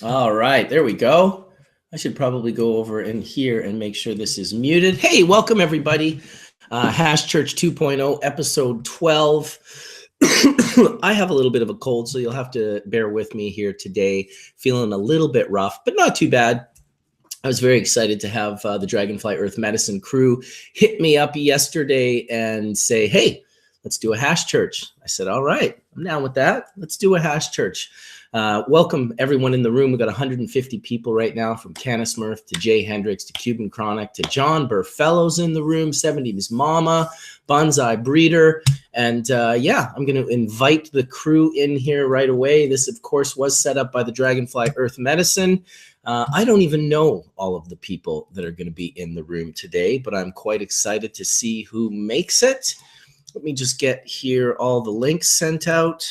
All right, there we go. I should probably go over in here and make sure this is muted. Hey, welcome everybody. Hash Church 2.0, episode 12. I have a little bit of a cold, so you'll have to bear with me here today. Feeling a little bit rough, but not too bad. I was very excited to have the Dragonfly Earth Medicine crew hit me up yesterday and say, hey, let's do a Hash Church. I said, all right, I'm down with that. Let's do a Hash Church. Welcome everyone in the room. We've got 150 people right now, from Canis Murph to Jay Hendricks to Cuban Chronic to John Burfello's in the room, 70s Mama, Bonsai Breeder. And yeah, I'm going to invite the crew in here right away. This, of course, was set up by the Dragonfly Earth Medicine. I don't even know all of the people that are going to be in the room today, but I'm quite excited to see who makes it. Let me just get here all the links sent out.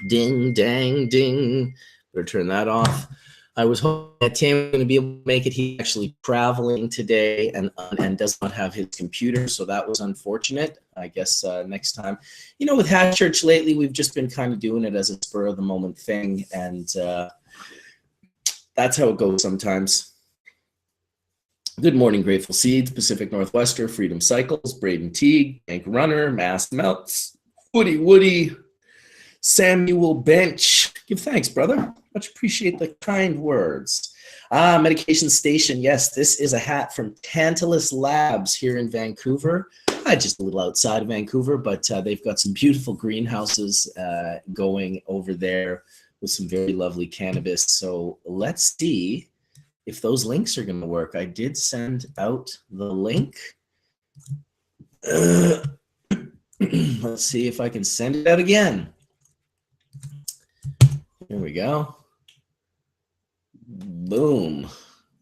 Ding, dang, ding. Better turn that off. I was hoping that Tim was going to be able to make it. He's actually traveling today and does not have his computer, so that was unfortunate. I guess next time. You know, with Hash Church lately, we've just been kind of doing it as a spur-of-the-moment thing, and that's how it goes sometimes. Good morning, Grateful Seeds, Pacific Northwester, Freedom Cycles, Braden Teague, Bank Runner, Mass Melts, Woody, Samuel Bench. Give thanks, brother. Much appreciate the kind words. Medication Station. Yes, this is a hat from Tantalus Labs here in Vancouver. Just a little outside of Vancouver, but they've got some beautiful greenhouses going over there with some very lovely cannabis. So let's see if those links are going to work. I did send out the link. Let's see if I can send it out again. Here we go. Boom.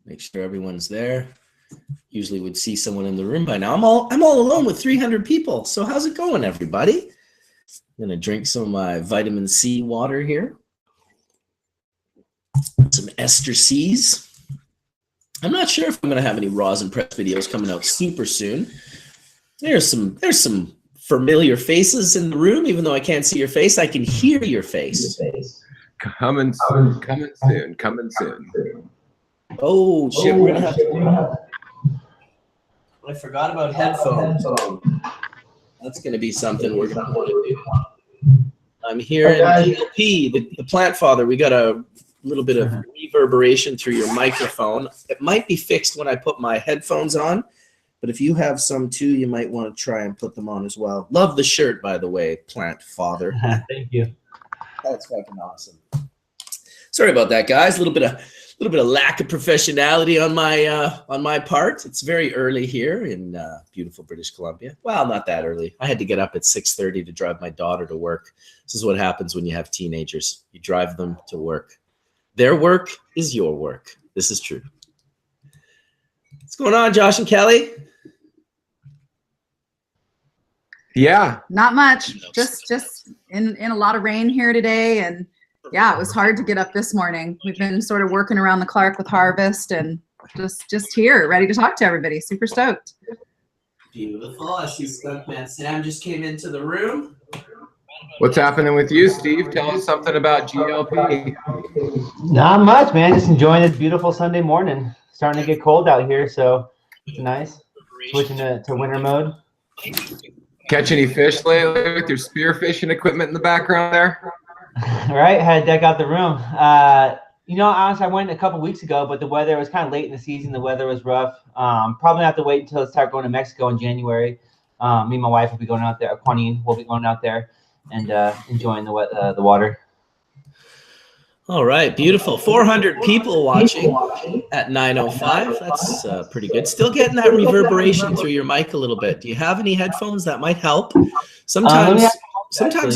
Make sure everyone's there. Usually would see someone in the room by now. I'm all alone with 300 people. So how's it going, everybody? I'm gonna drink some of my vitamin C water here. Some ester C's. I'm not sure if I'm gonna have any rosin press videos coming out super soon. There's some familiar faces in the room. Even though I can't see your face, I can hear your face. Coming soon. Oh shit, we're gonna have to. I forgot about headphones. That's gonna be something we're gonna want to do. I'm here in DLP, the Plant Father. We got a little bit of reverberation through your microphone. It might be fixed when I put my headphones on, but if you have some too, you might want to try and put them on as well. Love the shirt, by the way, Plant Father. Thank you. That's fucking awesome. Sorry about that, guys. A little bit of lack of professionality on my part. It's very early here in beautiful British Columbia. Well, not that early. I had to get up at 6:30 to drive my daughter to work. This is what happens when you have teenagers. You drive them to work. Their work is your work. This is true. What's going on, Josh and Kelly? Yeah. Not much. Just in a lot of rain here today, and yeah, it was hard to get up this morning. We've been sort of working around the Clark with harvest, and just here, ready to talk to everybody. Super stoked. Beautiful. I see Skunkman Sam just came into the room. What's happening with you, Steve? Tell us something about GLP. Not much, man. Just enjoying this beautiful Sunday morning. Starting to get cold out here, so it's nice. Switching to winter mode. Catch any fish lately with your spear fishing equipment in the background there? Right, had to deck out the room. You know, honestly, I went a couple weeks ago, but the weather was kind of late in the season. The weather was rough. Probably have to wait until I start going to Mexico in January. Me and my wife will be going out there. Quanine will be going out there and enjoying the water. All right, beautiful. 400 people watching at 9:05. That's pretty good. Still getting that reverberation through your mic a little bit. Do you have any headphones that might help? Sometimes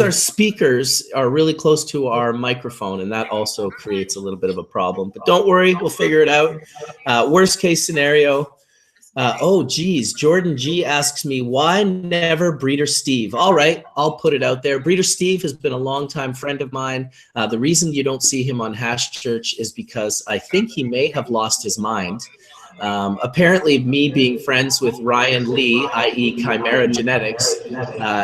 our speakers are really close to our microphone, and that also creates a little bit of a problem. But don't worry, we'll figure it out. Worst case scenario. Oh, geez. Jordan G asks me, why never Breeder Steve? All right, I'll put it out there. Breeder Steve has been a longtime friend of mine. The reason you don't see him on Hash Church is because I think he may have lost his mind. Apparently, me being friends with Ryan Lee, i.e. Chimera Genetics,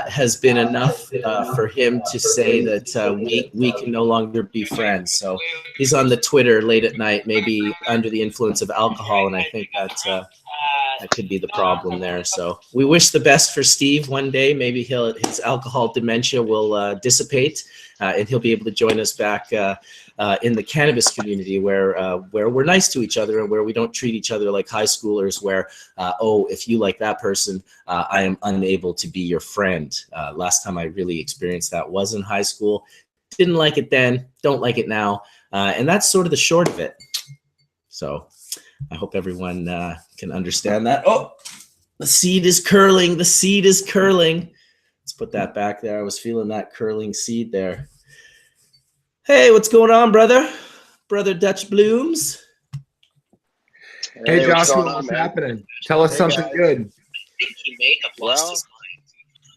has been enough for him to say that we can no longer be friends. So he's on the Twitter late at night, maybe under the influence of alcohol, and I think that could be the problem there. So we wish the best for Steve. One day, maybe his alcohol dementia will dissipate, and he'll be able to join us back in the cannabis community, where we're nice to each other and where we don't treat each other like high schoolers. Where oh, if you like that person, I am unable to be your friend. Last time I really experienced that was in high school. Didn't like it then. Don't like it now. And that's sort of the short of it. So I hope everyone can understand that. Oh, the seed is curling. The seed is curling. Let's put that back there. I was feeling that curling seed there. Hey, what's going on, brother? Brother Dutch Blooms. Hey, Joshua, what's happening? Tell us something guys. good. I think he may have lost his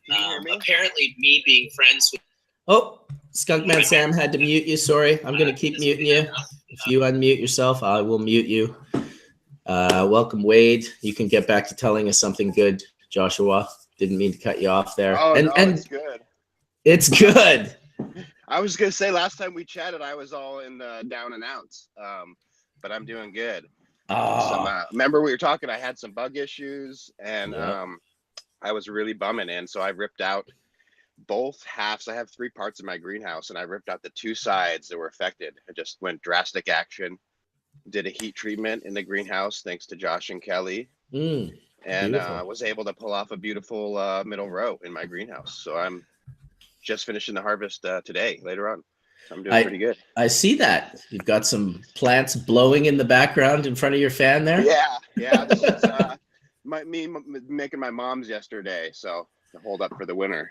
mind. Apparently, me being friends with... Oh, Skunkman Sam had to mute you. Sorry. I'm going to keep muting you. If you unmute yourself, I will mute you. Welcome, Wade. You can get back to telling us something good, Joshua. Didn't mean to cut you off there. Oh, and no, it's good. It's good. I was going to say, last time we chatted, I was all in down and outs, but I'm doing good. Remember we were talking, I had some bug issues, and I was really bumming in, so I ripped out both halves. I have 3 parts of my greenhouse, and I ripped out the 2 sides that were affected. I just went drastic action, did a heat treatment in the greenhouse, thanks to Josh and Kelly, and was able to pull off a beautiful middle row in my greenhouse. So I'm just finishing the harvest today, later on. So I'm doing pretty good. I see that. You've got some plants blowing in the background in front of your fan there. Yeah. This is me making my mom's yesterday, so to hold up for the winter.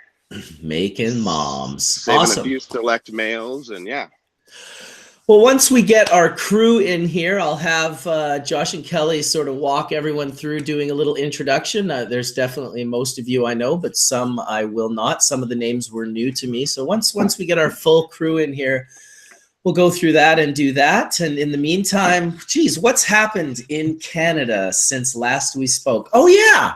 Making moms. Saving Awesome. a few select males, and yeah. Well, once we get our crew in here, I'll have Josh and Kelly sort of walk everyone through doing a little introduction. There's definitely most of you I know, but some I will not. Some of the names were new to me. So once we get our full crew in here, we'll go through that and do that. And in the meantime, geez, what's happened in Canada since last we spoke? Oh, yeah.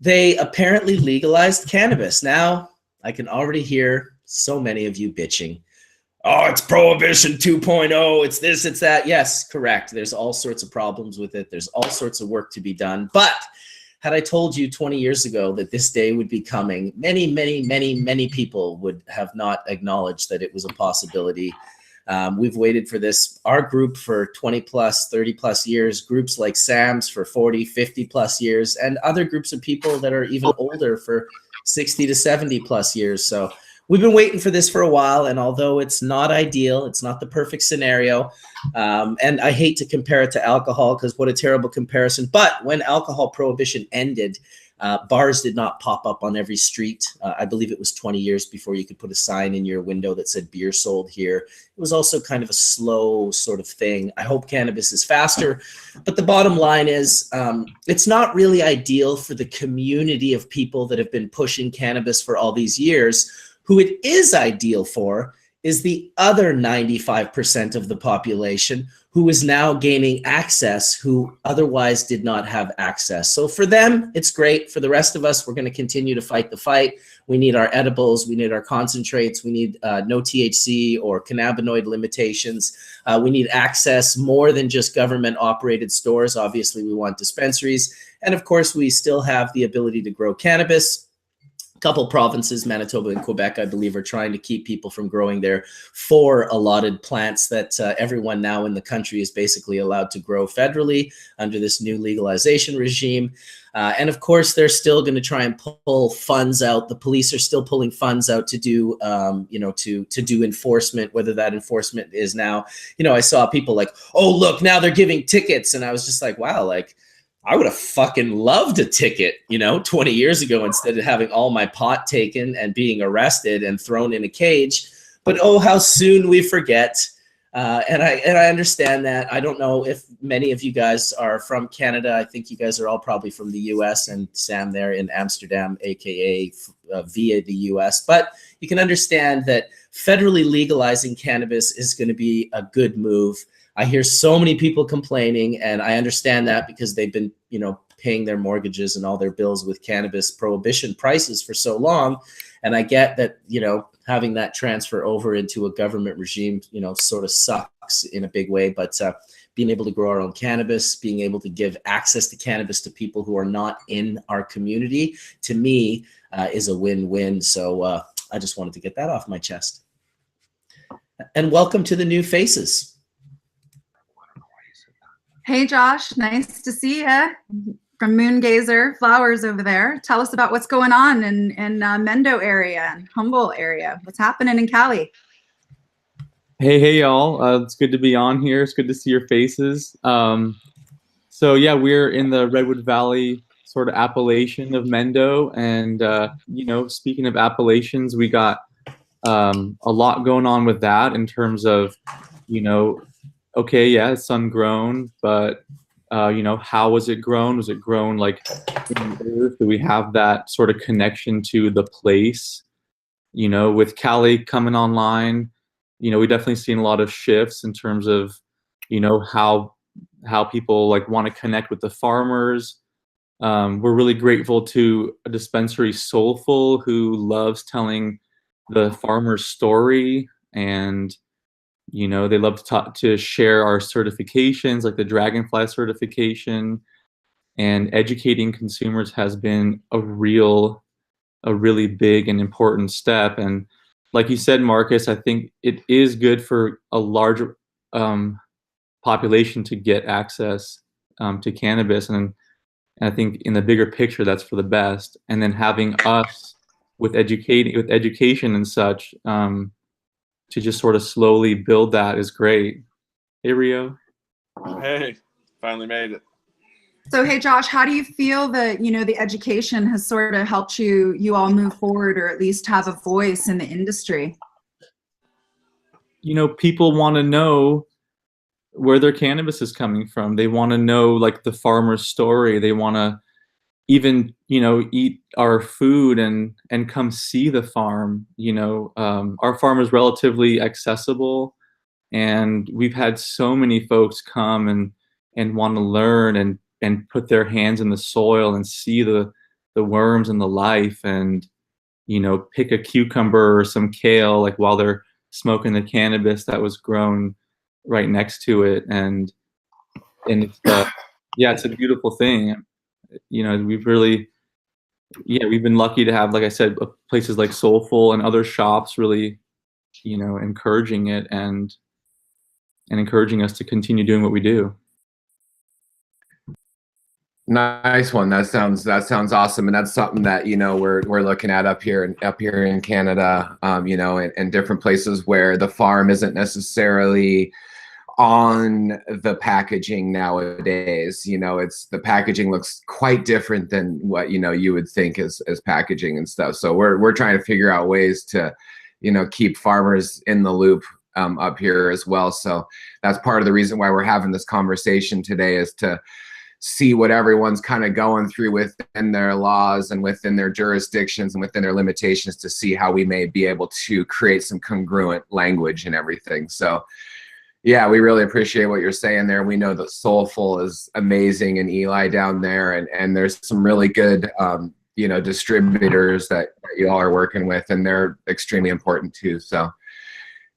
They apparently legalized cannabis. Now, I can already hear so many of you bitching. Oh, it's Prohibition 2.0. It's this, it's that. Yes, correct. There's all sorts of problems with it. There's all sorts of work to be done. But had I told you 20 years ago that this day would be coming, many people would have not acknowledged that it was a possibility. We've waited for this, our group, for 20 plus, 30 plus years, groups like Sam's for 40, 50 plus years, and other groups of people that are even older for 60 to 70 plus years. So we've been waiting for this for a while, and although it's not ideal, it's not the perfect scenario, and I hate to compare it to alcohol because what a terrible comparison, but when alcohol prohibition ended, bars did not pop up on every street. I believe it was 20 years before you could put a sign in your window that said beer sold here. It was also kind of a slow sort of thing. I hope cannabis is faster, but the bottom line is it's not really ideal for the community of people that have been pushing cannabis for all these years. Who it is ideal for is the other 95% of the population who is now gaining access, who otherwise did not have access. So for them, it's great. For the rest of us, we're going to continue to fight the fight. We need our edibles. We need our concentrates. We need no THC or cannabinoid limitations. We need access more than just government-operated stores. Obviously, we want dispensaries. And of course, we still have the ability to grow cannabis. Couple provinces, Manitoba and Quebec, I believe, are trying to keep people from growing their 4 allotted plants that everyone now in the country is basically allowed to grow federally under this new legalization regime. And of course, they're still going to try and pull funds out. The police are still pulling funds out to do, to do enforcement, whether that enforcement is now, I saw people like, oh, look, now they're giving tickets. And I was just like, wow, like, I would have fucking loved a ticket, 20 years ago instead of having all my pot taken and being arrested and thrown in a cage. But oh, how soon we forget. And I understand that. I don't know if many of you guys are from Canada. I think you guys are all probably from the US, and Sam there in Amsterdam, aka via the US. But you can understand that federally legalizing cannabis is going to be a good move. I hear so many people complaining, and I understand that because they've been, you know, paying their mortgages and all their bills with cannabis prohibition prices for so long. And I get that, you know, having that transfer over into a government regime, you know, sort of sucks in a big way. But being able to grow our own cannabis, being able to give access to cannabis to people who are not in our community, to me, is a win-win. So I just wanted to get that off my chest. And welcome to the new faces. Hey, Josh, nice to see you from Moongazer Flowers over there. Tell us about what's going on in Mendo area and Humboldt area. What's happening in Cali? Hey, y'all. It's good to be on here. It's good to see your faces. So yeah, we're in the Redwood Valley sort of appellation of Mendo. And, you know, speaking of appellations, we got a lot going on with that in terms of, you know, okay, yeah, it's sun-grown, but, you know, how was it grown? Was it grown like in the earth? Do we have that sort of connection to the place? You know, with Cali coming online, you know, we definitely seen a lot of shifts in terms of, you know, how people like want to connect with the farmers. We're really grateful to a dispensary, Soulful, who loves telling the farmer's story, and you know, they love to share our certifications, like the Dragonfly certification, and educating consumers has been a really big and important step. And like you said, Marcus, I think it is good for a larger population to get access to cannabis, and I think in the bigger picture, that's for the best. And then having us with education and such, to just sort of slowly build that is great. Hey, Rio. Hey, finally made it. So, hey, Josh, how do you feel that, you know, the education has sort of helped you all move forward, or at least have a voice in the industry? You know, people want to know where their cannabis is coming from. They want to know like the farmer's story. They want to even, you know, eat our food and come see the farm. You know, our farm is relatively accessible, and we've had so many folks come and want to learn and put their hands in the soil and see the worms and the life, and, you know, pick a cucumber or some kale like while they're smoking the cannabis that was grown right next to it. And it's yeah, it's a beautiful thing. You know, we've been lucky to have, like I said, places like Soulful and other shops really, you know, encouraging it and encouraging us to continue doing what we do. Nice one. That sounds awesome, and that's something that, you know, we're looking at up here in Canada. You know, and different places where the farm isn't necessarily on the packaging nowadays. You know, the packaging looks quite different than what, you know, you would think as packaging and stuff. So we're trying to figure out ways to, you know, keep farmers in the loop up here as well. So that's part of the reason why we're having this conversation today, is to see what everyone's kind of going through within their laws and within their jurisdictions and within their limitations, to see how we may be able to create some congruent language and everything. So yeah, we really appreciate what you're saying there. We know that Soulful is amazing, and Eli down there, and there's some really good you know, distributors that you all are working with, and they're extremely important too. So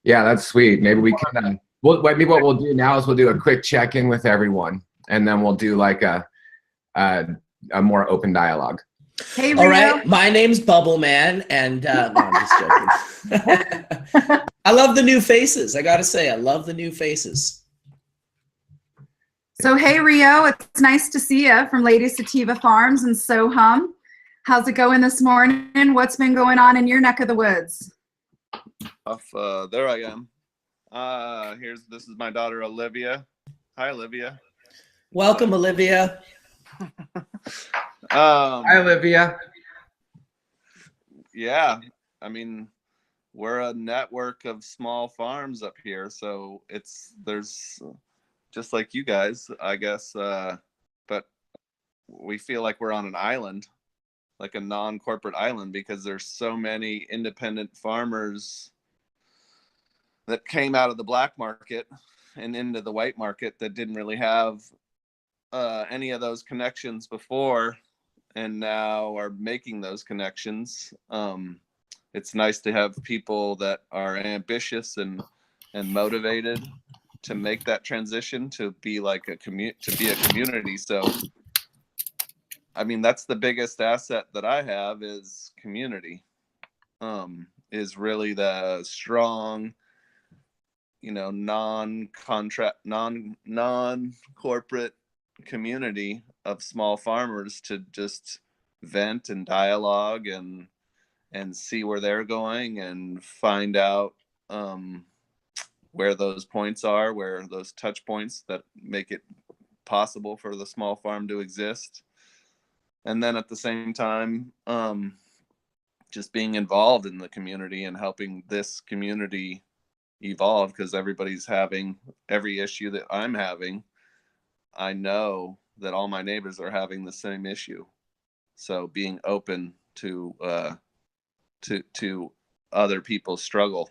yeah, that's sweet. Maybe we can maybe what we'll do now is we'll do a quick check-in with everyone, and then we'll do like a more open dialogue. Hey, Rio. All right, my name's Bubble Man, and no, I'm just joking. I love the new faces. I gotta say, I love the new faces. So, hey, Rio, it's nice to see you from Lady Sativa Farms in Sohum. How's it going this morning? What's been going on in your neck of the woods? There I am. This is my daughter, Olivia. Hi, Olivia. Welcome, Olivia. Hi, Olivia. Yeah, I mean, we're a network of small farms up here, so there's just like you guys, I guess, but we feel like we're on an island, like a non-corporate island, because there's so many independent farmers that came out of the black market and into the white market that didn't really have any of those connections before, and now are making those connections. It's nice to have people that are ambitious and motivated to make that transition to be like a community. So, I mean, that's the biggest asset that I have is community. Is really the strong, non-contract, non-corporate community of small farmers to just vent and dialogue and see where they're going and find out where those points are, where those touch points that make it possible for the small farm to exist. And then at the same time, just being involved in the community and helping this community evolve, because everybody's having every issue that I'm having. I know that all my neighbors are having the same issue. So being open to other people's struggle,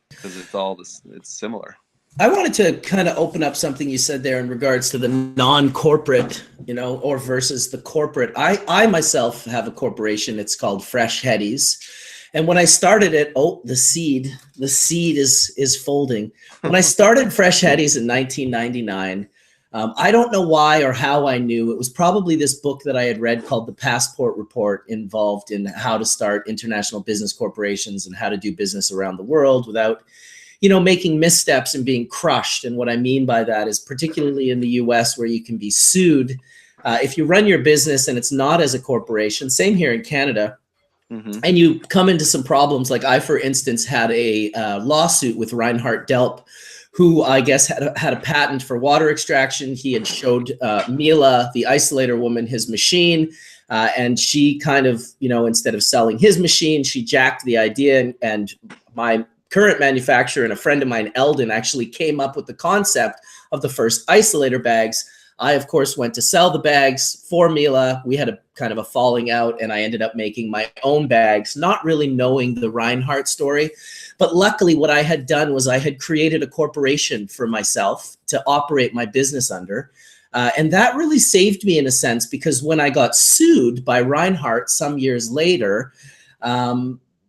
because it's similar. I wanted to kind of open up something you said there in regards to the non-corporate, or versus the corporate. I myself have a corporation. It's called Fresh Headies. And when I started it, the seed is folding. When I started Fresh Headies in 1999, I don't know why or how I knew. It was probably this book that I had read called The Passport Report, involved in how to start international business corporations and how to do business around the world without, making missteps and being crushed. And what I mean by that is, particularly in the US, where you can be sued if you run your business and it's not as a corporation. Same here in Canada. Mm-hmm. And you come into some problems. Like I, for instance, had a lawsuit with Reinhard Delp, who I guess had a patent for water extraction. He had showed Mila, the isolator woman, his machine. And she kind of, instead of selling his machine, she jacked the idea. And my current manufacturer and a friend of mine, Eldon, actually came up with the concept of the first isolator bags. I, of course, went to sell the bags for Mila. We had a kind of a falling out, and I ended up making my own bags, not really knowing the Reinhardt story. But luckily, what I had done was I had created a corporation for myself to operate my business under. And that really saved me in a sense, because when I got sued by Reinhardt some years later,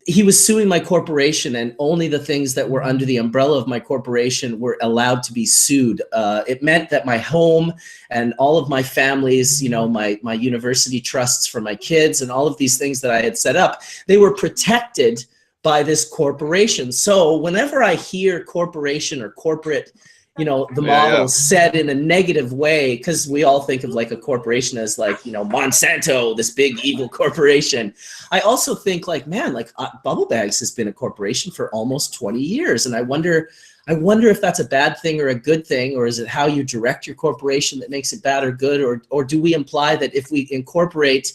he was suing my corporation, and only the things that were under the umbrella of my corporation were allowed to be sued. It meant that my home and all of my families, my university trusts for my kids and all of these things that I had set up, they were protected by this corporation. So whenever I hear corporation or corporate, the model said in a negative way, because we all think of like a corporation as like, Monsanto, this big evil corporation. I also think like, man, like Bubble Bags has been a corporation for almost 20 years. And I wonder if that's a bad thing or a good thing, or is it how you direct your corporation that makes it bad or good? Or do we imply that if we incorporate,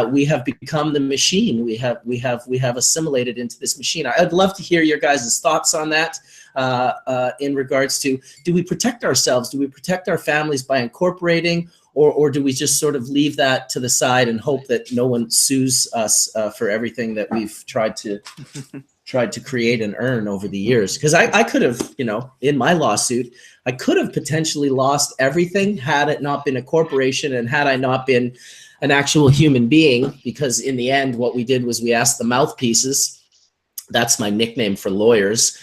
we have become the machine? We have assimilated into this machine. I'd love to hear your guys' thoughts on that. In regards to, do we protect ourselves? Do we protect our families by incorporating, or do we just sort of leave that to the side and hope that no one sues us for everything that we've tried to create and earn over the years? Because I could have, in my lawsuit, I could have potentially lost everything had it not been a corporation and had I not been an actual human being. Because in the end, what we did was we asked the mouthpieces, that's my nickname for lawyers,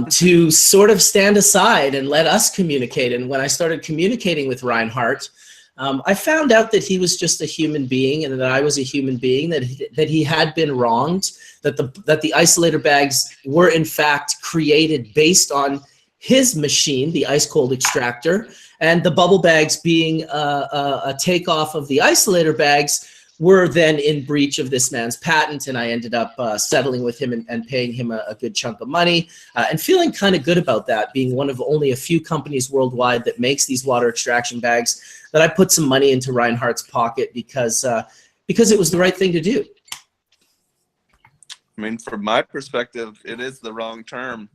to sort of stand aside and let us communicate. And when I started communicating with Reinhardt, I found out that he was just a human being, and that I was a human being, that he had been wronged, that the isolator bags were in fact created based on his machine, the ice cold extractor, and the bubble bags being a takeoff of the isolator bags were then in breach of this man's patent. And I ended up settling with him and paying him a good chunk of money, and feeling kind of good about that, being one of only a few companies worldwide that makes these water extraction bags, that I put some money into Reinhardt's pocket because it was the right thing to do. I mean, from my perspective, it is the wrong term.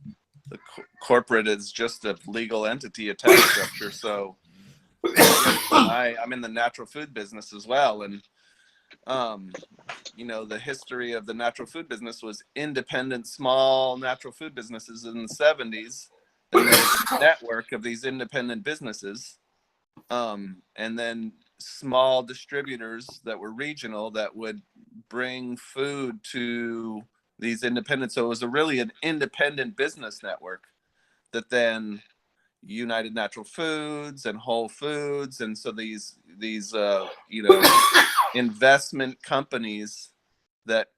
The corporate is just a legal entity, a tax structure. So I'm in the natural food business as well. And the history of the natural food business was independent, small natural food businesses in the 70s and there's a network of these independent businesses, and then small distributors that were regional that would bring food to these independent. So it was really an independent business network that then United Natural Foods and Whole Foods, and so these investment companies that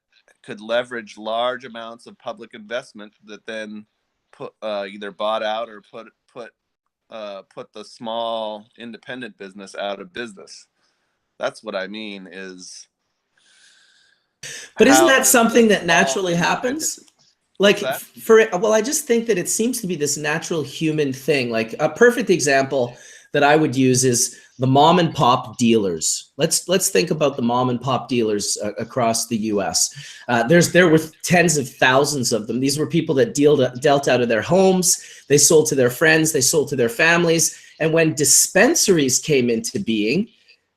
could leverage large amounts of public investment that then put either bought out or put the small independent business out of business. That's what I mean is. But isn't that something that naturally happens? Like I just think that it seems to be this natural human thing. Like a perfect example that I would use is the mom and pop dealers. Let's think about the mom and pop dealers across the U.S. There were tens of thousands of them. These were people that dealt out of their homes. They sold to their friends. They sold to their families. And when dispensaries came into being,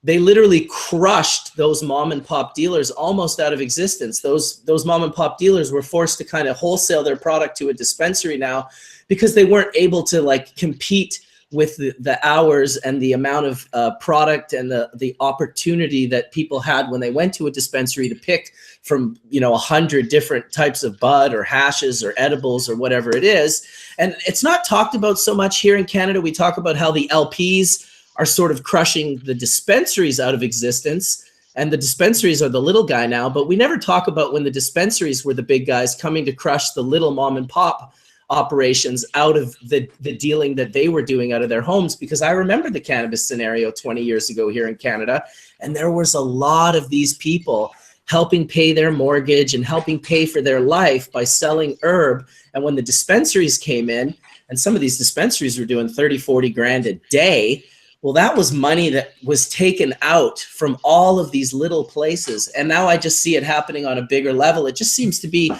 they literally crushed those mom and pop dealers almost out of existence. Those mom and pop dealers were forced to kind of wholesale their product to a dispensary now because they weren't able to like compete with the hours and the amount of product and the opportunity that people had when they went to a dispensary to pick from 100 different types of bud or hashes or edibles or whatever it is. And it's not talked about so much here in Canada. We talk about how the LPs are sort of crushing the dispensaries out of existence, and the dispensaries are the little guy now, but we never talk about when the dispensaries were the big guys coming to crush the little mom and pop operations out of the dealing that they were doing out of their homes. Because I remember the cannabis scenario 20 years ago here in Canada, and there was a lot of these people helping pay their mortgage and helping pay for their life by selling herb. And when the dispensaries came in, and some of these dispensaries were doing 30, 40 grand a day, well, that was money that was taken out from all of these little places. And now I just see it happening on a bigger level. It just seems to be,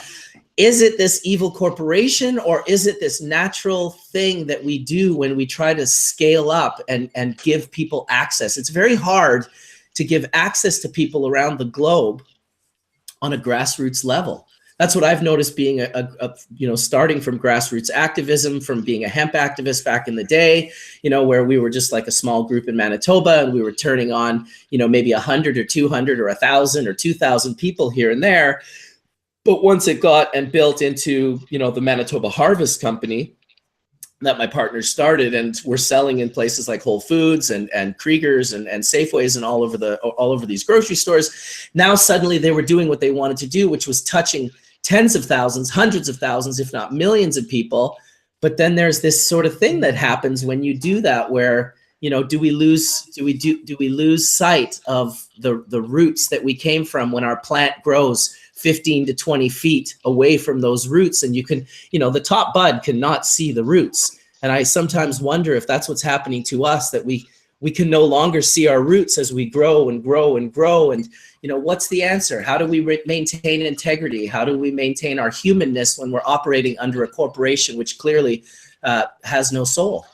is it this evil corporation, or is it this natural thing that we do when we try to scale up and give people access? It's very hard to give access to people around the globe on a grassroots level. That's what I've noticed being starting from grassroots activism, from being a hemp activist back in the day, where we were just like a small group in Manitoba, and we were turning on, maybe 100 or 200 or 1,000 or 2,000 people here and there. But once it got and built into, the Manitoba Harvest Company that my partners started, and we're selling in places like Whole Foods and Krieger's and Safeways and all over these grocery stores. Now suddenly they were doing what they wanted to do, which was touching tens of thousands, hundreds of thousands, if not millions of people. But then there's this sort of thing that happens when you do that, where, do we lose sight of the roots that we came from when our plant grows 15 to 20 feet away from those roots? And you can, the top bud cannot see the roots. And I sometimes wonder if that's what's happening to us, that we can no longer see our roots as we grow and grow and grow. And, what's the answer? How do we maintain integrity? How do we maintain our humanness when we're operating under a corporation which clearly has no soul?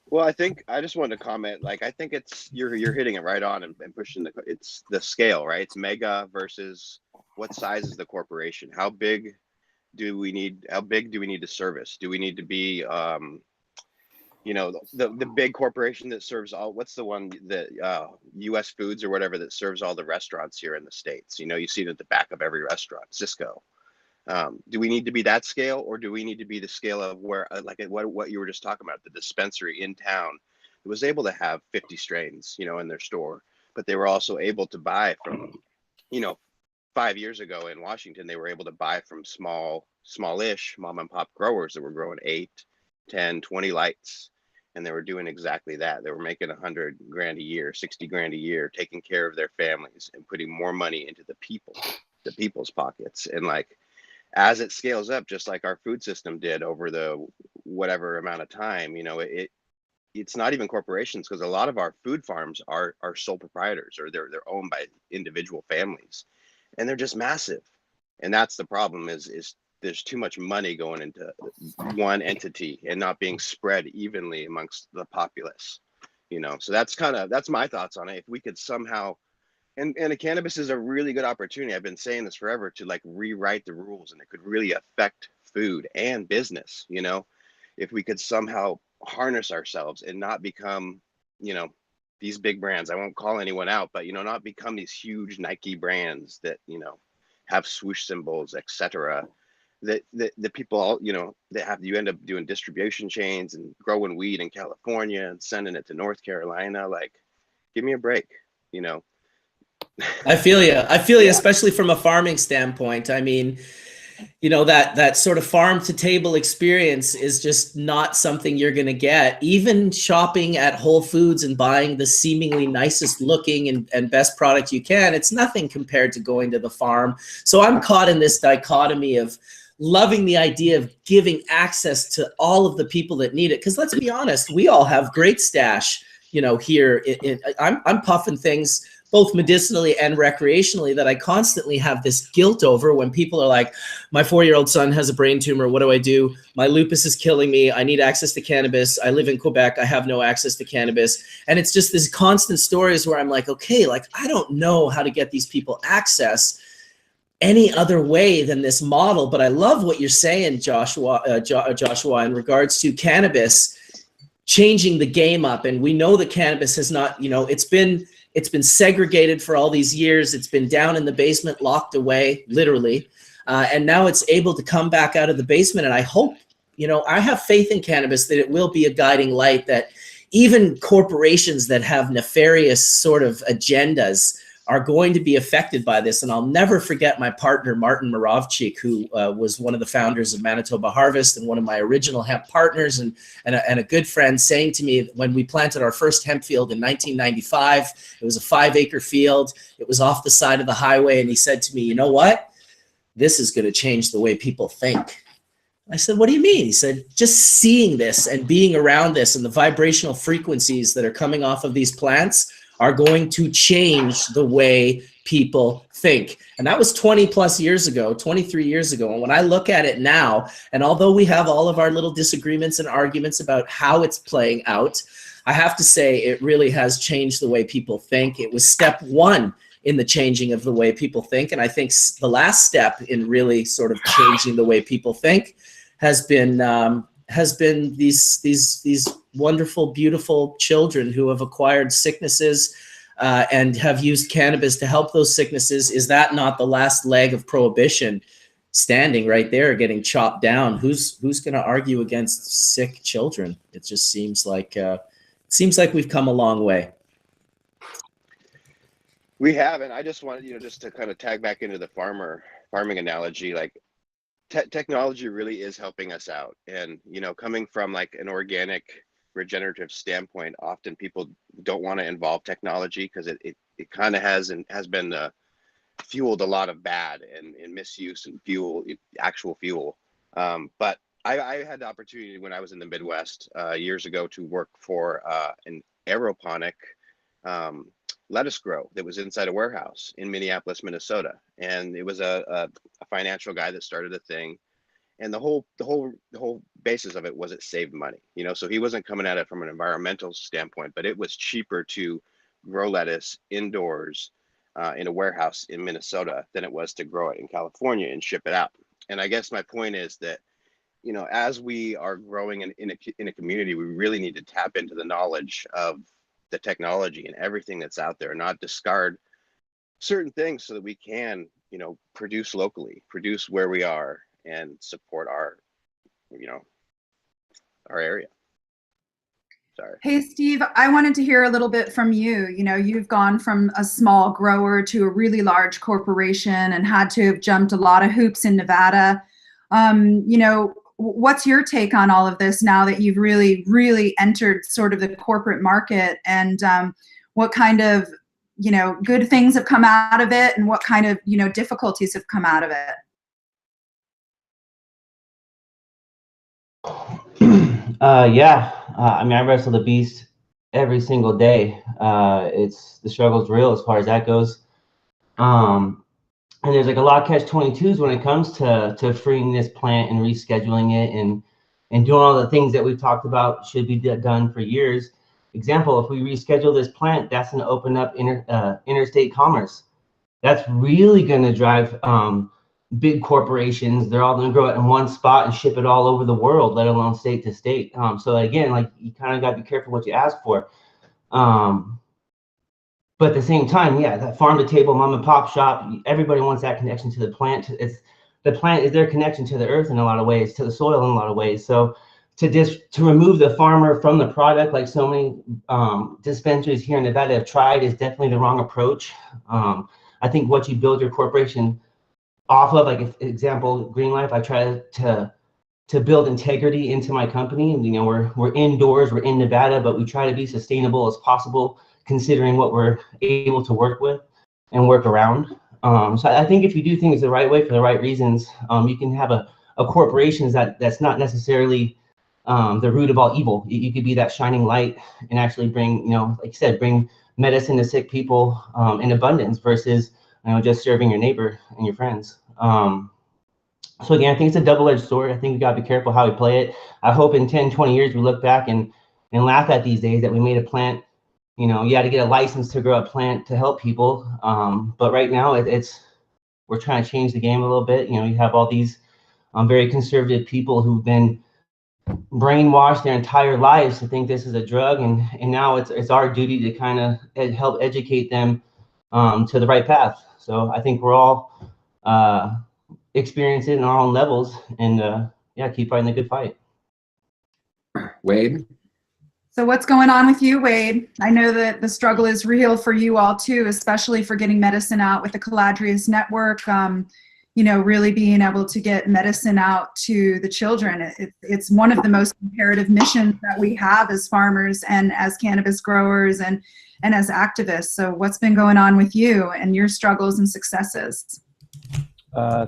Well, I just wanted to comment. Like, I think you're hitting it right on and pushing it's the scale, right? It's mega versus what size is the corporation? How big do we need to service? Do we need to be, the big corporation that serves all, what's the one that US Foods or whatever, that serves all the restaurants here in the States? You see it at the back of every restaurant, Cisco. Do we need to be that scale, or do we need to be the scale of where, like what you were just talking about, the dispensary in town that was able to have 50 strains, in their store, but they were also able to buy from, 5 years ago in Washington, they were able to buy from smallish mom and pop growers that were growing 8, 10, 20 lights. And they were doing exactly that. They were making 100 grand a year, 60 grand a year, taking care of their families and putting more money into the people's pockets. And like, as it scales up, just like our food system did over the whatever amount of time, it's not even corporations, because a lot of our food farms are sole proprietors, or they're owned by individual families, and they're just massive. And that's the problem, is there's too much money going into one entity and not being spread evenly amongst the populace, so that's my thoughts on it. If we could somehow, and the cannabis is a really good opportunity. I've been saying this forever, to like rewrite the rules, and it could really affect food and business, if we could somehow harness ourselves and not become, you know, these big brands, I won't call anyone out, but, you know, not become these huge Nike brands that, you know, have swoosh symbols, etc. That the people all, you know, that have, you end up doing distribution chains and growing weed in California and sending it to North Carolina. Like, give me a break, you know. I feel you. I feel you, Yeah. especially from a farming standpoint. I mean, you know, that sort of farm to table experience is just not something you're going to get. Even shopping at Whole Foods and buying the seemingly nicest looking and best product you can, it's nothing compared to going to the farm. So I'm caught in this dichotomy of loving the idea of giving access to all of the people that need it. Because let's be honest, we all have great stash, you know, here. I'm puffing things both medicinally and recreationally that I constantly have this guilt over when people are like, my 4-year-old son has a brain tumor. What do I do? My lupus is killing me. I need access to cannabis. I live in Quebec. I have no access to cannabis. And it's just this constant stories where I'm like, okay, like, I don't know how to get these people access any other way than this model. But I love what you're saying, Joshua, Joshua, in regards to cannabis changing the game up. And we know that cannabis has not, you know, it's been segregated for all these years. It's been down in the basement, locked away, literally. And now it's able to come back out of the basement. And I hope, you know, I have faith in cannabis that it will be a guiding light, that even corporations that have nefarious sort of agendas are going to be affected by this. And I'll never forget my partner, Martin Moravchik, who was one of the founders of Manitoba Harvest and one of my original hemp partners and a good friend, saying to me when we planted our first hemp field in 1995, it was a 5-acre field. It was off the side of the highway. And he said to me, you know what? This is going to change the way people think. I said, what do you mean? He said, just seeing this and being around this and the vibrational frequencies that are coming off of these plants are going to change the way people think. And that was 20 plus years ago, 23 years ago. And when I look at it now, and although we have all of our little disagreements and arguments about how it's playing out, I have to say it really has changed the way people think. It was step one in the changing of the way people think. And I think the last step in really sort of changing the way people think has been these wonderful, beautiful children who have acquired sicknesses and have used cannabis to help those sicknesses. Is that not the last leg of prohibition standing right there, getting chopped down? Who's going to argue against sick children? It just seems like we've come a long way. We have, and I just wanted, you know, just to kind of tag back into the farming analogy, like technology really is helping us out. And, you know, coming from like an organic regenerative standpoint, often people don't want to involve technology because it kind of has been fueled a lot of bad and misuse and actual fuel. But I had the opportunity when I was in the Midwest years ago to work for an aeroponic lettuce grow that was inside a warehouse in Minneapolis, Minnesota. And it was a financial guy that started a thing. And the whole basis of it was it saved money, you know. So he wasn't coming at it from an environmental standpoint, but it was cheaper to grow lettuce indoors in a warehouse in Minnesota than it was to grow it in California and ship it out. And I guess my point is that, you know, as we are growing in a community, we really need to tap into the knowledge of the technology and everything that's out there, not discard certain things so that we can, you know, produce locally, produce where we are, and support our, you know, our area. Sorry. Hey, Steve, I wanted to hear a little bit from you. You know, you've gone from a small grower to a really large corporation and had to have jumped a lot of hoops in Nevada. You know, what's your take on all of this now that you've really entered sort of the corporate market, and what kind of, you know, good things have come out of it and what kind of, you know, difficulties have come out of it? I mean, I wrestle the beast every single day. It's the struggle's real as far as that goes. And there's like a lot of catch-22s when it comes to freeing this plant and rescheduling it and doing all the things that we've talked about should be done for years. Example, if we reschedule this plant, that's going to open up interstate commerce. That's really going to drive big corporations. They're all going to grow it in one spot and ship it all over the world, let alone state to state. So again, like, you kind of got to be careful what you ask for. But at the same time, yeah, that farm to table mom and pop shop, everybody wants that connection to the plant. The plant is their connection to the earth in a lot of ways, to the soil in a lot of ways. So to remove the farmer from the product, like so many dispensaries here in Nevada have tried, is definitely the wrong approach. I think what you build your corporation off of, like, if, example, Green Life, I try to build integrity into my company. You know, we're indoors, we're in Nevada, but we try to be sustainable as possible, considering what we're able to work with and work around. So I think if you do things the right way for the right reasons, you can have a corporation that's not necessarily the root of all evil. You could be that shining light and actually bring, you know, like you said, bring medicine to sick people in abundance versus, you know, just serving your neighbor and your friends. So again, I think it's a double-edged sword. I think we gotta be careful how we play it. I hope in 10, 20 years, we look back and laugh at these days that we made a plant. You know, you had to get a license to grow a plant to help people. But right now we're trying to change the game a little bit. You know, you have all these very conservative people who've been brainwashed their entire lives to think this is a drug. And now it's our duty to kind of help educate them to the right path. So I think we're all experiencing it in our own levels, and yeah, keep fighting the good fight. Wade? So what's going on with you, Wade? I know that the struggle is real for you all too, especially for getting medicine out with the Colladra's network. You know, really being able to get medicine out to the children. It's one of the most imperative missions that we have as farmers and as cannabis growers and as activists. So what's been going on with you and your struggles and successes?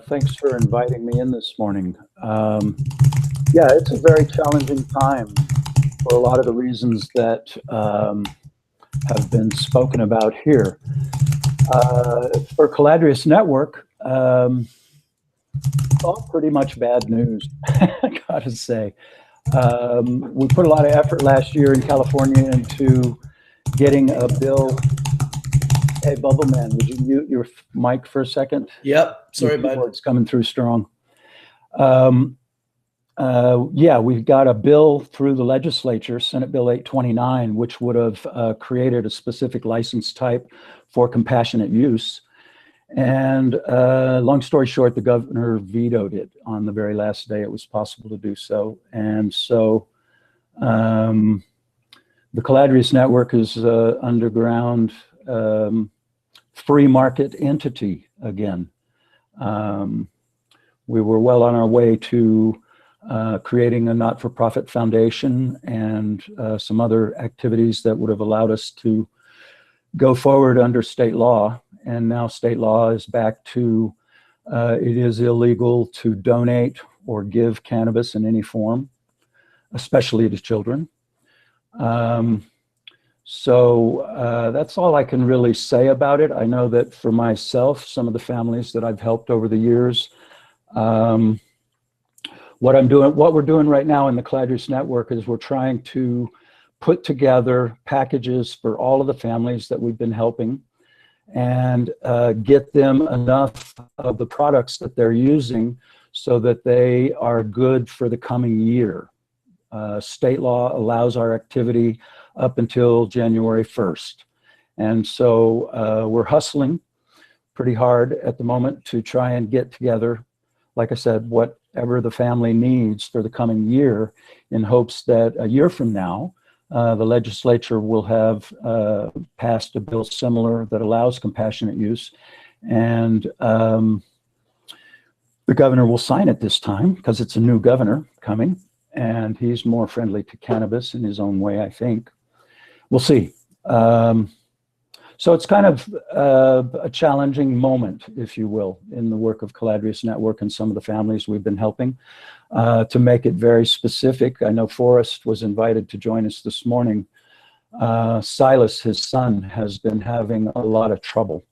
Thanks for inviting me in this morning. Yeah, it's a very challenging time for a lot of the reasons that have been spoken about here. For Colladra's network, all pretty much bad news, I gotta say. We put a lot of effort last year in California into getting a bill. Hey, Bubble Man, would you mute your mic for a second? Yep, sorry, bud. It's coming through strong. Yeah, we've got a bill through the legislature, Senate Bill 829, which would have created a specific license type for compassionate use. And long story short, the governor vetoed it on the very last day it was possible to do so. And so the Colladra's network is underground free market entity again. We were well on our way to creating a not-for-profit foundation and some other activities that would have allowed us to go forward under state law. And now state law is back to it is illegal to donate or give cannabis in any form, especially to children. So that's all I can really say about it. I know that for myself, some of the families that I've helped over the years, what we're doing right now in the Colladra's network is we're trying to put together packages for all of the families that we've been helping and get them enough of the products that they're using so that they are good for the coming year. State law allows our activity up until January 1st. And so we're hustling pretty hard at the moment to try and get together, like I said, whatever the family needs for the coming year, in hopes that a year from now, the legislature will have passed a bill similar that allows compassionate use. And the governor will sign it this time because it's a new governor coming and he's more friendly to cannabis in his own way, I think. We'll see. So it's kind of a challenging moment, if you will, in the work of Colladra's network and some of the families we've been helping. To make it very specific, I know Forrest was invited to join us this morning. Silas, his son, has been having a lot of trouble.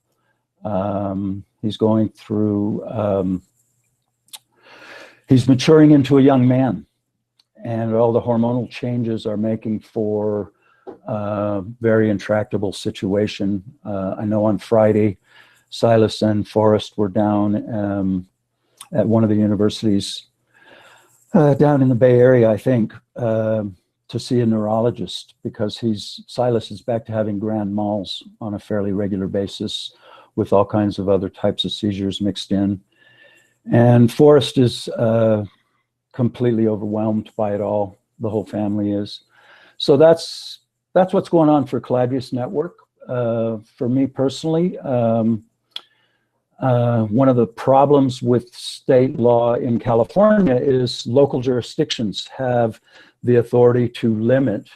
He's going through, he's maturing into a young man, and all the hormonal changes are making for very intractable situation. I know on Friday, Silas and Forrest were down at one of the universities down in the Bay Area, I think, to see a neurologist because Silas is back to having grand mals on a fairly regular basis with all kinds of other types of seizures mixed in. And Forrest is completely overwhelmed by it all. The whole family is. So that's what's going on for Collabius Network. For me personally, one of the problems with state law in California is local jurisdictions have the authority to limit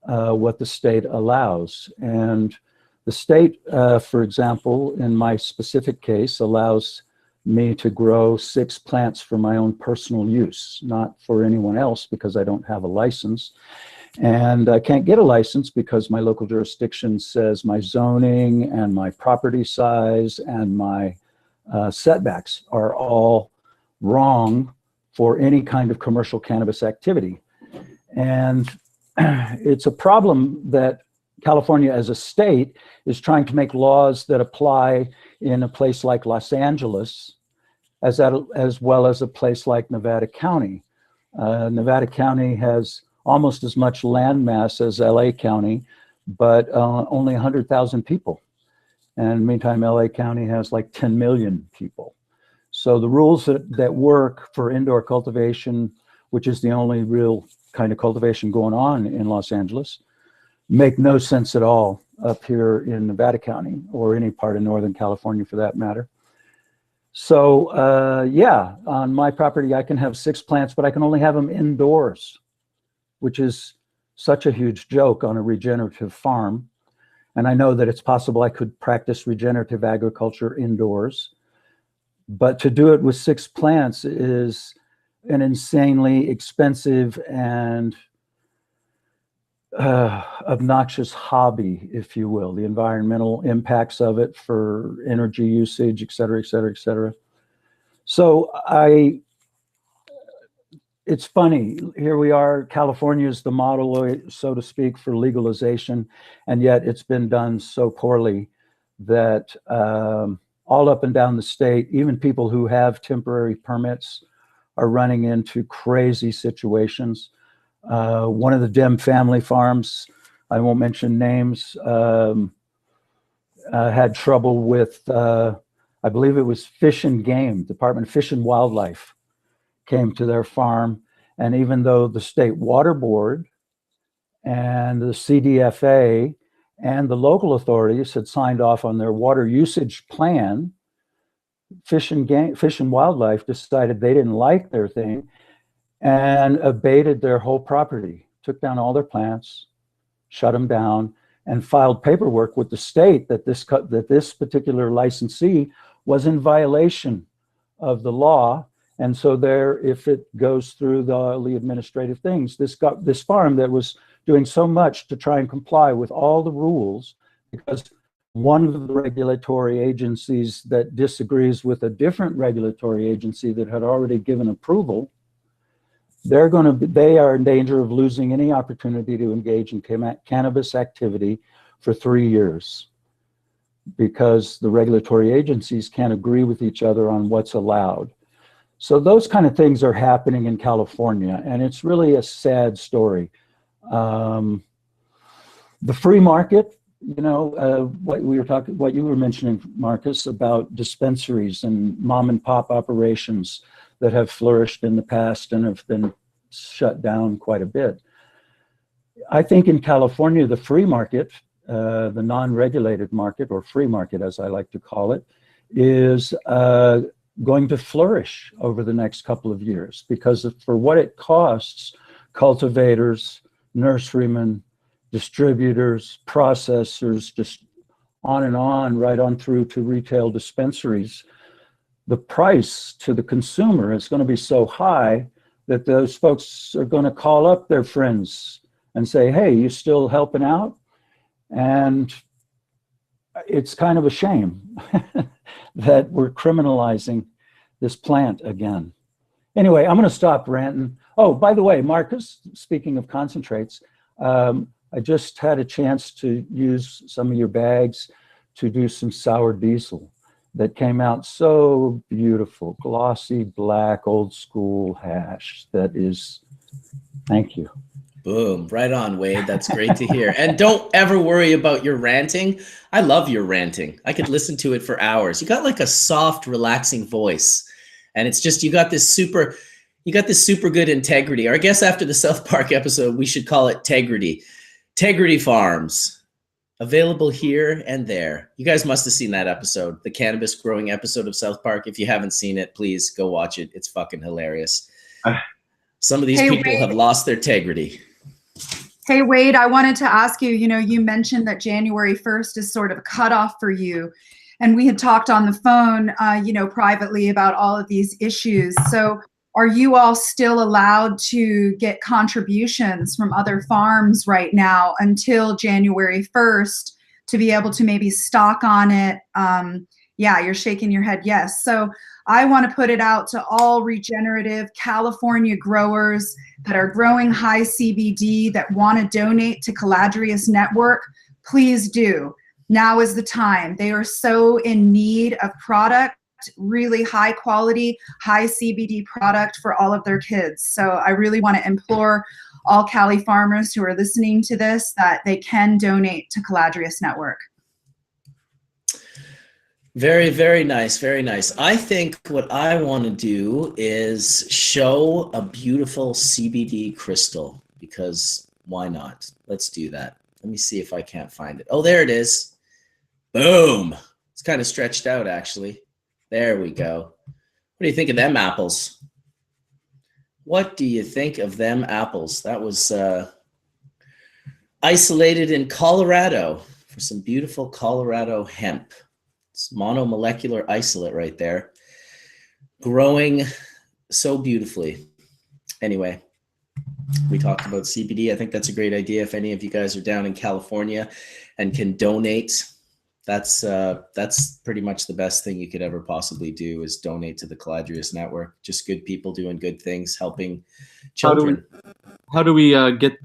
what the state allows. And the state, for example, in my specific case, allows me to grow 6 plants for my own personal use, not for anyone else because I don't have a license. And I can't get a license because my local jurisdiction says my zoning and my property size and my setbacks are all wrong for any kind of commercial cannabis activity. And it's a problem that California as a state is trying to make laws that apply in a place like Los Angeles, as well as a place like Nevada County. Nevada County has almost as much land mass as LA County, but only 100,000 people. And meantime, LA County has like 10 million people. So the rules that work for indoor cultivation, which is the only real kind of cultivation going on in Los Angeles, make no sense at all up here in Nevada County or any part of Northern California for that matter. So yeah, on my property, I can have 6 plants, but I can only have them indoors, which is such a huge joke on a regenerative farm. And I know that it's possible I could practice regenerative agriculture indoors, but to do it with 6 plants is an insanely expensive and obnoxious hobby, if you will, the environmental impacts of it for energy usage, et cetera, et cetera, et cetera. So it's funny, here we are, California is the model, so to speak, for legalization, and yet it's been done so poorly that all up and down the state, even people who have temporary permits are running into crazy situations. One of the DEM family farms, I won't mention names, had trouble with, I believe it was Fish and Game, Department of Fish and Wildlife came to their farm. And even though the State Water Board and the CDFA and the local authorities had signed off on their water usage plan, Fish and Wildlife decided they didn't like their thing and abated their whole property, took down all their plants, shut them down, and filed paperwork with the state that this particular licensee was in violation of the law. And so there, if it goes through all the administrative things, this farm that was doing so much to try and comply with all the rules, because one of the regulatory agencies that disagrees with a different regulatory agency that had already given approval, they are in danger of losing any opportunity to engage in cannabis activity for 3 years because the regulatory agencies can't agree with each other on what's allowed. So those kind of things are happening in California, and it's really a sad story. The free market, you know, what you were mentioning, Marcus, about dispensaries and mom and pop operations that have flourished in the past and have been shut down quite a bit. I think in California, the free market, the non-regulated market, or free market as I like to call it, is going to flourish over the next couple of years because for what it costs, cultivators, nurserymen, distributors, processors, just on and on, right on through to retail dispensaries, the price to the consumer is going to be so high that those folks are going to call up their friends and say, hey, you still helping out? And it's kind of a shame that we're criminalizing this plant again. Anyway, I'm going to stop ranting. Oh, by the way, Marcus, speaking of concentrates, I just had a chance to use some of your bags to do some sour diesel. that came out so beautiful, glossy, black, old school hash. That is, thank you. Boom, right on, Wade. That's great to hear. And don't ever worry about your ranting. I love your ranting. I could listen to it for hours. You got like a soft, relaxing voice. And it's just, you got this super good integrity. Or I guess after the South Park episode, we should call it Tegrity. Tegrity Farms. Available here and there. You guys must have seen that episode, the cannabis growing episode of South Park. If you haven't seen it, please go watch it. It's fucking hilarious. Some of these people have lost their integrity. Hey, Wade, I wanted to ask you, you mentioned that January 1st is sort of a cutoff for you. And we had talked on the phone, privately about all of these issues. So are you all still allowed to get contributions from other farms right now until January 1st to be able to maybe stock on it? Yeah, you're shaking your head yes. So I want to put it out to all regenerative California growers that are growing high CBD that want to donate to Caladrius Network. Please do. Now is the time. They are so in need of product, really high quality, high CBD product for all of their kids. So I really want to implore all Cali farmers who are listening to this that they can donate to Caladrius Network. Very, very nice. Very nice. I think what I want to do is show a beautiful CBD crystal, because why not? Let's do that. Let me see if I can't find it. Oh, there it is. Boom. It's kind of stretched out, actually. There we go. What do you think of them apples? What do you think of them apples? That was isolated in Colorado for some beautiful Colorado hemp. It's monomolecular isolate right there. Growing so beautifully. Anyway, we talked about CBD. I think that's a great idea. If any of you guys are down in California and can donate, that's pretty much the best thing you could ever possibly do, is donate to the Caladrius Network. Just good people doing good things, helping children. How do we get?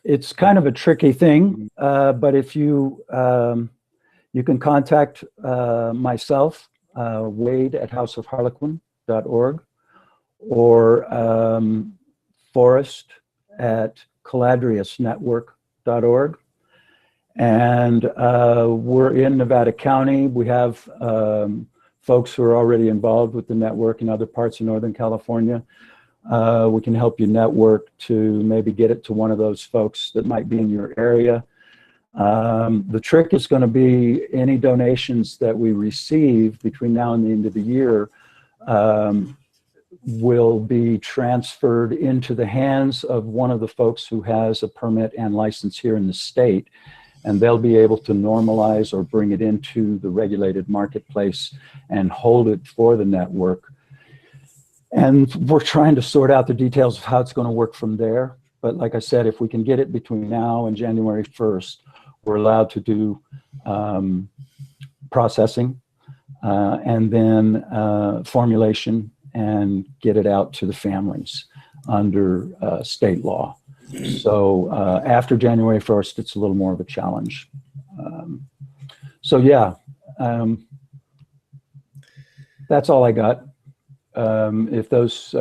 It's kind of a tricky thing, but if you can contact myself, Wade at houseofharlequin.org, or Forrest at caladriusnetwork.org. And we're in Nevada County. We have folks who are already involved with the network in other parts of Northern California. We can help you network to maybe get it to one of those folks that might be in your area. The trick is going to be any donations that we receive between now and the end of the year will be transferred into the hands of one of the folks who has a permit and license here in the state, and they'll be able to normalize or bring it into the regulated marketplace and hold it for the network. And we're trying to sort out the details of how it's going to work from there. But like I said, if we can get it between now and January 1st, we're allowed to do processing and then formulation and get it out to the families under state law. So after January 1st, it's a little more of a challenge. So yeah, that's all I got. If those,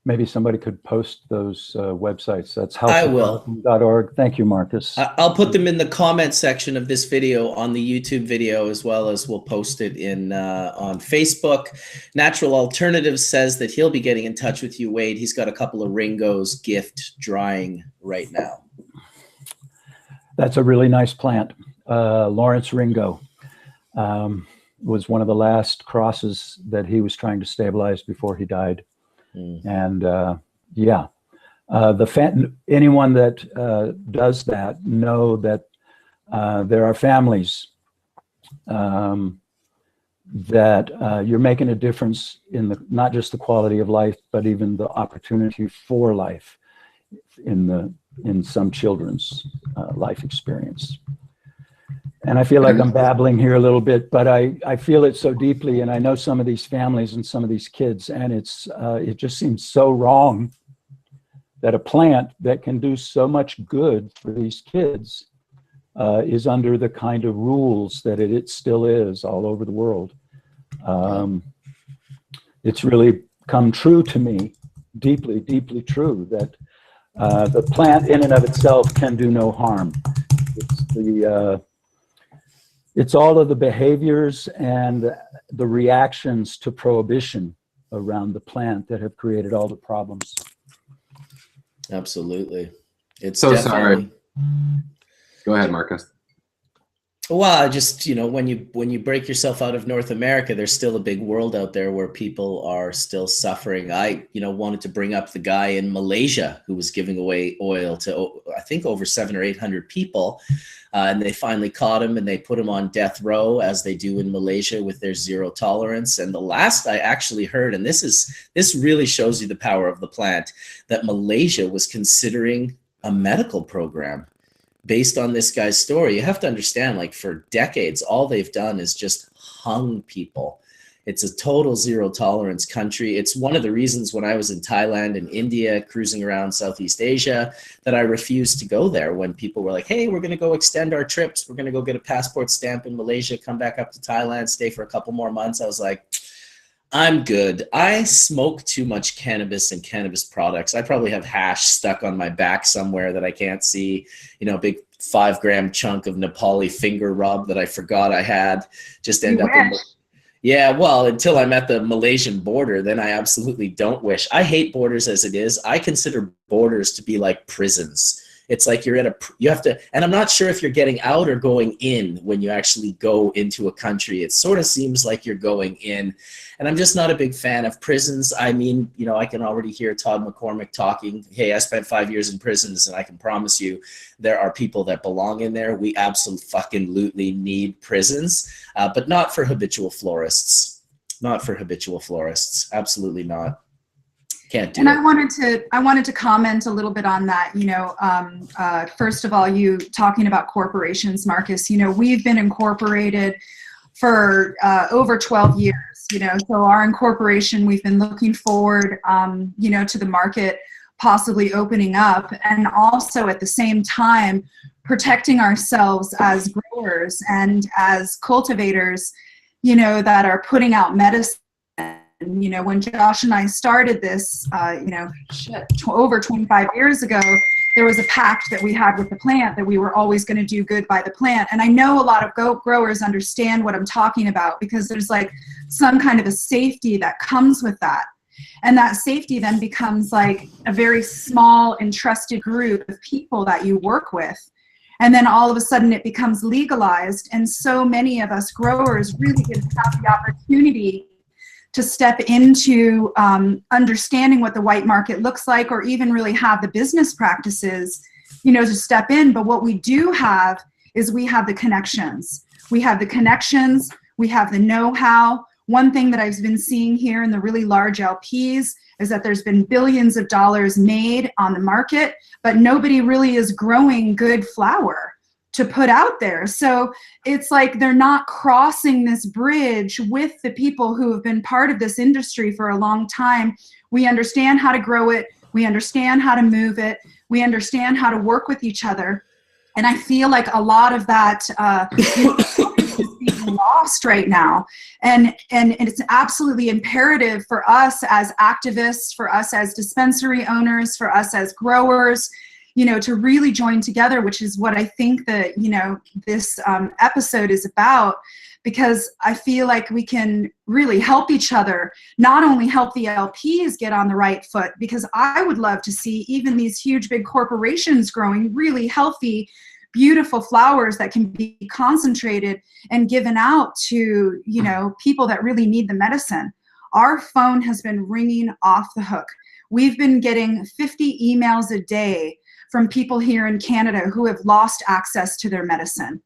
maybe somebody could post those websites. That's houseofharlequin.org. Thank you, Marcus. I'll put them in the comment section of this video on the YouTube video, as well as we'll post it in on Facebook. Natural Alternative says that he'll be getting in touch with you, Wade. He's got a couple of Ringo's gift drying right now. That's a really nice plant. Lawrence Ringo was one of the last crosses that he was trying to stabilize before he died. And yeah, anyone that does that know that there are families that you're making a difference in not just the quality of life, but even the opportunity for life in some children's life experience. And I feel like I'm babbling here a little bit, but I feel it so deeply, and I know some of these families and some of these kids, and it just seems so wrong that a plant that can do so much good for these kids is under the kind of rules that it still is all over the world. It's really come true to me, deeply, deeply true, that the plant in and of itself can do no harm. It's all of the behaviors and the reactions to prohibition around the plant that have created all the problems. Absolutely. It's So definitely... sorry. Go ahead, Marcus. Well, just, you know, when you break yourself out of North America, there's still a big world out there where people are still suffering. I, you know, wanted to bring up the guy in Malaysia who was giving away oil to, I think, over 700 or 800 people. And they finally caught him and they put him on death row, as they do in Malaysia with their zero tolerance. And the last I actually heard, and this really shows you the power of the plant, that Malaysia was considering a medical program based on this guy's story. You have to understand, like, for decades, all they've done is just hung people. It's a total zero tolerance country. It's one of the reasons when I was in Thailand and India, cruising around Southeast Asia, that I refused to go there when people were like, hey, we're going to go extend our trips. We're going to go get a passport stamp in Malaysia, come back up to Thailand, stay for a couple more months. I was like, I'm good. I smoke too much cannabis and cannabis products. I probably have hash stuck on my back somewhere that I can't see, you know, a big 5-gram chunk of Nepali finger rub that I forgot I had, just end up in. Yeah, well, until I'm at the Malaysian border, then I absolutely don't wish. I hate borders as it is. I consider borders to be like prisons. It's like you have to, and I'm not sure if you're getting out or going in when you actually go into a country. It sort of seems like you're going in. And I'm just not a big fan of prisons. I mean, you know, I can already hear Todd McCormick talking. Hey, I spent 5 years in prisons, and I can promise you there are people that belong in there. We absolutely need prisons, but not for habitual florists. Not for habitual florists. Absolutely not. Can't do and it. I wanted to comment a little bit on that. You know, first of all, you talking about corporations, Marcus. You know, we've been incorporated for over 12 years. You know, so our incorporation, we've been looking forward, you know, to the market possibly opening up, and also at the same time protecting ourselves as growers and as cultivators, you know, that are putting out medicine. You know, when Josh and I started this, you know, over 25 years ago, there was a pact that we had with the plant that we were always going to do good by the plant. And I know a lot of growers understand what I'm talking about, because there's like some kind of a safety that comes with that. And that safety then becomes like a very small and trusted group of people that you work with. And then all of a sudden it becomes legalized. And so many of us growers really get to have the opportunity to step into understanding what the white market looks like, or even really have the business practices, you know, to step in. But what we do have is we have the connections. We have the connections, we have the know-how. One thing that I've been seeing here in the really large LPs is that there's been billions of dollars made on the market, but nobody really is growing good flower to put out there. So it's like they're not crossing this bridge with the people who have been part of this industry for a long time. We understand how to grow it. We understand how to move it. We understand how to work with each other. And I feel like a lot of that is being lost right now. And it's absolutely imperative for us as activists, for us as dispensary owners, for us as growers, you know, to really join together, which is what I think that, you know, this episode is about, because I feel like we can really help each other, not only help the LPs get on the right foot, because I would love to see even these huge, big corporations growing really healthy, beautiful flowers that can be concentrated and given out to, you know, people that really need the medicine. Our phone has been ringing off the hook. We've been getting 50 emails a day from people here in Canada who have lost access to their medicine.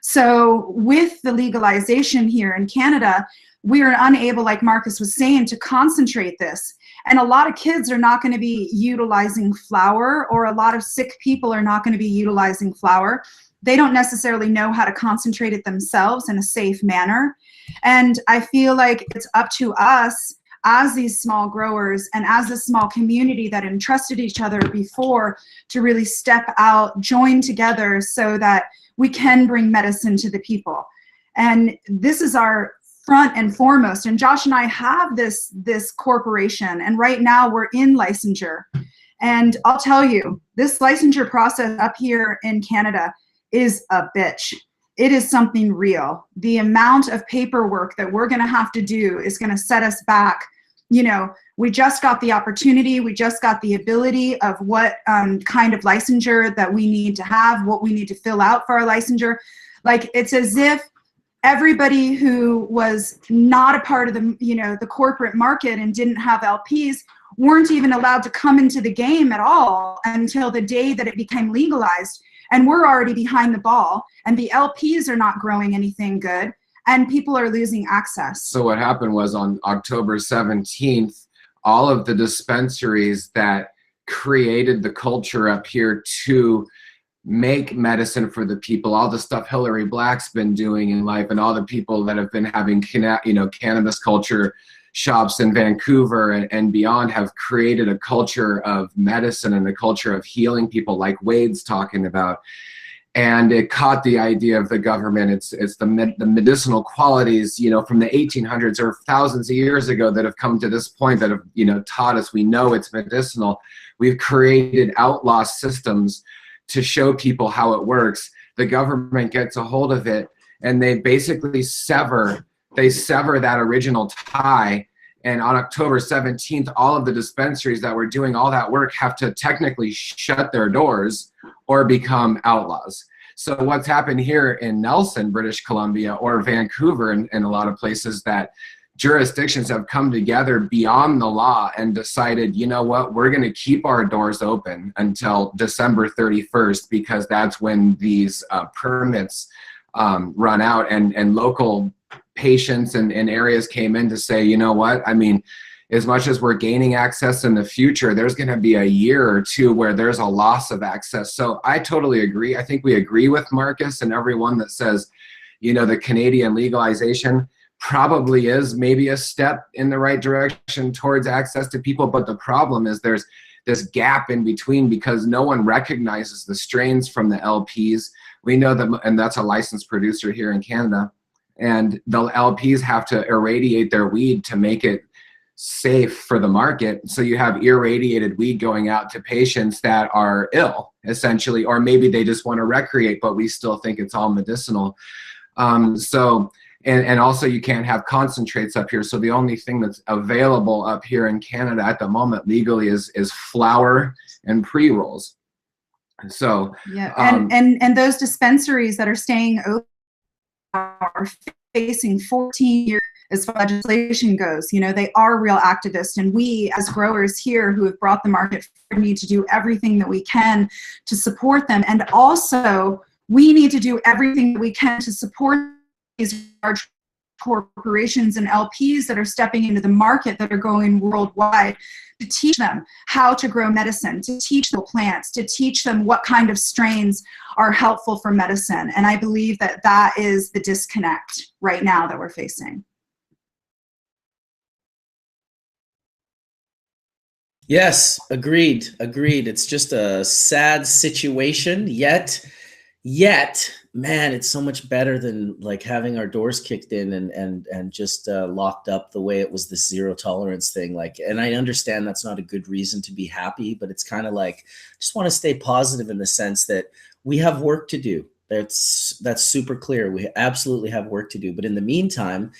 So with the legalization here in Canada, we are unable, like Marcus was saying, to concentrate this. And a lot of kids are not going to be utilizing flower, or a lot of sick people are not going to be utilizing flower. They don't necessarily know how to concentrate it themselves in a safe manner. And I feel like it's up to us as these small growers and as a small community that entrusted each other before to really step out, join together, so that we can bring medicine to the people. And this is our front and foremost. And Josh and I have this corporation, and right now we're in licensure. And I'll tell you, this licensure process up here in Canada is a bitch. It is something real. The amount of paperwork that we're going to have to do is going to set us back. You know, we just got the opportunity, we just got the ability of what kind of licensure that we need to have, what we need to fill out for our licensure. Like, it's as if everybody who was not a part of the, you know, the corporate market and didn't have LPs weren't even allowed to come into the game at all until the day that it became legalized. And we're already behind the ball, and the LPs are not growing anything good, and people are losing access. So what happened was on October 17th, all of the dispensaries that created the culture up here to make medicine for the people, all the stuff Hillary Black's been doing in life, and all the people that have been having, you know, cannabis culture shops in Vancouver and beyond, have created a culture of medicine and a culture of healing people, like Wade's talking about. And it caught the idea of the government. It's the medicinal qualities, you know, from the 1800s or thousands of years ago that have come to this point, that have, you know, taught us, we know it's medicinal. We've created outlaw systems to show people how it works. The government gets a hold of it, and they basically sever that original tie. And on October 17th, all of the dispensaries that were doing all that work have to technically shut their doors or become outlaws. So what's happened here in Nelson, British Columbia, or Vancouver, and a lot of places, that jurisdictions have come together beyond the law and decided, you know what, we're going to keep our doors open until December 31st, because that's when these permits run out. And local patients and areas came in to say, you know what, I mean, as much as we're gaining access in the future, there's going to be a year or two where there's a loss of access. So I totally agree. I think we agree with Marcus and everyone that says, you know, the Canadian legalization probably is maybe a step in the right direction towards access to people. But the problem is there's this gap in between, because no one recognizes the strains from the LPs. We know that, and that's a licensed producer here in Canada, and the LPs have to irradiate their weed to make it safe for the market. So you have irradiated weed going out to patients that are ill, essentially, or maybe they just want to recreate, but we still think it's all medicinal. And also you can't have concentrates up here. So the only thing that's available up here in Canada at the moment legally is flower and pre-rolls. So yeah, and those dispensaries that are staying open are facing 14 years as far as legislation goes. You know, they are real activists, and we as growers here who have brought the market forward need to do everything that we can to support them. And also we need to do everything that we can to support these large corporations and LPs that are stepping into the market, that are going worldwide, to teach them how to grow medicine, to teach the plants, to teach them what kind of strains are helpful for medicine. And I believe that that is the disconnect right now that we're facing. Yes, agreed. It's just a sad situation, yet, man, it's so much better than like having our doors kicked in and just locked up the way it was, this zero tolerance thing. Like, and I understand that's not a good reason to be happy, but it's kind of like, I just want to stay positive in the sense that we have work to do. That's super clear. We absolutely have work to do. But in the meantime,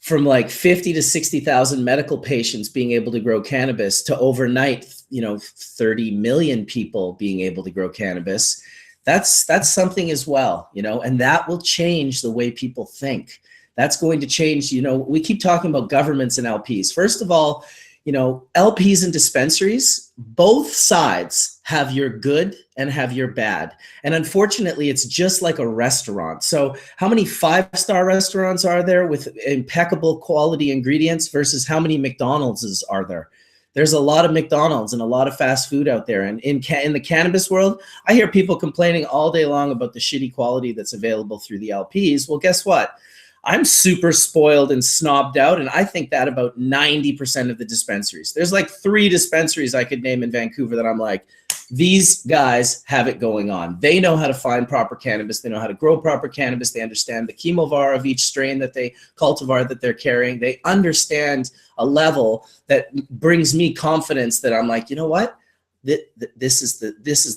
from like 50 to 60,000 medical patients being able to grow cannabis to overnight, 30 million people being able to grow cannabis, that's something as well, and that will change the way people think. That's going to change, we keep talking about governments and LPs. First of all, LPs and dispensaries, both sides have your good and have your bad. And unfortunately, it's just like a restaurant. So how many 5-star restaurants are there with impeccable quality ingredients versus how many McDonald's are there? There's a lot of McDonald's and a lot of fast food out there. And in the cannabis world, I hear people complaining all day long about the shitty quality that's available through the LPs. Well, guess what? I'm super spoiled and snobbed out, and I think that about 90% of the dispensaries. There's like 3 dispensaries I could name in Vancouver that I'm like, These guys have it going on. They know how to find proper cannabis. They know how to grow proper cannabis. They understand the chemovar of each strain that they cultivar that they're carrying. They understand a level that brings me confidence that I'm like, you know what? This is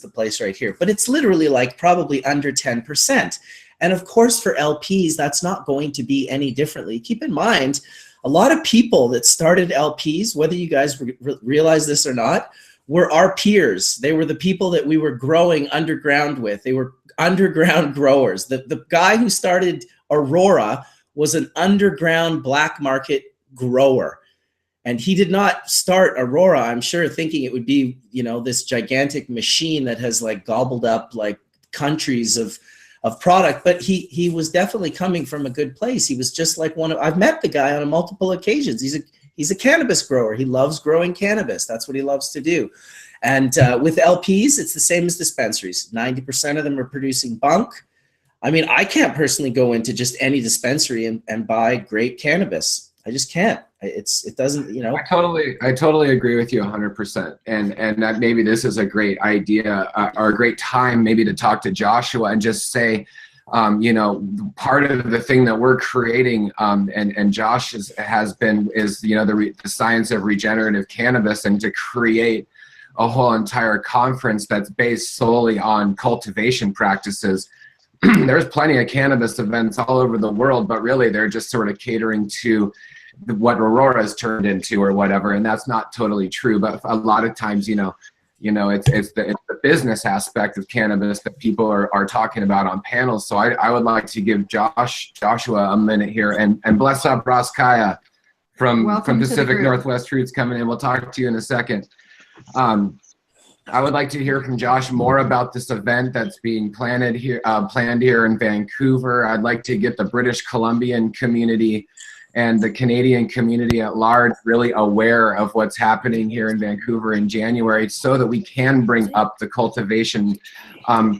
the place right here. But it's literally like probably under 10%. And of course, for LPs, that's not going to be any differently. Keep in mind, a lot of people that started LPs, whether you guys realize this or not, were our peers. They were the people that we were growing underground with. They were underground growers. The guy who started Aurora was an underground black market grower. And he did not start Aurora, I'm sure, thinking it would be, you know, this gigantic machine that has like gobbled up like countries of product, but he was definitely coming from a good place. He was just like I've met the guy on multiple occasions. He's a cannabis grower. He loves growing cannabis. That's what he loves to do. And with LPs, it's the same as dispensaries. 90% of them are producing bunk. I mean, I can't personally go into just any dispensary and buy great cannabis. I just can't. It doesn't, you know. I totally agree with you 100%. And that maybe this is a great idea or a great time maybe to talk to Joshua and just say, you know, part of the thing that we're creating and Josh is you know, the science of regenerative cannabis, and to create a whole entire conference that's based solely on cultivation practices. There's plenty of cannabis events all over the world, but really they're just sort of catering to what Aurora has turned into or whatever, and that's not totally true. But a lot of times, you know, it's the business aspect of cannabis that people are talking about on panels. So I would like to give Joshua a minute here, and bless up Ross Kaya from Pacific Northwest Roots coming in. We'll talk to you in a second. I would like to hear from Josh more about this event that's being planned here in Vancouver. I'd like to get the British Columbian community and the Canadian community at large really aware of what's happening here in Vancouver in January, so that we can bring up the cultivation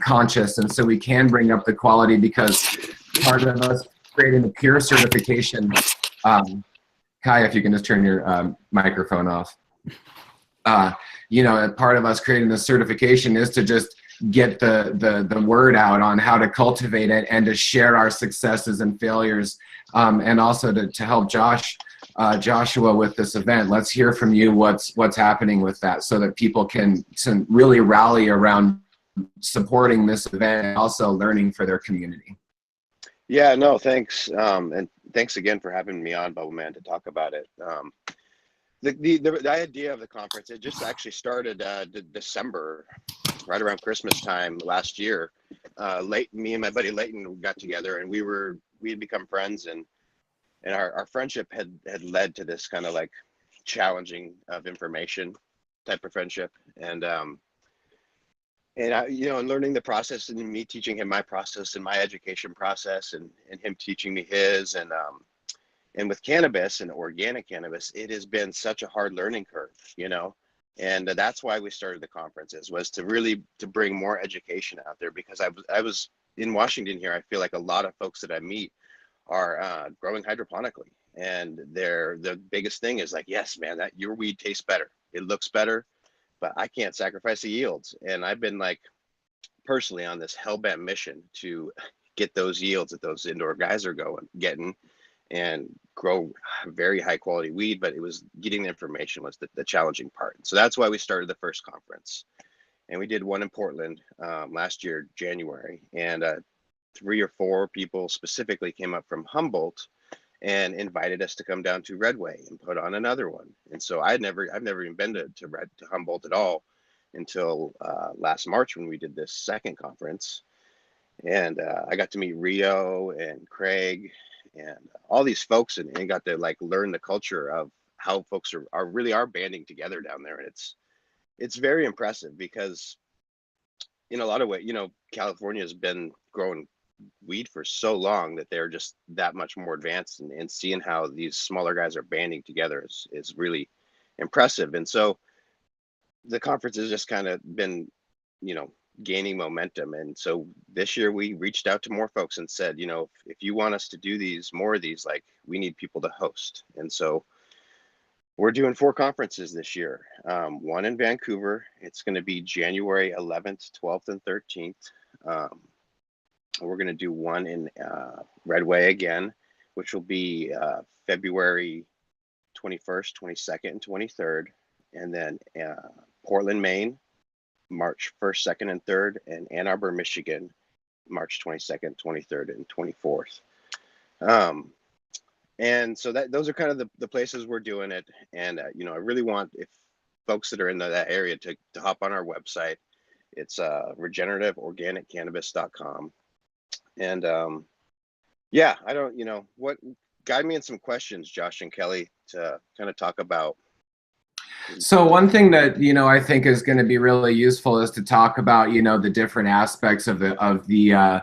conscious, and so we can bring up the quality, because part of us creating the Pure certification, Kai, if you can just turn your microphone off. You know, part of us creating the certification is to just get the word out on how to cultivate it and to share our successes and failures, and also to help Joshua with this event. Let's hear from you what's happening with that, so that people can really rally around supporting this event and also learning for their community. Yeah, no, thanks. And thanks again for having me on, Bubble Man, to talk about it. The idea of the conference, it just actually started December, right around Christmas time last year. Me and my buddy Leighton got together, and we had become friends, and our friendship had led to this kind of like challenging of information type of friendship, and you know, and learning the process, and me teaching him my process and my education process, and him teaching me his, and with cannabis and organic cannabis, it has been such a hard learning curve, you know, and that's why we started the conferences, was to bring more education out there, because I was in Washington here. I feel like a lot of folks that I meet are growing hydroponically, and the biggest thing is like, yes, man, that your weed tastes better, it looks better, but I can't sacrifice the yields. And I've been like personally on this hellbent mission to get those yields that those indoor guys are getting, and grow very high quality weed. But it was getting the information was the challenging part. So that's why we started the first conference, and we did one in Portland last year, January, and 3 or 4 people specifically came up from Humboldt and invited us to come down to Redway and put on another one. And so I've never even been to Humboldt at all until last March, when we did this second conference. And I got to meet Rio and Craig and all these folks, and got to like learn the culture of how folks are really banding together down there. And it's very impressive, because in a lot of ways, you know, California has been growing weed for so long that they're just that much more advanced, and seeing how these smaller guys are banding together is really impressive. And so the conference has just kind of been, you know, gaining momentum. And so this year we reached out to more folks and said, you know, if you want us to do more of these, like, we need people to host. And so We're doing 4 conferences this year. One in Vancouver. It's going to be January 11th, 12th, and 13th. We're going to do one in Redway again, which will be February 21st, 22nd, and 23rd. And then Portland, Maine, March 1st, 2nd, and 3rd. And Ann Arbor, Michigan, March 22nd, 23rd, and 24th. And so those are kind of the places we're doing it. And, you know, I really want, if folks that are in that area to hop on our website. It's regenerativeorganiccannabis.com. And yeah, I don't, you know, guide me in some questions, Josh and Kelly, to kind of talk about. So one thing that, you know, I think is going to be really useful is to talk about, you know, the different aspects of the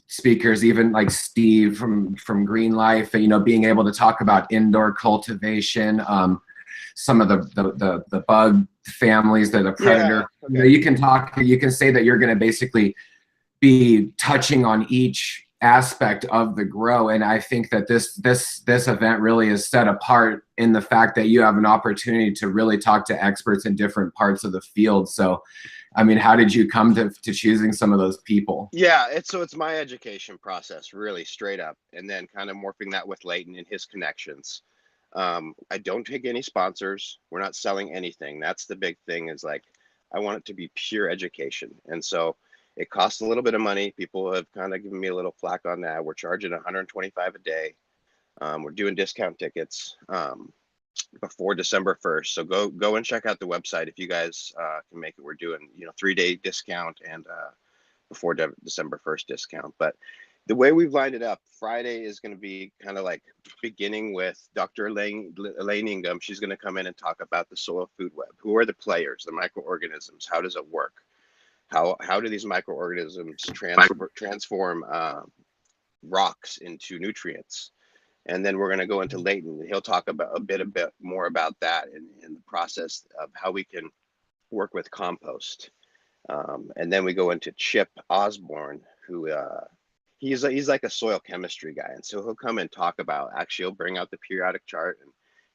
speakers, even like Steve from Green Life, you know, being able to talk about indoor cultivation, some of the bug families that are predator. Yeah, okay. You know, you can say that you're going to basically be touching on each aspect of the grow. And I think that this event really is set apart in the fact that you have an opportunity to really talk to experts in different parts of the field. So, I mean, how did you come to choosing some of those people? Yeah, it's my education process, really straight up, and then kind of morphing that with Leighton and his connections. I don't take any sponsors. We're not selling anything. That's the big thing, is like, I want it to be pure education. And so it costs a little bit of money. People have kind of given me a little flack on that. We're charging $125 a day. We're doing discount tickets before December 1st. So go and check out the website if you guys can make it. We're doing, you know, 3-day discount and before December 1st discount. But the way we've lined it up, Friday is going to be kind of like beginning with Dr. Elaine Ingham. She's going to come in and talk about the soil food web. Who are the players, the microorganisms? How does it work? How do these microorganisms transform rocks into nutrients? And then we're going to go into Leighton. He'll talk about a bit more about that in the process of how we can work with compost. And then we go into Chip Osborne, who he's like a soil chemistry guy. And so he'll come and talk about, actually he'll bring out the periodic chart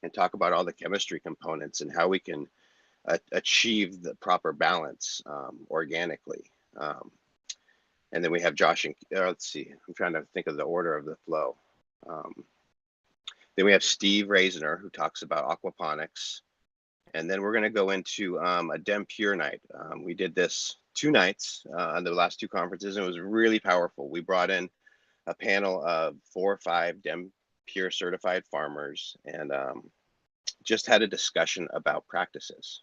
and talk about all the chemistry components and how we can achieve the proper balance organically. And then we have Josh and let's see, I'm trying to think of the order of the flow. Then we have Steve Raisiner, who talks about aquaponics. And then we're going to go into a DEM Pure night. We did this 2 nights on the last 2 conferences, and it was really powerful. We brought in a panel of 4 or 5 DEM Pure certified farmers and just had a discussion about practices,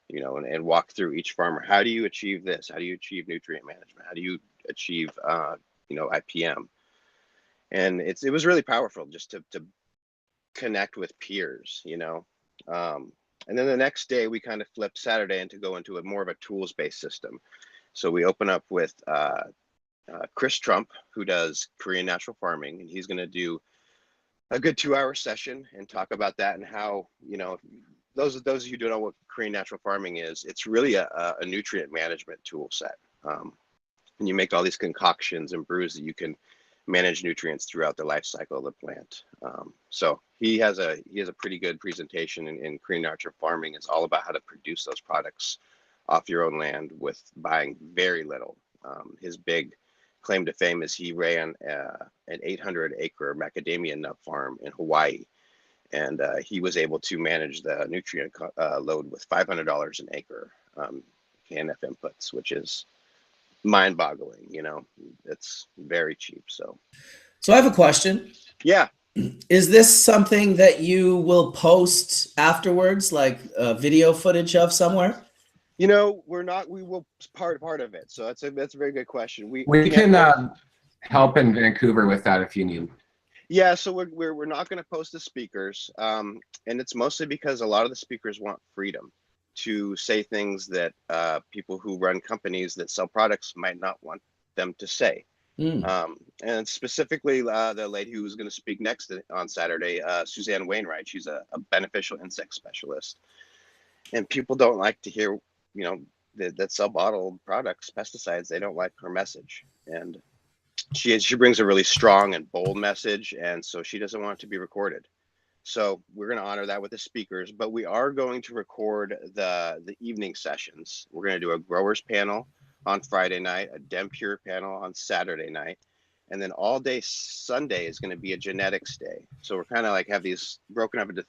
you know, and walk through each farmer. How do you achieve this? How do you achieve nutrient management? How do you achieve, you know, IPM? And it was really powerful just to connect with peers, you know. And then the next day we kind of flip Saturday and to go into more of a tools-based system. So we open up with Chris Trump, who does Korean natural farming, and he's going to do a good 2-hour session and talk about that and how, you know, those of you who don't know what Korean natural farming is, it's really a nutrient management tool set. And you make all these concoctions and brews that you can manage nutrients throughout the life cycle of the plant. So he has a pretty good presentation in Korean natural farming. It's all about how to produce those products off your own land with buying very little. His big claim to fame is he ran an 800-acre macadamia nut farm in Hawaii. And he was able to manage the nutrient load with $500 an acre KNF inputs, which is mind-boggling. You know, it's very cheap. So I have a question. Yeah. Is this something that you will post afterwards, like video footage of somewhere? You know, we will part of it. So that's a very good question. We can help in Vancouver with that if you need. Yeah, so we're not going to post the speakers, and it's mostly because a lot of the speakers want freedom to say things that people who run companies that sell products might not want them to say. And specifically, the lady who was going to speak next on Saturday, Suzanne Wainwright, she's a beneficial insect specialist, and people don't like to hear, you know, that sell bottled products, pesticides. They don't like her message, and she brings a really strong and bold message, and so she doesn't want it to be recorded. So we're going to honor that with the speakers, but we are going to record the evening sessions. We're going to do a growers panel on Friday night, a DEM Pure panel on Saturday night, and then all day Sunday is going to be a genetics day. So we're kind of like have these broken up into,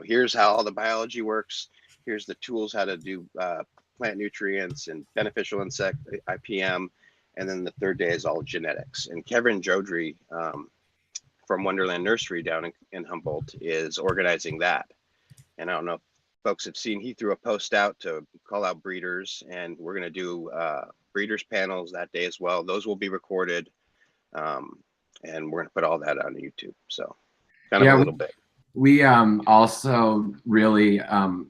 here's how all the biology works. Here's the tools how to do plant nutrients and beneficial insect IPM. And then the third day is all genetics. And Kevin Jodry from Wonderland Nursery down in Humboldt is organizing that. And I don't know if folks have seen, he threw a post out to call out breeders, and we're going to do breeders panels that day as well. Those will be recorded. And we're going to put all that on YouTube. So kind of a little bit. We also really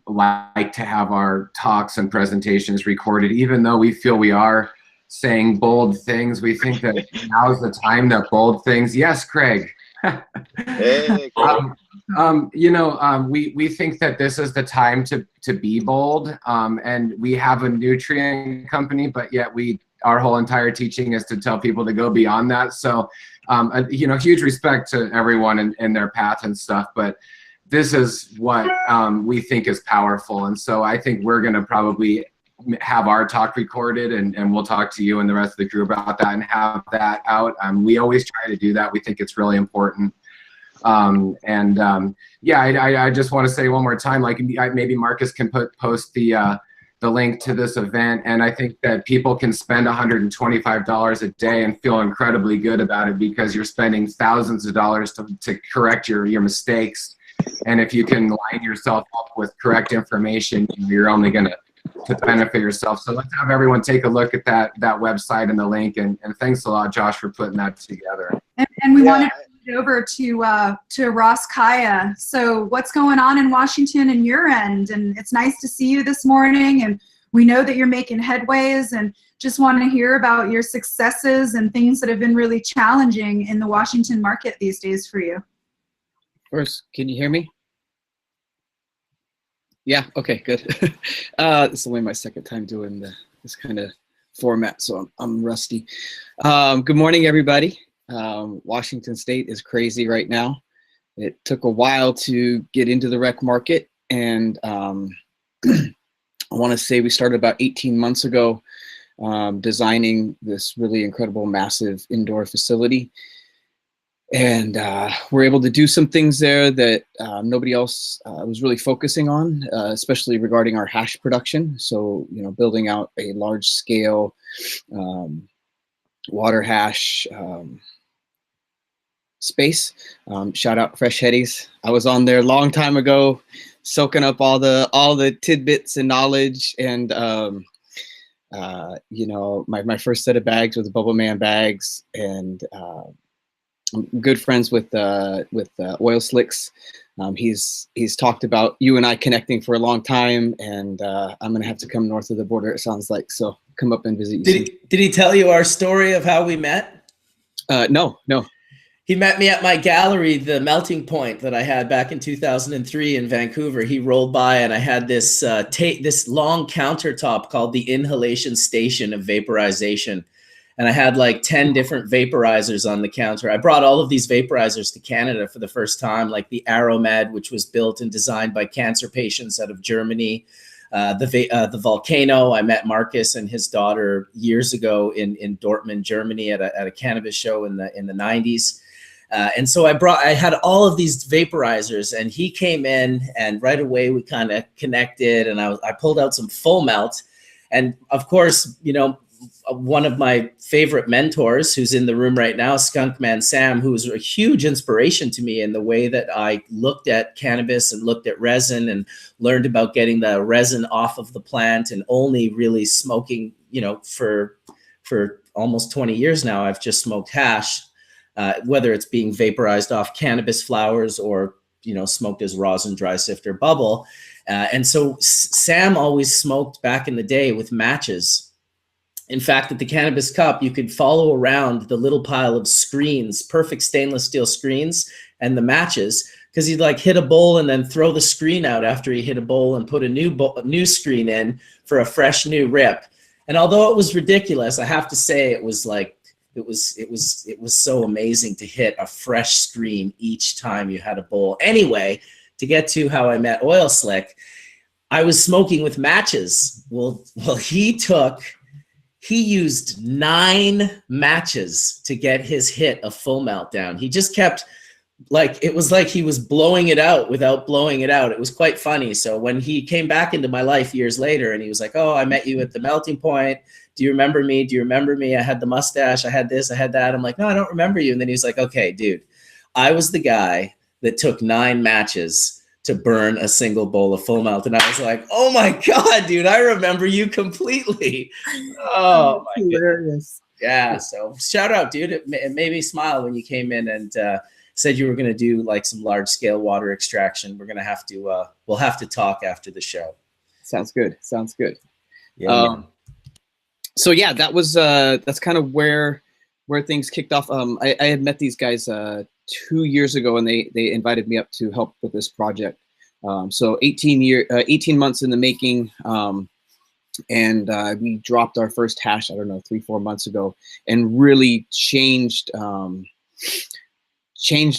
like to have our talks and presentations recorded, even though we feel we are saying bold things. We think that now is the time that bold things. Yes, Craig. Hey, Craig. We think that this is the time to be bold. And we have a nutrient company, but yet our whole entire teaching is to tell people to go beyond that. So, huge respect to everyone and their path and stuff, but this is what we think is powerful. And so I think we're going to probably have our talk recorded, and we'll talk to you and the rest of the crew about that and have that out. We always try to do that. We think it's really important. I just want to say one more time, like maybe Marcus can post the link to this event, and I think that people can spend $125 a day and feel incredibly good about it, because you're spending thousands of dollars to correct your mistakes. And if you can line yourself up with correct information, you're only going to benefit yourself. So let's have everyone take a look at that website and the link, and thanks a lot, Josh, for putting that together. And we wanted to go over to Ross Kaya. So what's going on in Washington and your end? And it's nice to see you this morning, and we know that you're making headways, and just want to hear about your successes and things that have been really challenging in the Washington market these days for you. Of course. Can you hear me? Yeah, okay, good. This is only my second time doing this kind of format, so I'm rusty. Good morning, everybody. Washington State is crazy right now. It took a while to get into the rec market, and I want to say we started about 18 months ago designing this really incredible, massive indoor facility. And we're able to do some things there that nobody else was really focusing on, especially regarding our hash production. So, building out a large scale water hash space. Shout out Fresh Headies. I was on there a long time ago, soaking up all the tidbits and knowledge. And my first set of bags were the Bubble Man bags, and I'm good friends with Oil Slicks. He's talked about you and I connecting for a long time, and I'm gonna have to come north of the border, it sounds like. So come up and visit you. Did he tell you our story of how we met? No. He met me at my gallery, the Melting Point, that I had back in 2003 in Vancouver. He rolled by, and I had this this long countertop called the Inhalation Station of Vaporization. And I had like 10 different vaporizers on the counter. I brought all of these vaporizers to Canada for the first time, like the Aromed, which was built and designed by cancer patients out of Germany. The Volcano, I met Marcus and his daughter years ago in Dortmund, Germany at a cannabis show in the 90s. And so I had all of these vaporizers, and he came in, and right away we kind of connected, and I pulled out some full melt. And of course, one of my favorite mentors who's in the room right now, Skunkman Sam, who was a huge inspiration to me in the way that I looked at cannabis and looked at resin and learned about getting the resin off of the plant, and only really smoking, for almost 20 years now, I've just smoked hash, whether it's being vaporized off cannabis flowers or, smoked as rosin, dry sift, or bubble. And so Sam always smoked back in the day with matches. In fact, at the Cannabis Cup, you could follow around the little pile of screens, perfect stainless steel screens, and the matches, because he'd like hit a bowl and then throw the screen out after he hit a bowl and put a new screen in for a fresh new rip. And although it was ridiculous, I have to say it was It was so amazing to hit a fresh stream each time you had a bowl. Anyway, to get to how I met Oil Slick, I was smoking with matches. Well, he used 9 matches to get his hit of Full Meltdown. He just kept, like, it was like he was blowing it out without blowing it out. It was quite funny. So when he came back into my life years later and he was like, oh, I met you at the melting point. Do you remember me? Do you remember me? I had the mustache. I had this, I had that. I'm like, no, I don't remember you. And then he was like, okay, dude, I was the guy that took 9 matches to burn a single bowl of Full Melt. And I was like, oh my God, dude, I remember you completely. Oh my goodness. Yeah. So shout out, dude. It made me smile when you came in and said you were going to do like some large scale water extraction. We're going to have to, we'll have to talk after the show. Sounds good. Sounds good. Yeah. So yeah, that was that's kind of where things kicked off. I had met these guys 2 years ago, and they invited me up to help with this project. So 18 months in the making, and we dropped our first hash, I don't know, 3-4 months ago, and really changed a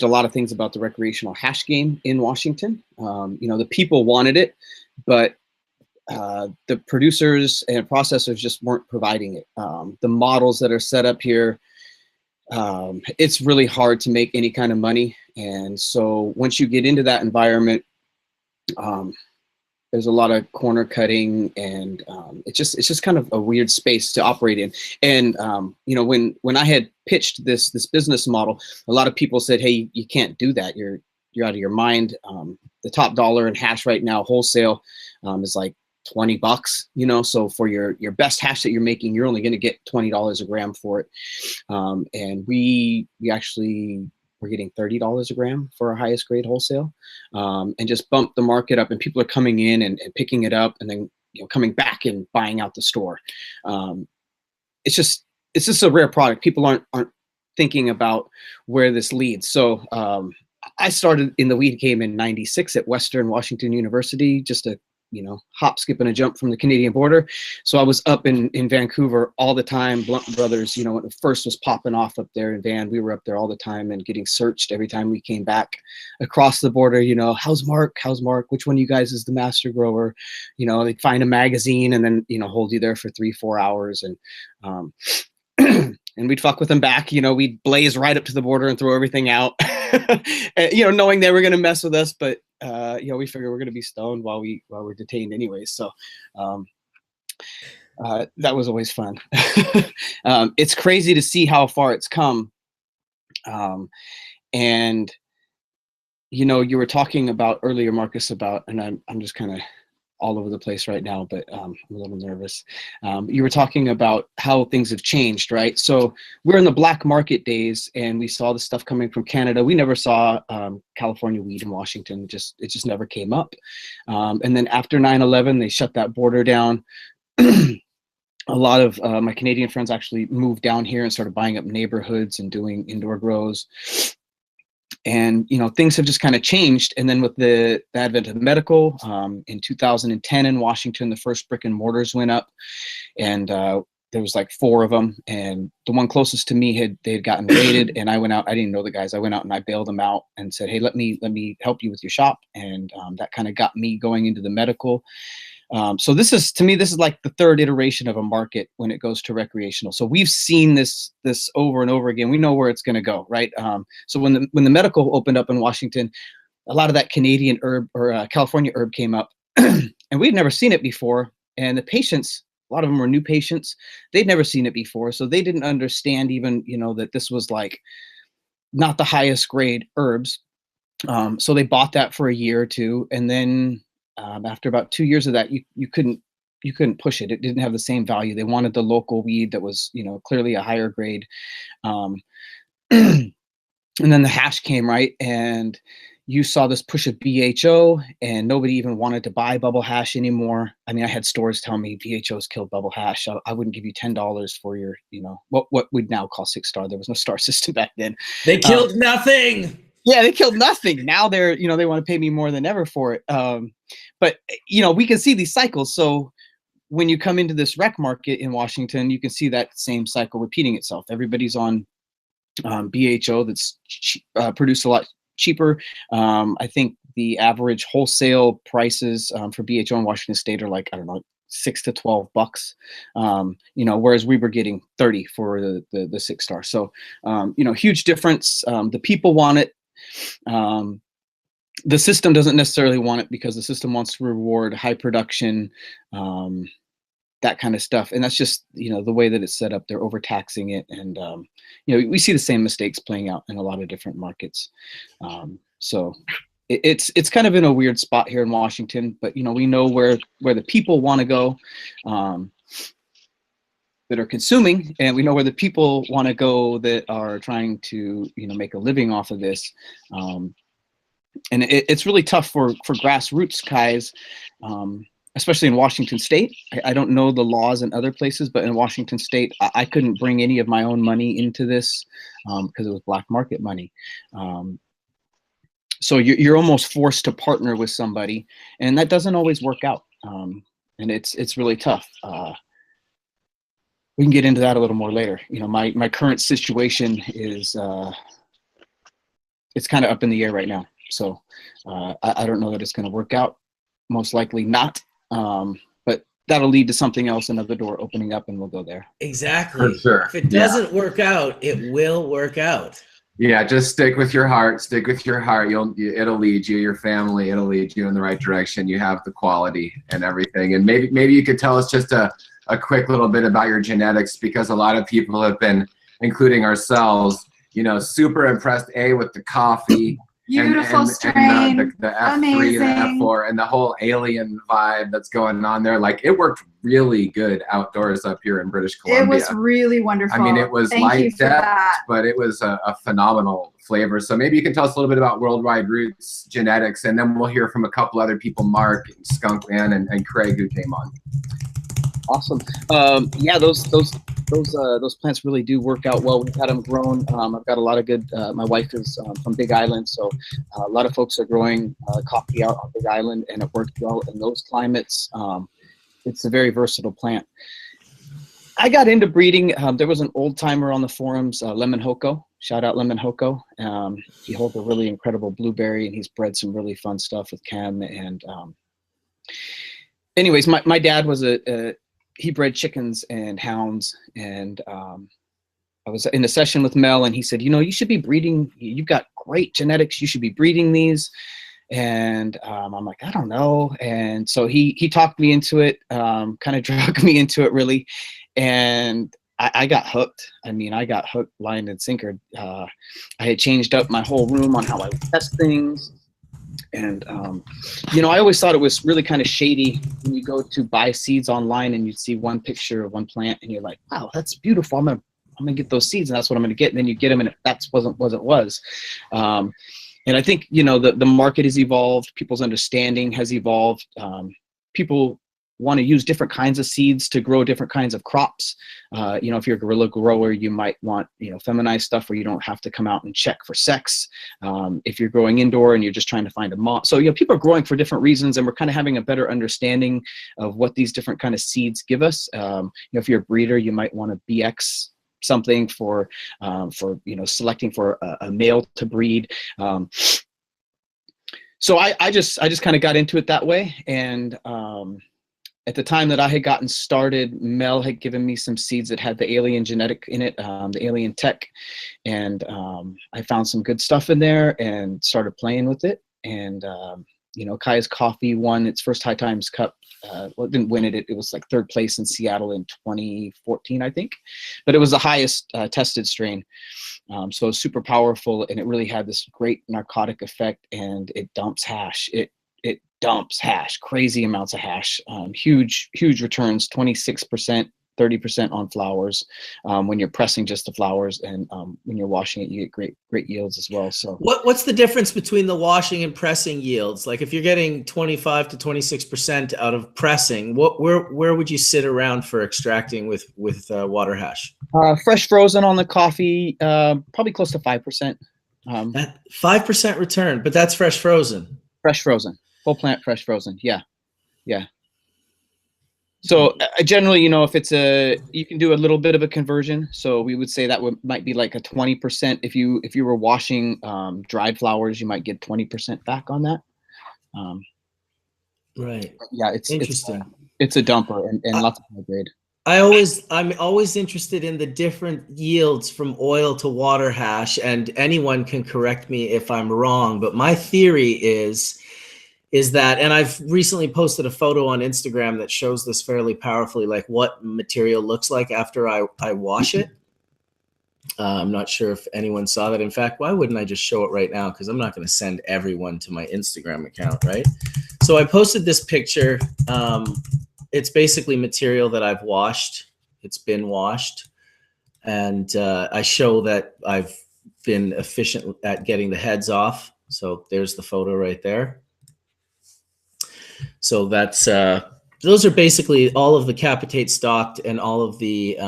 lot of things about the recreational hash game in Washington. The people wanted it, but the producers and processors just weren't providing it. The models that are set up here, it's really hard to make any kind of money. And so once you get into that environment, there's a lot of corner cutting, and it's just kind of a weird space to operate in. And when I had pitched this business model, a lot of people said, hey, you can't do that. You're out of your mind. The top dollar in hash right now, wholesale, is like $20, so for your best hash that you're making, you're only going to get $20 a gram for it. And we actually were getting $30 a gram for our highest grade wholesale, and just bumped the market up, and people are coming in and picking it up, and then coming back and buying out the store. It's just a rare product. People aren't thinking about where this leads. So I started in the weed game in '96 at Western Washington University, just a hop, skip, and a jump from the Canadian border. So I was up in Vancouver all the time. Blunt Brothers, when it first was popping off up there in Van, we were up there all the time and getting searched every time we came back across the border. How's Mark? How's Mark? Which one of you guys is the master grower? They'd find a magazine and then, hold you there for 3-4 hours. And, and we'd fuck with them back. We'd blaze right up to the border and throw everything out, knowing they were going to mess with us. But we figure we're going to be stoned while we're detained anyway. So that was always fun. It's crazy to see how far it's come. And you were talking about earlier, Marcus, and I'm just kind of all over the place right now, but I'm a little nervous. You were talking about how things have changed, right? So we're in the black market days, and we saw the stuff coming from Canada. We never saw California weed in Washington. It just never came up. And then after 9/11, they shut that border down. A lot of my Canadian friends actually moved down here and started buying up neighborhoods and doing indoor grows. And, things have just kind of changed. And then with the advent of medical, in 2010 in Washington, the first brick and mortars went up, and there was like 4 of them. And the one closest to me they had gotten raided, and I went out. I didn't know the guys. I went out and I bailed them out and said, hey, let me help you with your shop. And that kind of got me going into the medical. So this is like the 3rd iteration of a market when it goes to recreational. So we've seen this over and over again. We know where it's going to go, right? So when the medical opened up in Washington, a lot of that Canadian herb or California herb came up, and we'd never seen it before. And the patients, a lot of them were new patients. They'd never seen it before, so they didn't understand even that this was like not the highest grade herbs. So they bought that for a year or two, and then after about 2 years of that, you couldn't push it. It didn't have the same value. They wanted the local weed that was, clearly a higher grade. And then the hash came, right? And you saw this push of BHO, and nobody even wanted to buy bubble hash anymore. I mean, I had stores tell me BHO's killed bubble hash. I wouldn't give you $10 for your, what we'd now call 6-star. There was no star system back then. They killed nothing. Yeah, they killed nothing. Now they're, they want to pay me more than ever for it. But, we can see these cycles. So when you come into this rec market in Washington, you can see that same cycle repeating itself. Everybody's on BHO that's produced a lot cheaper. I think the average wholesale prices for BHO in Washington State are like, I don't know, $6 to $12. Whereas we were getting 30 for the 6-star. So, huge difference. The people want it. The system doesn't necessarily want it because the system wants to reward high production, that kind of stuff. And that's just, the way that it's set up. They're overtaxing it. And, we see the same mistakes playing out in a lot of different markets. So it's kind of in a weird spot here in Washington, but, we know where the people want to go that are consuming, and we know where the people want to go that are trying to, make a living off of this. And it's really tough for grassroots guys, especially in Washington State. I don't know the laws in other places, but in Washington State, I couldn't bring any of my own money into this because it was black market money. So you're almost forced to partner with somebody, and that doesn't always work out. And it's really tough. We can get into that a little more later. My current situation is it's kind of up in the air right now. So I don't know that it's going to work out. Most likely not. But that'll lead to something else, another door opening up, and we'll go there. Exactly. For sure. If it doesn't work out, it will work out. Yeah, just stick with your heart. Stick with your heart. It'll lead you, your family. It'll lead you in the right direction. You have the quality and everything. And maybe you could tell us just a quick little bit about your genetics, because a lot of people have been, including ourselves, super impressed with the coffee. Beautiful strain. And the F3, amazing. the F4, and the whole alien vibe that's going on there. Like, it worked really good outdoors up here in British Columbia. It was really wonderful. I mean, it was light depth, but it was a phenomenal flavor. So maybe you can tell us a little bit about Worldwide Roots Genetics, and then we'll hear from a couple other people, Mark, Skunkman, and Craig, who came on. Awesome. Yeah, those plants really do work out well. We've had them grown. I've got a lot of good. My wife is from Big Island, so a lot of folks are growing coffee out on Big Island, and it works well in those climates. It's a very versatile plant. I got into breeding. There was an old timer on the forums, Lemon Hoko. Shout out Lemon Hoko. He holds a really incredible blueberry, and he's bred some really fun stuff with chem. And anyways, my dad was he bred chickens and hounds, and I was in a session with Mel, and he said, you should be breeding. You've got great genetics. You should be breeding these. And I'm like, I don't know. And so he talked me into it, kind of dragged me into it, really. And I got hooked. I mean, I got hooked, line and sinker. I had changed up my whole room on how I test things. And, I always thought it was really kind of shady when you go to buy seeds online and you see one picture of one plant and you're like, wow, that's beautiful. I'm gonna get those seeds, and that's what I'm gonna get. And then you get them, and that wasn't what it was. And I think, the market has evolved. People's understanding has evolved. People want to use different kinds of seeds to grow different kinds of crops. If you're a guerrilla grower, you might want, feminized stuff where you don't have to come out and check for sex. If you're growing indoor and you're just trying to find a mom. So, people are growing for different reasons, and we're kind of having a better understanding of what these different kind of seeds give us. If you're a breeder, you might want to BX something for selecting for a male to breed. So I just kind of got into it that way. And, at the time that I had gotten started, Mel had given me some seeds that had the alien genetic in it, the alien tech. And I found some good stuff in there and started playing with it. And, Kaya's Coffee won its first High Times Cup. It didn't win it. It was like third place in Seattle in 2014, I think. But it was the highest tested strain. So it was super powerful, and it really had this great narcotic effect, and it dumps hash. It dumps hash, crazy amounts of hash, huge returns, 26%, 30% on flowers. When you're pressing just the flowers, and when you're washing it, you get great yields as well. So what's the difference between the washing and pressing yields? Like, if you're getting 25 to 26% out of pressing, where would you sit around for extracting with water hash? Fresh frozen on the coffee, probably close to 5%. That 5% return, but that's fresh frozen. Fresh frozen. Full plant fresh frozen. Yeah. So generally, you know, if it's you can do a little bit of a conversion. So we would say that might be like a 20%. If you were washing dried flowers, you might get 20% back on that. Right. Yeah, it's interesting. It's a dumper and lots of high grade. I'm always interested in the different yields from oil to water hash, and anyone can correct me if I'm wrong, but my theory is that, and I've recently posted a photo on Instagram that shows this fairly powerfully, like what material looks like after I wash it. I'm not sure if anyone saw that. In fact, why wouldn't I just show it right now? Because I'm not going to send everyone to my Instagram account, right? So I posted this picture. It's basically material that I've washed. It's been washed. And I show that I've been efficient at getting the heads off. So there's the photo right there. So that's those are basically all of the capitate stocked and all of the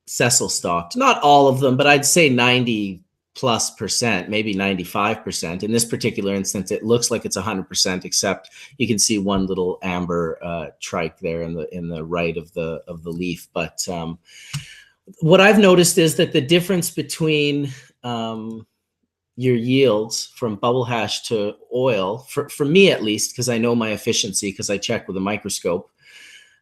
sessile stocked. Not all of them, but I'd say 90+%, maybe 95%. In this particular instance, it looks like it's 100%, except you can see one little amber trike there in the right of the leaf. But what I've noticed is that the difference between your yields from bubble hash to oil, for me at least, because I know my efficiency, because I check with a microscope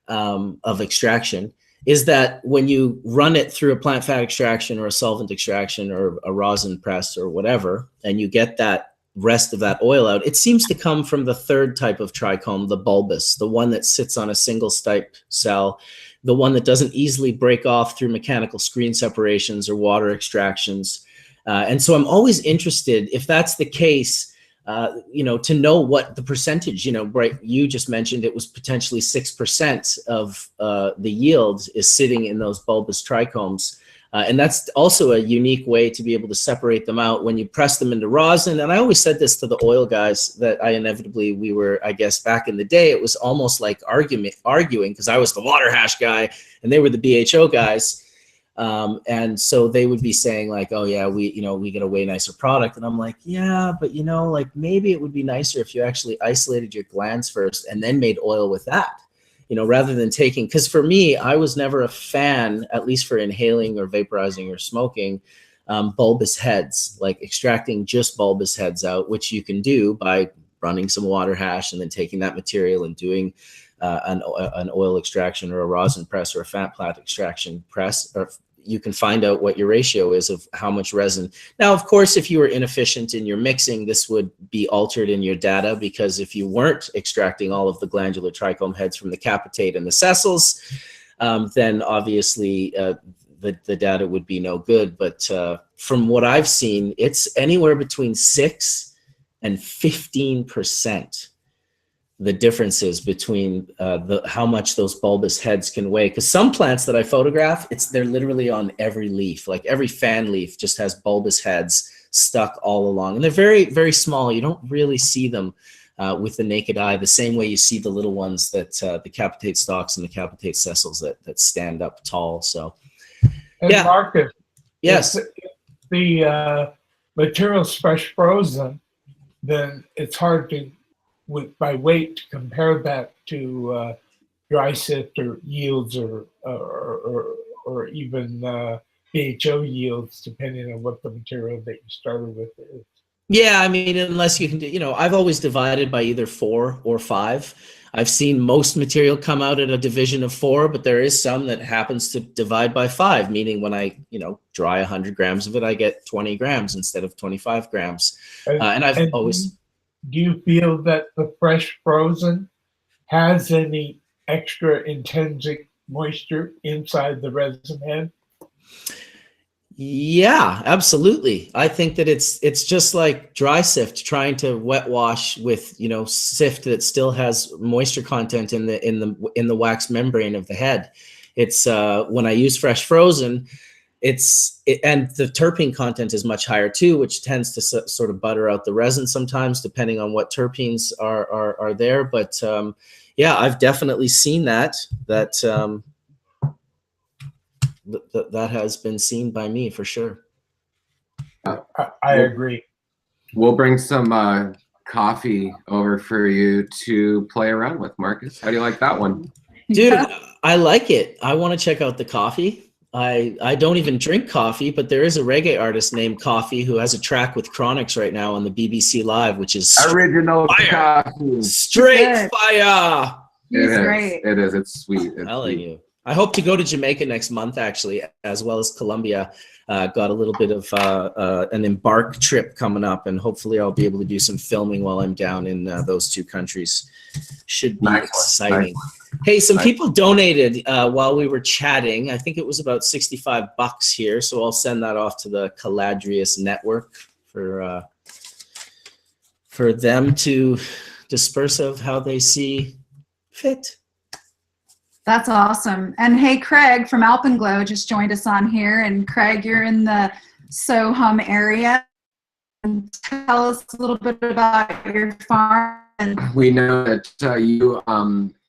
of extraction, is that when you run it through a plant fat extraction or a solvent extraction or a rosin press or whatever, and you get that rest of that oil out, it seems to come from the third type of trichome, the bulbous, the one that sits on a single stipe cell, the one that doesn't easily break off through mechanical screen separations or water extractions. And so I'm always interested, if that's the case, you know, to know what the percentage, you know, right, you just mentioned it was potentially 6% of the yield is sitting in those bulbous trichomes. And that's also a unique way to be able to separate them out when you press them into rosin. And I always said this to the oil guys that we were, I guess, back in the day, it was almost like arguing, because I was the water hash guy and they were the BHO guys. And so they would be saying like, oh yeah, we get a way nicer product. And I'm like, yeah, but you know, like maybe it would be nicer if you actually isolated your glands first and then made oil with that, you know, rather than taking, because for me, I was never a fan, at least for inhaling or vaporizing or smoking, bulbous heads, like extracting just bulbous heads out, which you can do by running some water hash and then taking that material and doing an oil extraction or a rosin press or a fat plat extraction press, or you can find out what your ratio is of how much resin. Now, of course, if you were inefficient in your mixing, this would be altered in your data, because if you weren't extracting all of the glandular trichome heads from the capitate and the sessles, then obviously the data would be no good. But from what I've seen, it's anywhere between 6 and 15%. The differences between how much those bulbous heads can weigh. Because some plants that I photograph, they're literally on every leaf. Like every fan leaf just has bulbous heads stuck all along. And they're very, very small. You don't really see them with the naked eye the same way you see the little ones that the capitate stalks and the capitate sessles that stand up tall. So, and yeah. Marcus, yes. If the material's fresh frozen, then it's hard to, by weight, to compare that to dry sift or yields or even BHO yields, depending on what the material that you started with is. Yeah, I mean, unless you can do, you know, I've always divided by either 4 or 5. I've seen most material come out at a division of 4, but there is some that happens to divide by 5, meaning when I, you know, dry 100 grams of it, I get 20 grams instead of 25 grams. And I've always... Do you feel that the fresh frozen has any extra intrinsic moisture inside the resin head? Yeah, absolutely. I think that it's just like dry sift trying to wet wash with, you know, sift that still has moisture content in the wax membrane of the head. It's when I use fresh frozen, and the terpene content is much higher too, which tends to sort of butter out the resin sometimes, depending on what terpenes are there. But yeah, I've definitely seen that has been seen by me for sure. I agree. We'll bring some coffee over for you to play around with, Marcus. How do you like that one? Dude, Yeah. I like it. I want to check out the coffee. I don't even drink coffee, but there is a reggae artist named Coffee who has a track with Chronix right now on the BBC Live, which is Original fire. coffee. Straight Good. fire. He's It is. great. It is. It's sweet. It's Telling sweet. you. I hope to go to Jamaica next month, actually, as well as Colombia. Got a little bit of an embark trip coming up, and hopefully I'll be able to do some filming while I'm down in those two countries. Should be Nice one, exciting. nice Hey, some Nice. people donated while we were chatting. I think it was about $65 here, so I'll send that off to the Caladrius Network for them to disperse of how they see fit. That's awesome. And hey, Craig from Alpenglow just joined us on here. And Craig, you're in the Soham area. Tell us a little bit about your farm. We know that you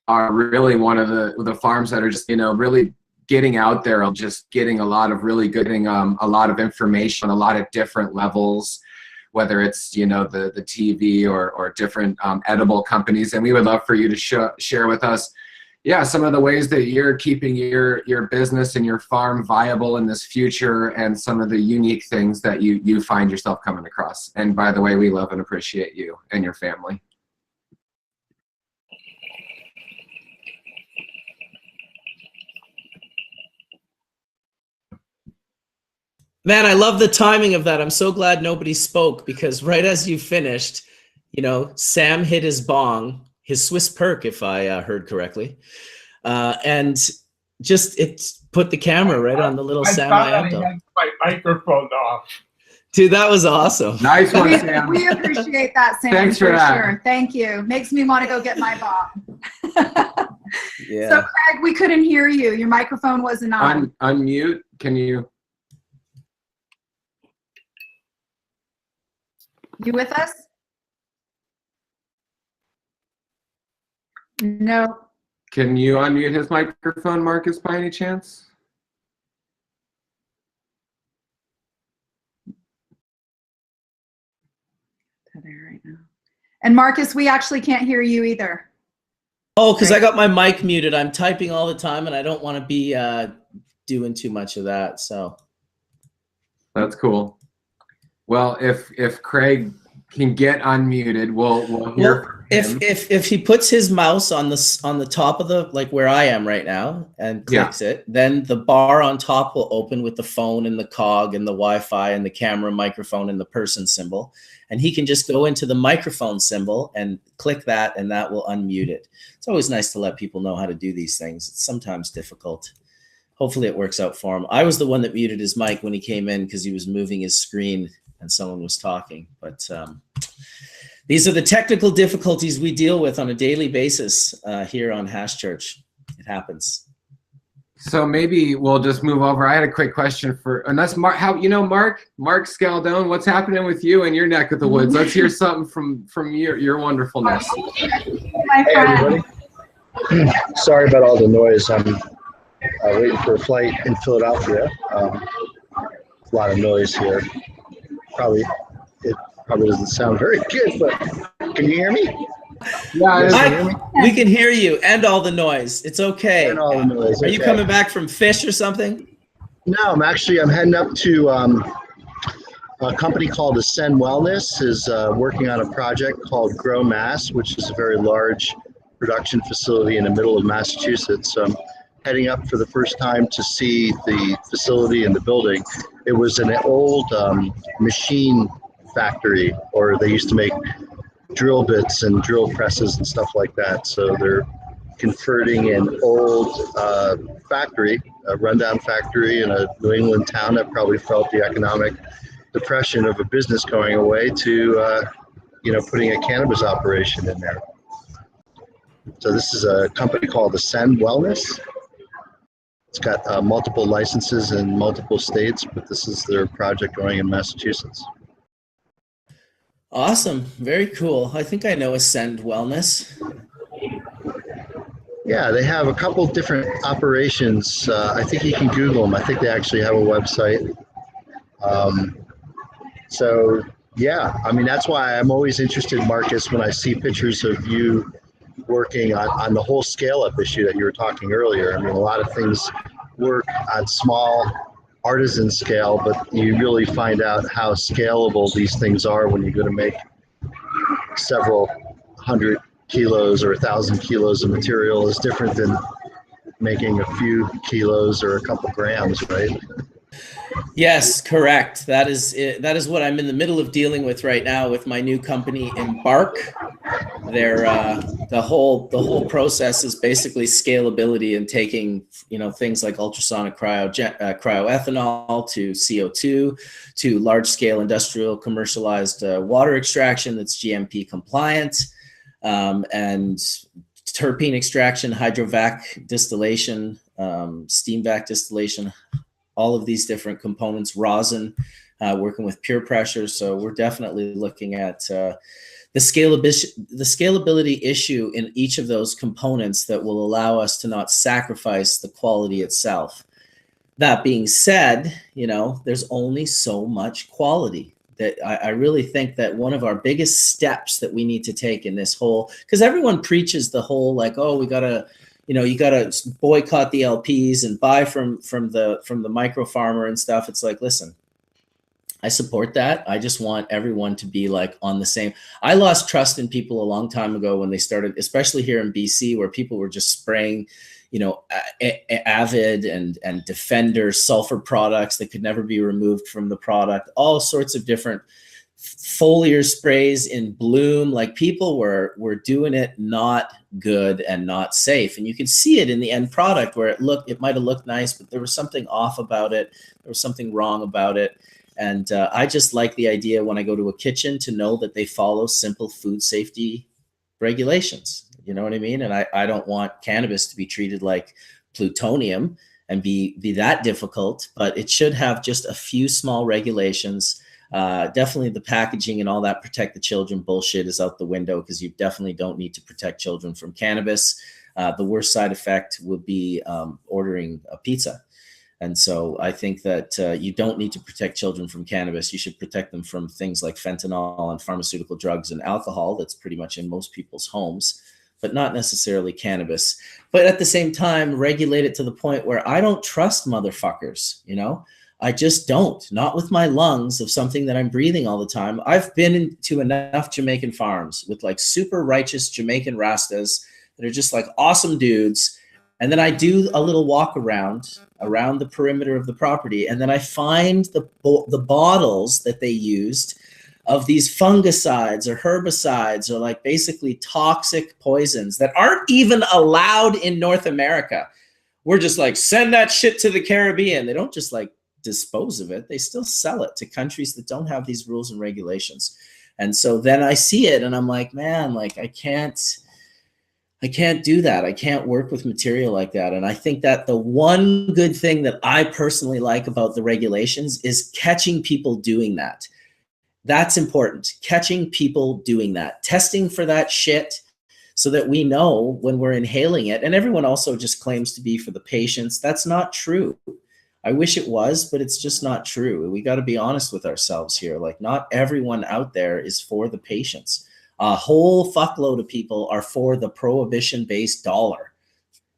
are really one of the farms that are just, really getting out there, just getting a lot of really good, a lot of information on a lot of different levels, whether it's, the TV or different edible companies. And we would love for you to share with us, some of the ways that you're keeping your business and your farm viable in this future, and some of the unique things that you find yourself coming across. And by the way, we love and appreciate you and your family. Man, I love the timing of that. I'm so glad nobody spoke, because right as you finished, Sam hit his bong, his Swiss perk, if I heard correctly, and just it put the camera right on the little Sam I had Ianto. my microphone off. Dude, that was awesome. Nice one, Sam. We appreciate that, Sam. Thanks for that. Sure. Thank you. Makes me want to go get my bong. Yeah. So, Craig, we couldn't hear you. Your microphone wasn't on. Unmute. Can you? You with us? No. Can you unmute his microphone, Marcus, by any chance? Right now. And Marcus, we actually can't hear you either. Oh, because I got my mic muted. I'm typing all the time, and I don't want to be doing too much of that. So that's cool. Well, if Craig can get unmuted, we'll hear from him. If he puts his mouse on the top of the, like where I am right now, and clicks it, then the bar on top will open with the phone and the cog and the Wi-Fi and the camera, microphone, and the person symbol. And he can just go into the microphone symbol and click that, and that will unmute it. It's always nice to let people know how to do these things. It's sometimes difficult. Hopefully it works out for him. I was the one that muted his mic when he came in because he was moving his screen and someone was talking. But these are the technical difficulties we deal with on a daily basis here on Hash Church. It happens. So maybe we'll just move over. I had a quick question unless Mark, Mark Scialdone, what's happening with you in your neck of the woods? Let's hear something from your wonderfulness. My friend. Everybody. Sorry about all the noise. I'm waiting for a flight in Philadelphia. A lot of noise here. It probably doesn't sound very good, but can you hear me? Yeah, we can hear you and all the noise. It's okay. And all the noise. Are you coming back from fish or something? No, I'm heading up to a company called Ascend Wellness is working on a project called Grow Mass, which is a very large production facility in the middle of Massachusetts. So I'm heading up for the first time to see the facility and the building. It was an old machine factory, or they used to make drill bits and drill presses and stuff like that. So they're converting an old factory, a rundown factory in a New England town that probably felt the economic depression of a business going away to, putting a cannabis operation in there. So this is a company called Ascend Wellness. It's got multiple licenses in multiple states, but this is their project going in Massachusetts. Awesome. Very cool. I think I know Ascend Wellness. Yeah, they have a couple different operations. I think you can Google them. I think they actually have a website. That's why I'm always interested, Marcus, when I see pictures of you working on the whole scale-up issue that you were talking earlier. I mean, a lot of things work on small artisan scale, but you really find out how scalable these things are when you go to make several hundred kilos or 1,000 kilos of material is different than making a few kilos or a couple grams, right? Yes, correct. That is it. That is what I'm in the middle of dealing with right now with my new company, Embark. The whole process is basically scalability and taking, you know, things like ultrasonic cryoethanol to CO2 to large scale industrial commercialized water extraction that's GMP compliant, and terpene extraction, hydrovac distillation, steam vac distillation, all of these different components, rosin, working with pure pressure. So we're definitely looking at the scalability issue in each of those components that will allow us to not sacrifice the quality itself. That being said, you know, there's only so much quality. That I really think that one of our biggest steps that we need to take in this whole, because everyone preaches the whole like, oh, we gotta, you know, you gotta boycott the LPs and buy from the micro farmer and stuff. It's like, listen, I support that. I just want everyone to be like on the same. I lost trust in people a long time ago when they started, especially here in BC, where people were just spraying, you know, Avid and Defender sulfur products that could never be removed from the product, all sorts of different foliar sprays in bloom. Like people were doing it not good and not safe. And you could see it in the end product where it might have looked nice, but there was something off about it. There was something wrong about it. And I just like the idea when I go to a kitchen to know that they follow simple food safety regulations. You know what I mean? And I don't want cannabis to be treated like plutonium and be that difficult, but it should have just a few small regulations. Definitely the packaging and all that protect the children bullshit is out the window, because you definitely don't need to protect children from cannabis. The worst side effect would be ordering a pizza. And so I think that you don't need to protect children from cannabis. You should protect them from things like fentanyl and pharmaceutical drugs and alcohol that's pretty much in most people's homes, but not necessarily cannabis. But at the same time, regulate it to the point where I don't trust motherfuckers, you know? I just don't, not with my lungs of something that I'm breathing all the time. I've been into enough Jamaican farms with like super righteous Jamaican Rastas that are just like awesome dudes. And then I do a little walk around the perimeter of the property. And then I find the bottles that they used of these fungicides or herbicides or like basically toxic poisons that aren't even allowed in North America. We're just like, send that shit to the Caribbean. They don't just like dispose of it. They still sell it to countries that don't have these rules and regulations. And so then I see it and I'm like, man, like I can't do that. I can't work with material like that. And I think that the one good thing that I personally like about the regulations is catching people doing that. That's important. Catching people doing that, testing for that shit so that we know when we're inhaling it. And everyone also just claims to be for the patients. That's not true. I wish it was, but it's just not true. We got to be honest with ourselves here. Like not everyone out there is for the patients. A whole fuckload of people are for the prohibition-based dollar.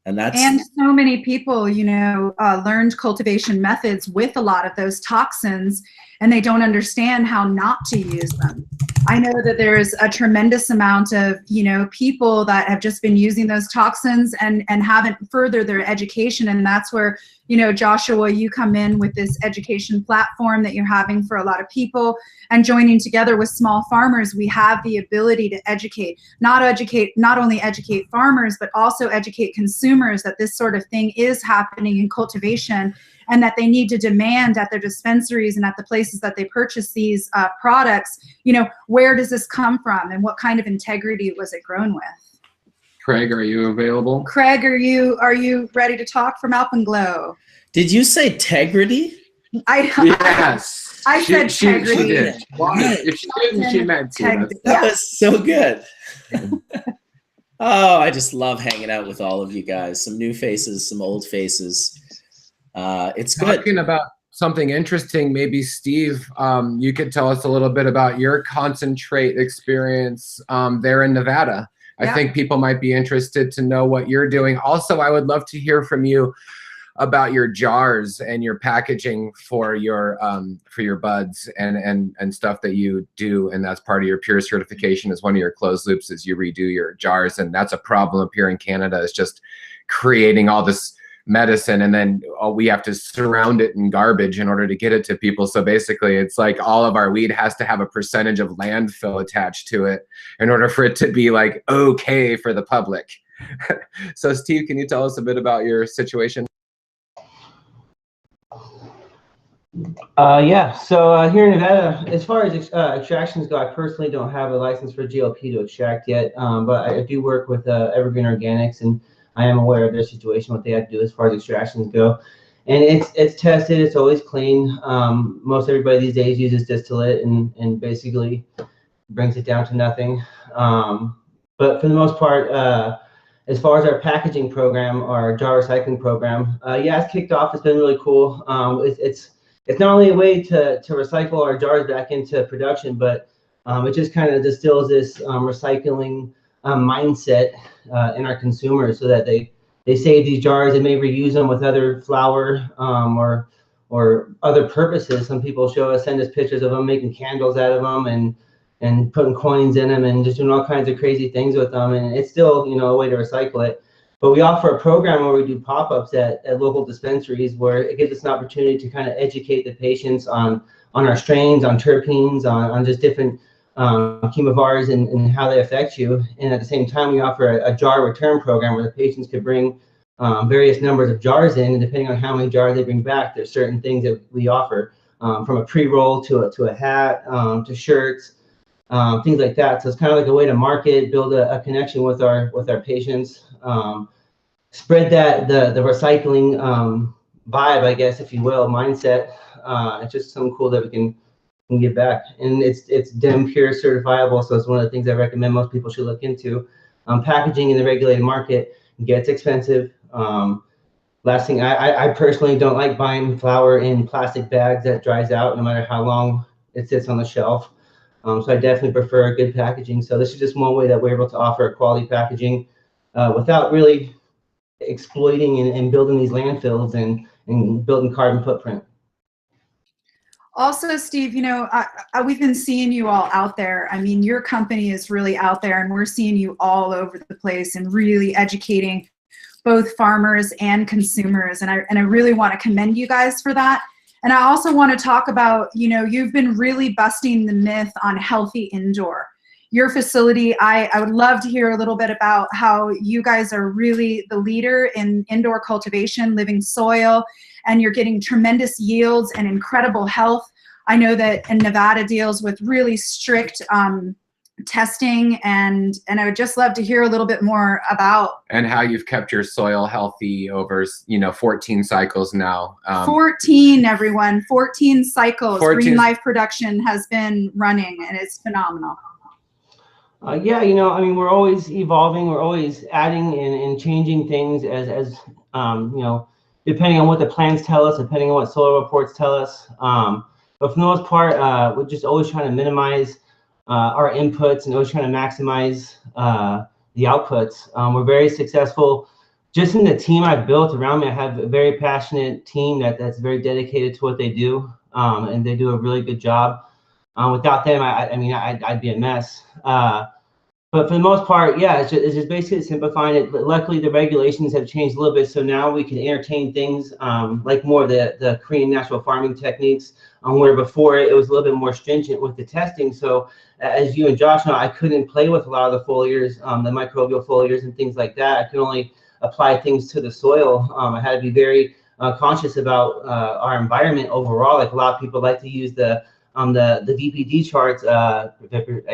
And so many people, you know, learned cultivation methods with a lot of those toxins, and they don't understand how not to use them. I know that there's a tremendous amount of, you know, people that have just been using those toxins and haven't furthered their education. And that's where, you know, Joshua, you come in with this education platform that you're having for a lot of people, and joining together with small farmers, we have the ability to not only educate farmers, but also educate consumers that this sort of thing is happening in cultivation, and that they need to demand at their dispensaries and at the places that they purchase these products, you know, where does this come from and what kind of integrity was it grown with? Craig, are you available? Craig, are you ready to talk from Alpenglow? Did you say integrity? Yes. I said integrity. She did. Why? If she didn't, she meant to. That was so good. Oh, I just love hanging out with all of you guys. Some new faces, some old faces. It's good. Talking about something interesting, maybe Steve, you could tell us a little bit about your concentrate experience there in Nevada. I think people might be interested to know what you're doing. Also, I would love to hear from you about your jars and your packaging for your buds and stuff that you do, and that's part of your Pure certification. Is one of your closed loops is you redo your jars, and that's a problem up here in Canada. Is just creating all this medicine, and then we have to surround it in garbage in order to get it to people. So basically, it's like all of our weed has to have a percentage of landfill attached to it in order for it to be like okay for the public. So Steve, can you tell us a bit about your situation? Yeah, so here in Nevada, as far as extractions go, I personally don't have a license for GLP to extract yet, but I do work with Evergreen Organics, and I am aware of their situation, what they have to do as far as extractions go. And it's tested, it's always clean. Most everybody these days uses distillate and basically brings it down to nothing. But for the most part, as far as our packaging program, our jar recycling program, yeah, it's kicked off. It's been really cool. It's not only a way to recycle our jars back into production, but it just kind of distills this recycling mindset in our consumers, so that they save these jars and may reuse them with other flour or other purposes. Some people send us pictures of them making candles out of them and putting coins in them and just doing all kinds of crazy things with them. And it's still, a way to recycle it. But we offer a program where we do pop-ups at local dispensaries, where it gives us an opportunity to kind of educate the patients on our strains, on terpenes, on just different chemovars and how they affect you. And at the same time, we offer a jar return program where the patients could bring various numbers of jars in, and depending on how many jars they bring back, there's certain things that we offer, from a pre-roll to a hat, to shirts, things like that. So it's kind of like a way to market, build a connection with our patients, spread the recycling vibe, I guess, if you will, mindset. It's just something cool that we can give back. And it's DEM Pure certifiable, so it's one of the things I recommend most people should look into. Packaging in the regulated market gets expensive. Last thing, I personally don't like buying flour in plastic bags that dries out no matter how long it sits on the shelf. So I definitely prefer good packaging. So this is just one way that we're able to offer quality packaging without really exploiting and building these landfills and building carbon footprint. Also, Steve, we've been seeing you all out there. I mean, your company is really out there, and we're seeing you all over the place and really educating both farmers and consumers. And I really want to commend you guys for that. And I also want to talk about, you've been really busting the myth on healthy indoor. Your facility, I would love to hear a little bit about how you guys are really the leader in indoor cultivation, living soil, and you're getting tremendous yields and incredible health. I know that in Nevada deals with really strict testing, and I would just love to hear a little bit more about. And how you've kept your soil healthy over, 14 cycles now. 14, everyone, 14 cycles. 14. Green Life Production has been running, and it's phenomenal. Yeah, I mean, we're always evolving. We're always adding and changing things as depending on what the plans tell us, depending on what soil reports tell us. But for the most part, we're just always trying to minimize our inputs and always trying to maximize the outputs. We're very successful just in the team I've built around me. I have a very passionate team that's very dedicated to what they do, and they do a really good job. Without them, I'd be a mess. But for the most part, yeah, it's just basically simplifying it. But luckily, the regulations have changed a little bit, so now we can entertain things like more of the Korean natural farming techniques, where before it was a little bit more stringent with the testing. So as you and Josh know, I couldn't play with a lot of the foliars, the microbial foliars and things like that. I could only apply things to the soil. I had to be very conscious about our environment overall. Like a lot of people like to use the VPD charts. I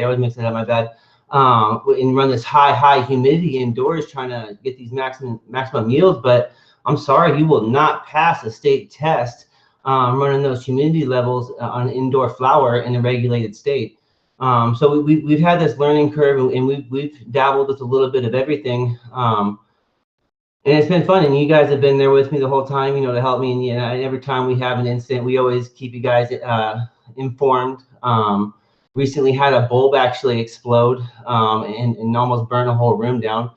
always mix it up, my bad. And run this high humidity indoors, trying to get these maximum yields. But I'm sorry, you will not pass a state test running those humidity levels on indoor flower in a regulated state. So we've had this learning curve, and we've dabbled with a little bit of everything. And it's been fun, and you guys have been there with me the whole time, to help me. And every time we have an incident, we always keep you guys informed. recently had a bulb actually explode and almost burn a whole room down.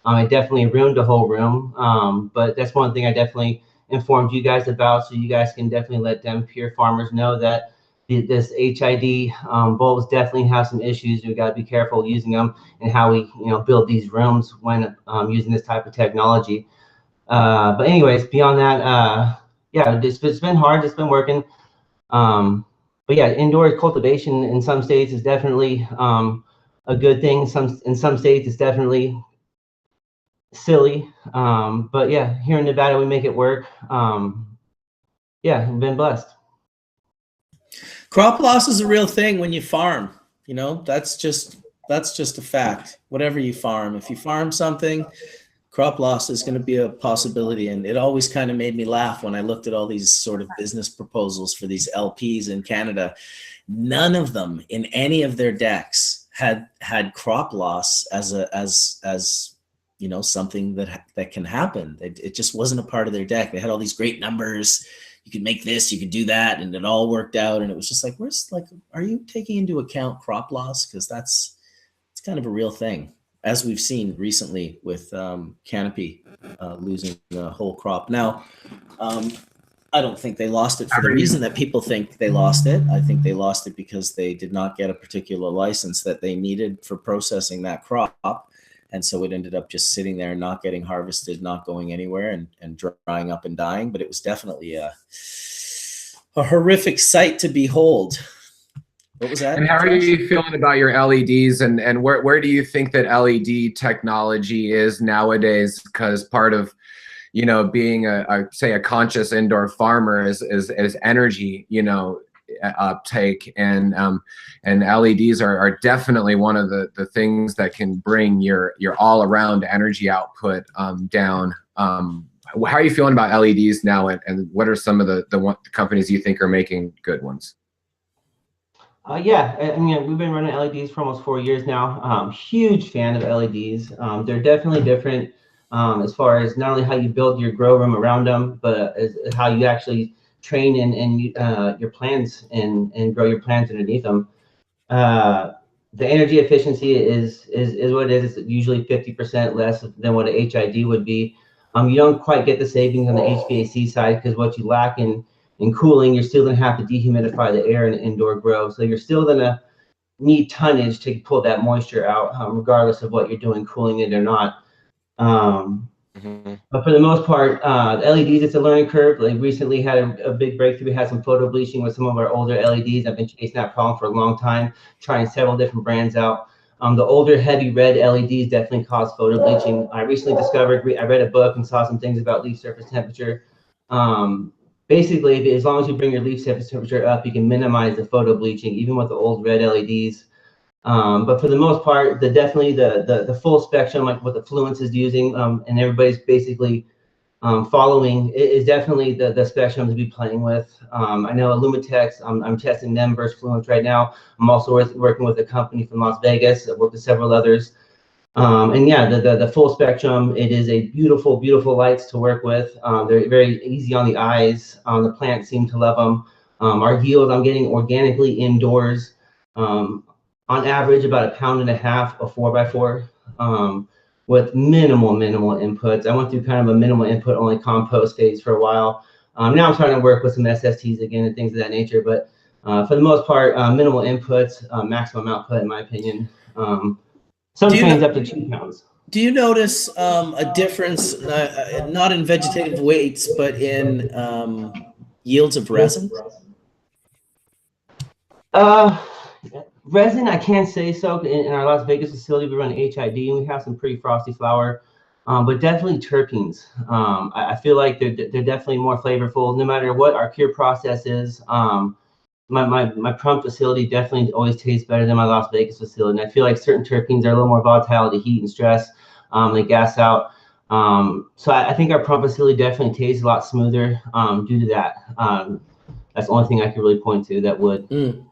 It definitely ruined the whole room, but that's one thing I definitely informed you guys about, so you guys can definitely let DEM Pure farmers know that this HID bulbs definitely have some issues. We got to be careful using them and how we build these rooms when using this type of technology. But anyways, beyond that, yeah, it's been hard. It's been working. But yeah, indoor cultivation in some states is definitely a good thing. In some states, it's definitely silly. But yeah, here in Nevada, we make it work. Yeah, I've been blessed. Crop loss is a real thing when you farm. That's just a fact. Whatever you farm, if you farm something, crop loss is going to be a possibility. And it always kind of made me laugh when I looked at all these sort of business proposals for these LPs in Canada. None of them in any of their decks had crop loss as something that can happen. It just wasn't a part of their deck. They had all these great numbers. You could make this, you could do that, and it all worked out. And it was just like, are you taking into account crop loss? Because it's kind of a real thing, as we've seen recently with Canopy losing the whole crop. Now, I don't think they lost it for the reason that people think they lost it. I think they lost it because they did not get a particular license that they needed for processing that crop. And so it ended up just sitting there, not getting harvested, not going anywhere, and drying up and dying. But it was definitely a horrific sight to behold. What was that? And how are you feeling about your LEDs, and where do you think that LED technology is nowadays? Because part of being a conscious indoor farmer is energy, uptake, and LEDs are definitely one of the things that can bring your all around energy output down. How are you feeling about LEDs now, and what are some of the companies you think are making good ones? Yeah, I mean, we've been running LEDs for almost 4 years now. Huge fan of LEDs. They're definitely different as far as not only how you build your grow room around them, but as how you actually train and your plants and grow your plants underneath them. The energy efficiency is what it is. It's usually 50% less than what an HID would be. You don't quite get the savings on the HVAC side, because what you lack in cooling, you're still going to have to dehumidify the air in an indoor grow. So you're still going to need tonnage to pull that moisture out, regardless of what you're doing, cooling it or not. But for the most part, LEDs, it's a learning curve. Like recently had a big breakthrough. We had some photo bleaching with some of our older LEDs. I've been chasing that problem for a long time, trying several different brands out. The older heavy red LEDs definitely cause photo bleaching. I recently discovered, I read a book and saw some things about leaf surface temperature. Basically, as long as you bring your leaf surface temperature up, you can minimize the photo bleaching, even with the old red LEDs. But for the most part, definitely the full spectrum, like what the Fluence is using, and everybody's basically following, is definitely the spectrum to be playing with. I know Illumitech, I'm testing them versus Fluence right now. I'm also working with a company from Las Vegas. I've worked with several others. And yeah, the full spectrum, it is a beautiful, beautiful lights to work with. They're very easy on the eyes. The plants seem to love them. Our yield, I'm getting organically indoors. On average, about 1.5 pounds of 4x4, with minimal inputs. I went through kind of a minimal input only compost phase for a while. Now I'm starting to work with some SSTs again and things of that nature. But for the most part, minimal inputs, maximum output, in my opinion. Some trains up to 2 pounds. Do you notice a difference, not in vegetative weights, but in yields of resin? Resin, I can't say so. In our Las Vegas facility, we run HID, and we have some pretty frosty flower, but definitely terpenes. I feel like they're definitely more flavorful, no matter what our cure process is. My prompt facility definitely always tastes better than my Las Vegas facility. And I feel like certain terpenes are a little more volatile to heat and stress. They gas out. So I think our prompt facility definitely tastes a lot smoother due to that. That's the only thing I can really point to that would.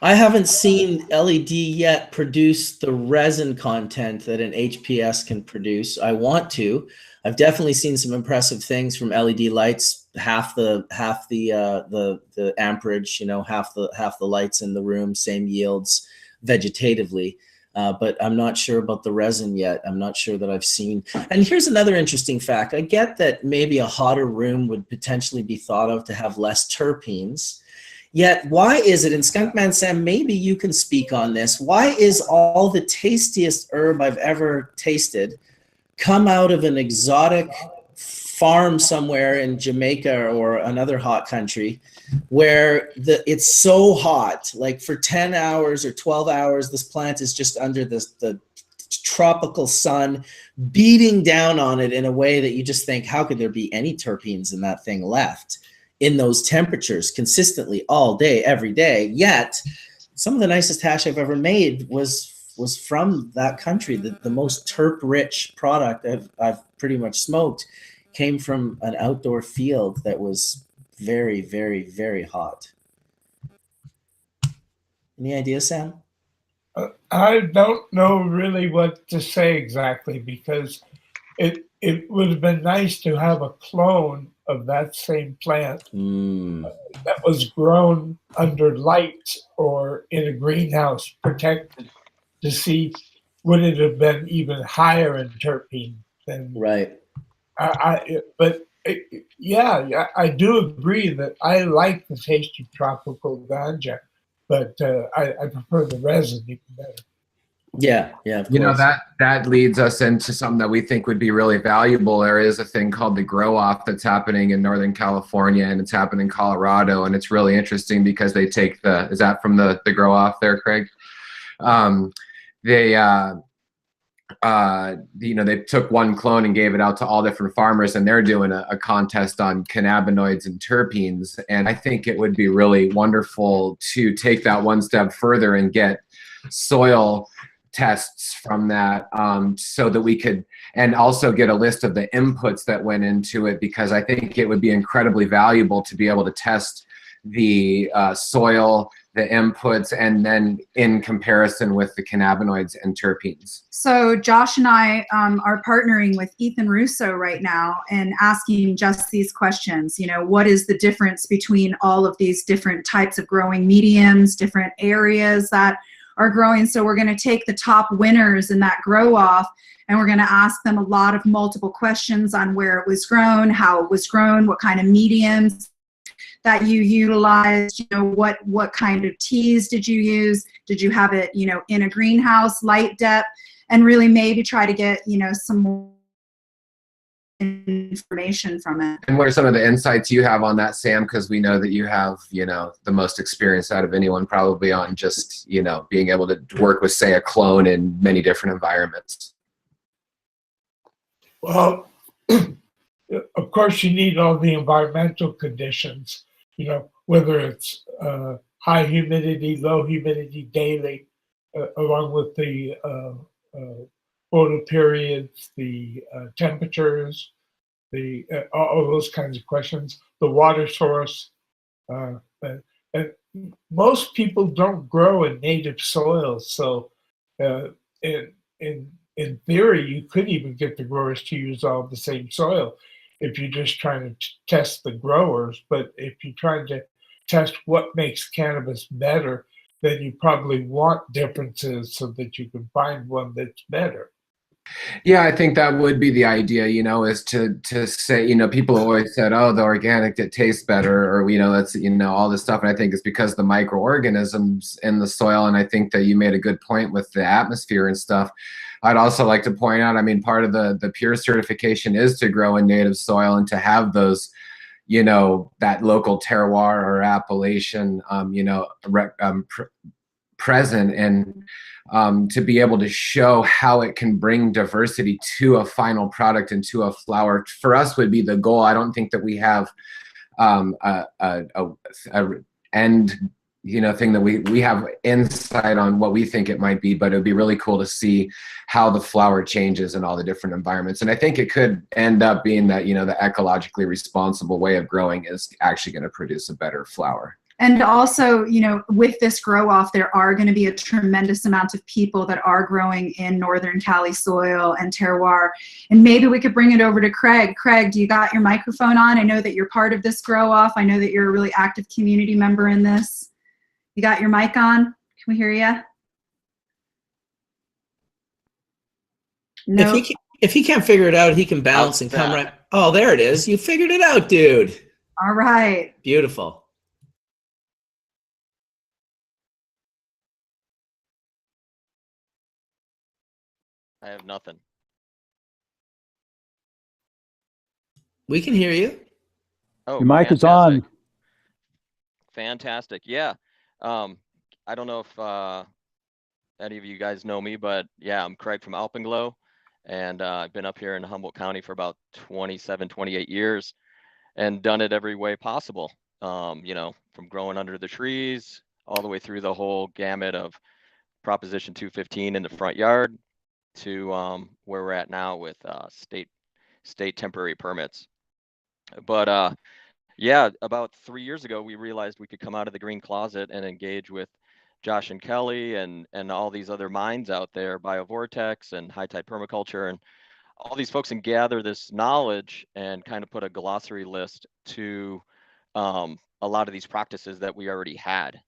I haven't seen LED yet produce the resin content that an HPS can produce. I want to. I've definitely seen some impressive things from LED lights, half the amperage, you know, half the lights in the room, same yields vegetatively. But I'm not sure about the resin yet. I'm not sure that I've seen. And here's another interesting fact. I get that maybe a hotter room would potentially be thought of to have less terpenes. Yet, why is it, and Skunkman Sam, maybe you can speak on this, why is all the tastiest herb I've ever tasted come out of an exotic farm somewhere in Jamaica or another hot country where it's so hot, like for 10 hours or 12 hours, this plant is just under the tropical sun beating down on it in a way that you just think, how could there be any terpenes in that thing left in those temperatures consistently all day, every day? Yet some of the nicest hash I've ever made was from that country. The most terp-rich product I've pretty much smoked came from an outdoor field that was very, very, very hot. Any idea, Sam? I don't know really what to say exactly, because it would have been nice to have a clone of that same plant that was grown under light or in a greenhouse protected, to see would it have been even higher in terpene than right. Yeah, I do agree that I like the taste of tropical ganja, but I prefer the resin even better. Yeah, of course. You know, that leads us into something that we think would be really valuable. There is a thing called the grow off that's happening in Northern California, and it's happening in Colorado, and it's really interesting because they take is that from the grow off there, Craig? They took one clone and gave it out to all different farmers, and they're doing a contest on cannabinoids and terpenes. And I think it would be really wonderful to take that one step further and get soil tests from that, so that we could, and also get a list of the inputs that went into it, because I think it would be incredibly valuable to be able to test the soil, the inputs, and then in comparison with the cannabinoids and terpenes. So Josh and I are partnering with Ethan Russo right now and asking just these questions. You know, what is the difference between all of these different types of growing mediums, different areas that are growing? So we're going to take the top winners in that grow off, and we're going to ask them a lot of multiple questions on where it was grown, how it was grown, what kind of mediums that you utilized, you know, what kind of teas did you use? Did you have it, you know, in a greenhouse, light depth, and really maybe try to get, you know, some more information from it. And what are some of the insights you have on that, Sam? Because we know that you have, you know, the most experience out of anyone probably on just, you know, being able to work with, say, a clone in many different environments. Well, of course, you need all the environmental conditions, you know, whether it's high humidity, low humidity daily, along with the photo periods, the temperatures, all those kinds of questions, the water source. And most people don't grow in native soils, so in theory, you could even get the growers to use all the same soil if you're just trying to test the growers. But if you're trying to test what makes cannabis better, then you probably want differences so that you can find one that's better. Yeah, I think that would be the idea, you know, is to say, you know, people always said, oh, the organic, it tastes better, or, you know, that's, you know, all this stuff. And I think it's because the microorganisms in the soil. And I think that you made a good point with the atmosphere and stuff. I'd also like to point out, I mean, part of the Pure certification is to grow in native soil and to have those, you know, that local terroir or appellation, you know, present, and to be able to show how it can bring diversity to a final product and to a flower, for us would be the goal. I don't think that we have a end, you know, thing that we have insight on what we think it might be, but it would be really cool to see how the flower changes in all the different environments. And I think it could end up being that, you know, the ecologically responsible way of growing is actually going to produce a better flower. And also, you know, with this grow off, there are going to be a tremendous amount of people that are growing in Northern Cali soil and terroir. And maybe we could bring it over to Craig. Craig, do you got your microphone on? I know that you're part of this grow off. I know that you're a really active community member in this. You got your mic on? Can we hear you? No. If he can't figure it out, he can bounce and come right. Oh, there it is. You figured it out, dude. All right. Beautiful. I have nothing. We can hear you. Oh, Your mic is on. Fantastic. Yeah. I don't know if any of you guys know me, but yeah, I'm Craig from Alpenglow, and I've been up here in Humboldt County for about 27, 28 years and done it every way possible. You know, from growing under the trees all the way through the whole gamut of Proposition 215 in the front yard to where we're at now with state temporary permits. But yeah, about 3 years ago, we realized we could come out of the green closet and engage with Josh and Kelly and all these other minds out there, BioVortex and High Tide Permaculture, and all these folks, and gather this knowledge and kind of put a glossary list to a lot of these practices that we already had.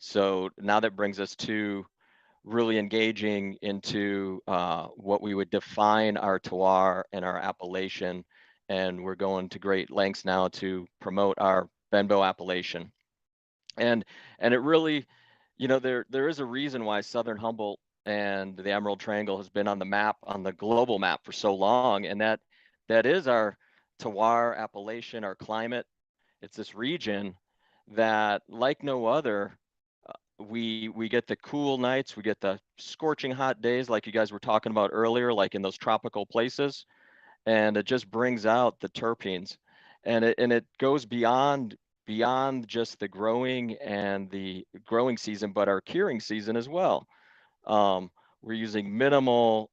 So now that brings us to really engaging into what we would define our terroir and our appellation. And we're going to great lengths now to promote our Benbow appellation. And it really, you know, there is a reason why Southern Humboldt and the Emerald Triangle has been on the map, on the global map for so long. And that is our terroir appellation, our climate. It's this region that, like no other, we get the cool nights, we get the scorching hot days like you guys were talking about earlier, like in those tropical places, and it just brings out the terpenes, and it goes beyond just the growing and the growing season, but our curing season as well. We're using minimal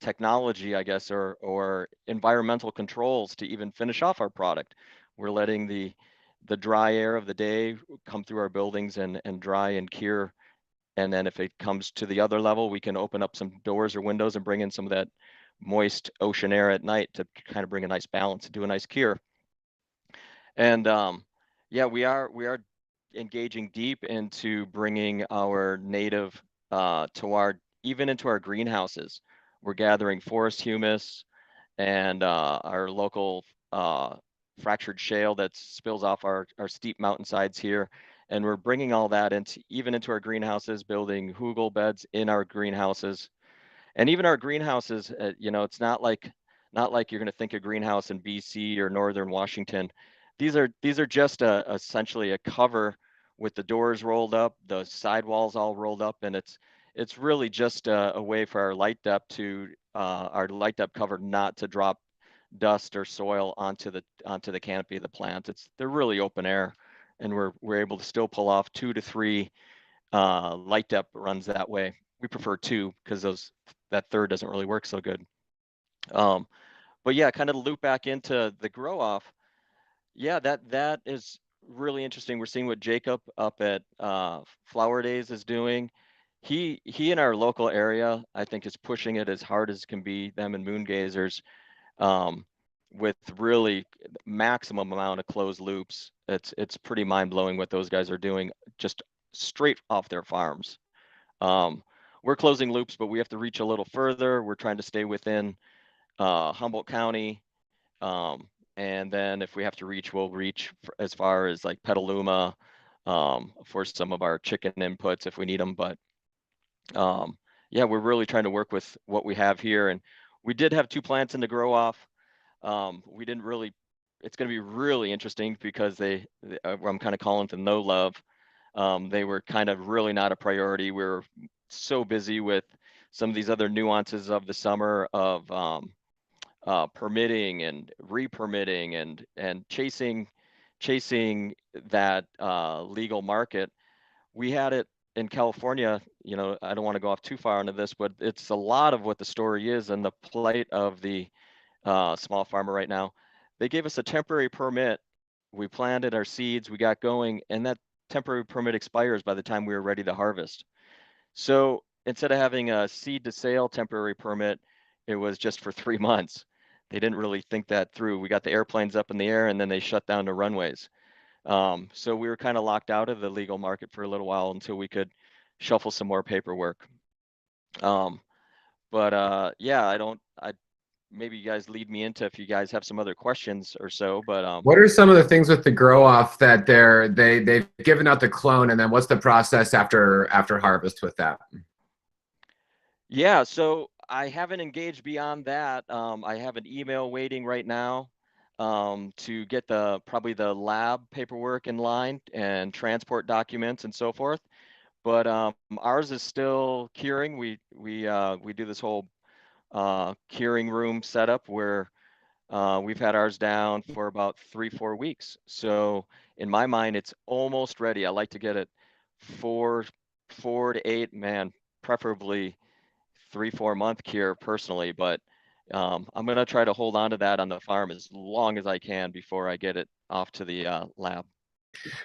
technology, I guess, or environmental controls to even finish off our product. We're letting the dry air of the day come through our buildings and dry and cure. And then if it comes to the other level, we can open up some doors or windows and bring in some of that moist ocean air at night to kind of bring a nice balance and do a nice cure. And yeah, we are engaging deep into bringing our native terroir even into our greenhouses. We're gathering forest humus and our local fractured shale that spills off our steep mountainsides here. And we're bringing all that into our greenhouses, building hugel beds in our greenhouses. And even our greenhouses, you know, it's not like you're going to think a greenhouse in BC or Northern Washington. These are just essentially a cover with the doors rolled up, the sidewalls all rolled up, and it's really just a way for our light depth cover not to drop dust or soil onto the canopy of the plant. They're really open air, and we're able to still pull off 2 to 3 light depth runs that way. We prefer 2 because that third doesn't really work so good. But yeah, kind of loop back into the grow off. Yeah, that is really interesting. We're seeing what Jacob up at Flower Days is doing. He in our local area, I think, is pushing it as hard as can be, them and Moon Gazers, with really maximum amount of closed loops. It's pretty mind-blowing what those guys are doing just straight off their farms. We're closing loops, but we have to reach a little further. We're trying to stay within Humboldt County. And then if we have to reach, we'll reach as far as like Petaluma for some of our chicken inputs if we need them. But yeah, we're really trying to work with what we have here. And we did have 2 plants in the grow off. We didn't really, it's going to be really interesting because I'm kind of calling them no love. They were kind of really not a priority. We were so busy with some of these other nuances of the summer of permitting and re-permitting and chasing that legal market. We had it in California. You know, I don't want to go off too far into this, but it's a lot of what the story is and the plight of the small farmer right now. They gave us a temporary permit we planted our seeds, we got going, and that temporary permit expires by the time we were ready to harvest. So instead of having a seed to sale temporary permit, it was just for 3 months. They didn't really think that through. We got the airplanes up in the air and then they shut down the runways. So we were kind of locked out of the legal market for a little while until we could shuffle some more paperwork. Yeah, maybe you guys lead me into if you guys have some other questions or so, but what are some of the things with the grow off that they've given out the clone, and then what's the process after harvest with that? Yeah, so I haven't engaged beyond that. I have an email waiting right now to get probably the lab paperwork in line and transport documents and so forth. But ours is still curing. We do this whole curing room setup where we've had ours down for about 3-4 weeks. So in my mind, it's almost ready. I like to get it 4 to 8, man, preferably 3-4 month cure personally, but I'm gonna try to hold on to that on the farm as long as I can before I get it off to the lab.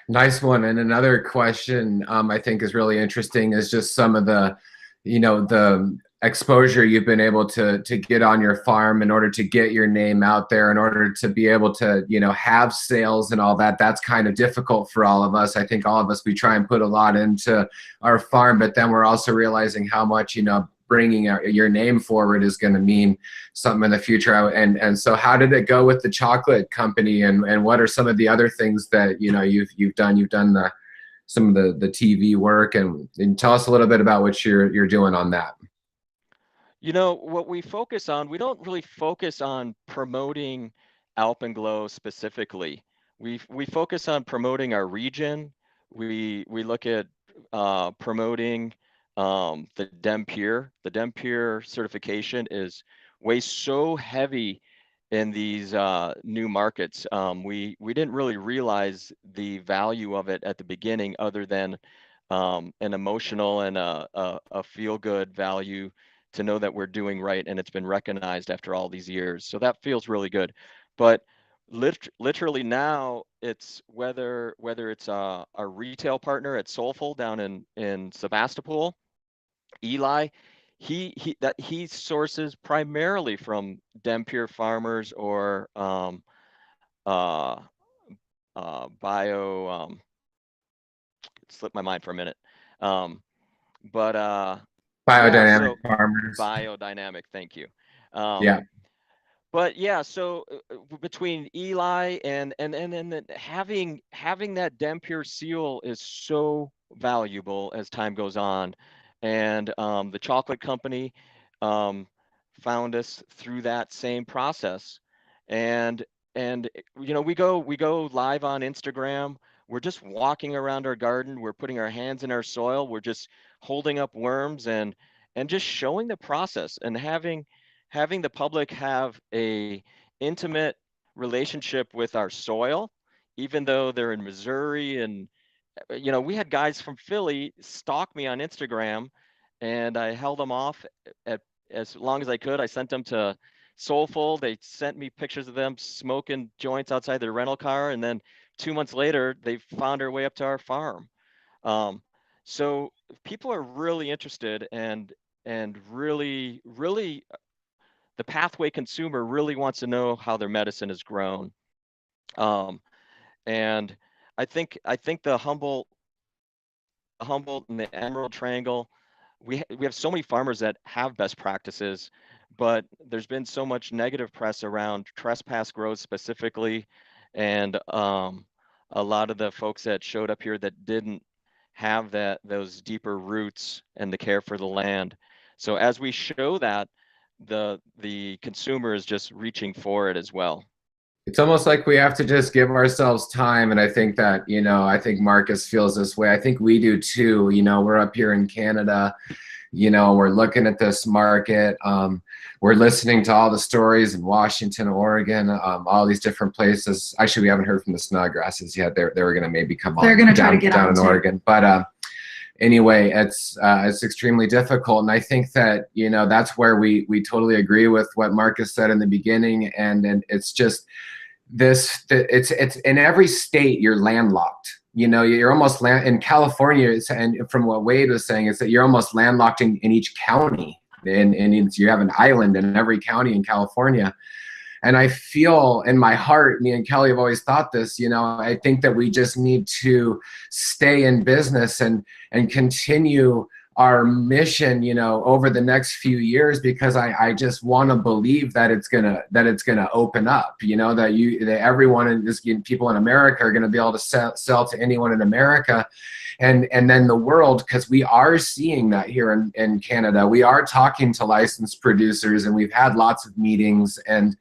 Nice one. And another question I think is really interesting is just some of the, the exposure you've been able to get on your farm in order to get your name out there, in order to be able to, have sales and all that. That's kind of difficult for all of us. I think all of us, we try and put a lot into our farm, but then we're also realizing how much, bringing your name forward is going to mean something in the future. And so how did it go with the chocolate company, and what are some of the other things that you've done? You've done some of the TV work, and tell us a little bit about what you're doing on that. What we focus on, we don't really focus on promoting Alpenglow specifically. We focus on promoting our region. We look at promoting the DEM Pure. The DEM Pure certification weighs so heavy in these new markets. We didn't really realize the value of it at the beginning, other than an emotional and a feel-good value to know that we're doing right and it's been recognized after all these years. So that feels really good. But literally now, it's whether it's a retail partner at Soulful down in Sebastopol, Eli, he sources primarily from DEM Pure farmers or bio it slipped my mind for a minute. Biodynamic farmers. Biodynamic, thank you. Yeah. But yeah, so between Eli and then having that DEM Pure seal is so valuable as time goes on. And the chocolate company found us through that same process. And we go live on Instagram. We're just walking around our garden. We're putting our hands in our soil. We're just holding up worms and just showing the process, and having the public have a intimate relationship with our soil, even though they're in Missouri. And we had guys from Philly stalk me on Instagram, and I held them off as long as I could. I sent them to Soulful. They sent me pictures of them smoking joints outside their rental car, and then 2 months later, they found their way up to our farm. So people are really interested, and really the pathway consumer really wants to know how their medicine is grown. And I think the Humboldt and the Emerald Triangle, we have so many farmers that have best practices, but there's been so much negative press around trespass grows specifically, and a lot of the folks that showed up here that didn't have those deeper roots and the care for the land. So as we show that, the consumer is just reaching for it as well. It's almost like we have to just give ourselves time. And I think that, I think Marcus feels this way. I think we do too. We're up here in Canada, we're looking at this market. We're listening to all the stories in Washington, Oregon, all these different places. Actually, we haven't heard from the Snodgrasses yet. They were going to maybe come on. They're going to try to get down on in Oregon. But anyway, it's extremely difficult. And I think that, that's where we totally agree with what Marcus said in the beginning. And it's just, it's in every state you're landlocked. You know, you're almost in California, and from what Wade was saying, is that you're almost landlocked in each county, and you have an island in every county in California. And I feel in my heart, me and Kelly have always thought this, you know, I think that we just need to stay in business and continue our mission, you know, over the next few years, because I just want to believe that it's gonna open up, you know, that everyone in this, people in America are gonna be able to sell to anyone in America, and then the world, because we are seeing that here in Canada. We are talking to licensed producers, and we've had lots of meetings, and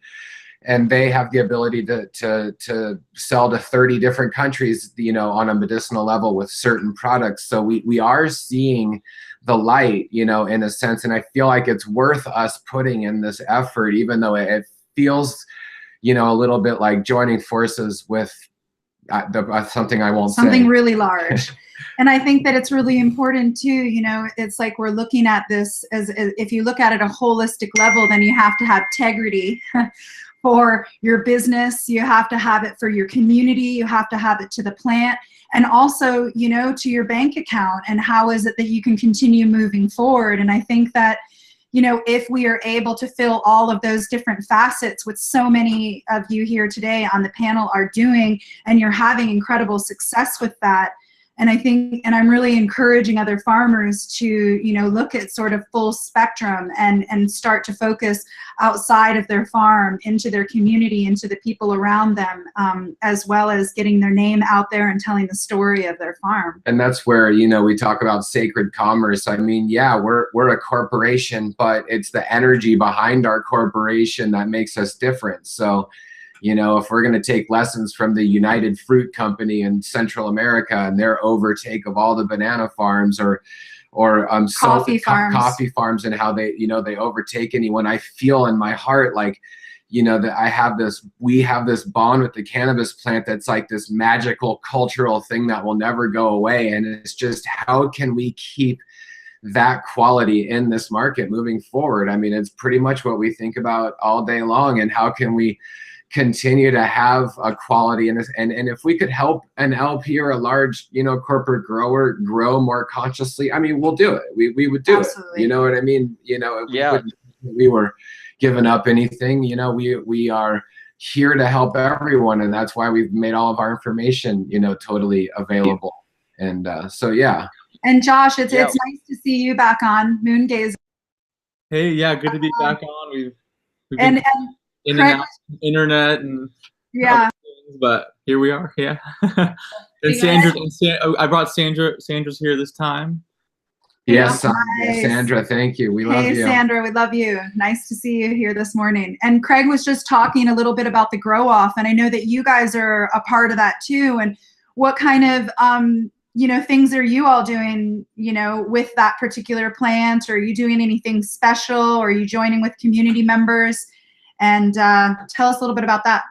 they have the ability to sell to 30 different countries, you know, on a medicinal level with certain products. So we are seeing the light, you know, in a sense, and I feel like it's worth us putting in this effort, even though it feels, you know, a little bit like joining forces with something I won't say. Something really large. And I think that it's really important too, you know, it's like we're looking at this as if you look at it at a holistic level, then you have to have integrity for your business, you have to have it for your community, you have to have it to the plant, and also, you know, to your bank account, and how is it that you can continue moving forward. And I think that, you know, if we are able to fill all of those different facets, which so many of you here today on the panel are doing, and you're having incredible success with that. And I think, and I'm really encouraging other farmers to, you know, look at sort of full spectrum and start to focus outside of their farm, into their community, into the people around them, as well as getting their name out there and telling the story of their farm. And that's where, you know, we talk about sacred commerce. I mean, yeah, we're a corporation, but it's the energy behind our corporation that makes us different. So, you know, if we're going to take lessons from the United Fruit Company in Central America and their overtake of all the banana farms, or coffee farms, and how they, you know, they overtake anyone, I feel in my heart like, you know, that we have this bond with the cannabis plant that's like this magical cultural thing that will never go away. And it's just, how can we keep that quality in this market moving forward? I mean, it's pretty much what we think about all day long. And how can we continue to have a quality in this, and if we could help an LP or a large, you know, corporate grower grow more consciously, I mean, we'll do it. We would do Absolutely. it. You know what I mean? You know, Yeah. we were giving up anything. You know, we are here to help everyone, and that's why we've made all of our information, you know, totally available. And so yeah. And Josh, it's nice to see you back on Moongaze. Hey, yeah, good to be back on. We've And in Craig, and out of internet and yeah, things, but here we are. Yeah. And Sandra, I brought Sandra's here this time. Yes, nice. Sandra, thank you. We love you. Hey, Sandra, we love you. Nice to see you here this morning. And Craig was just talking a little bit about the grow off, and I know that you guys are a part of that too. And what kind of you know, things are you all doing, you know, with that particular plant? Or are you doing anything special? Or are you joining with community members? And tell us a little bit about that.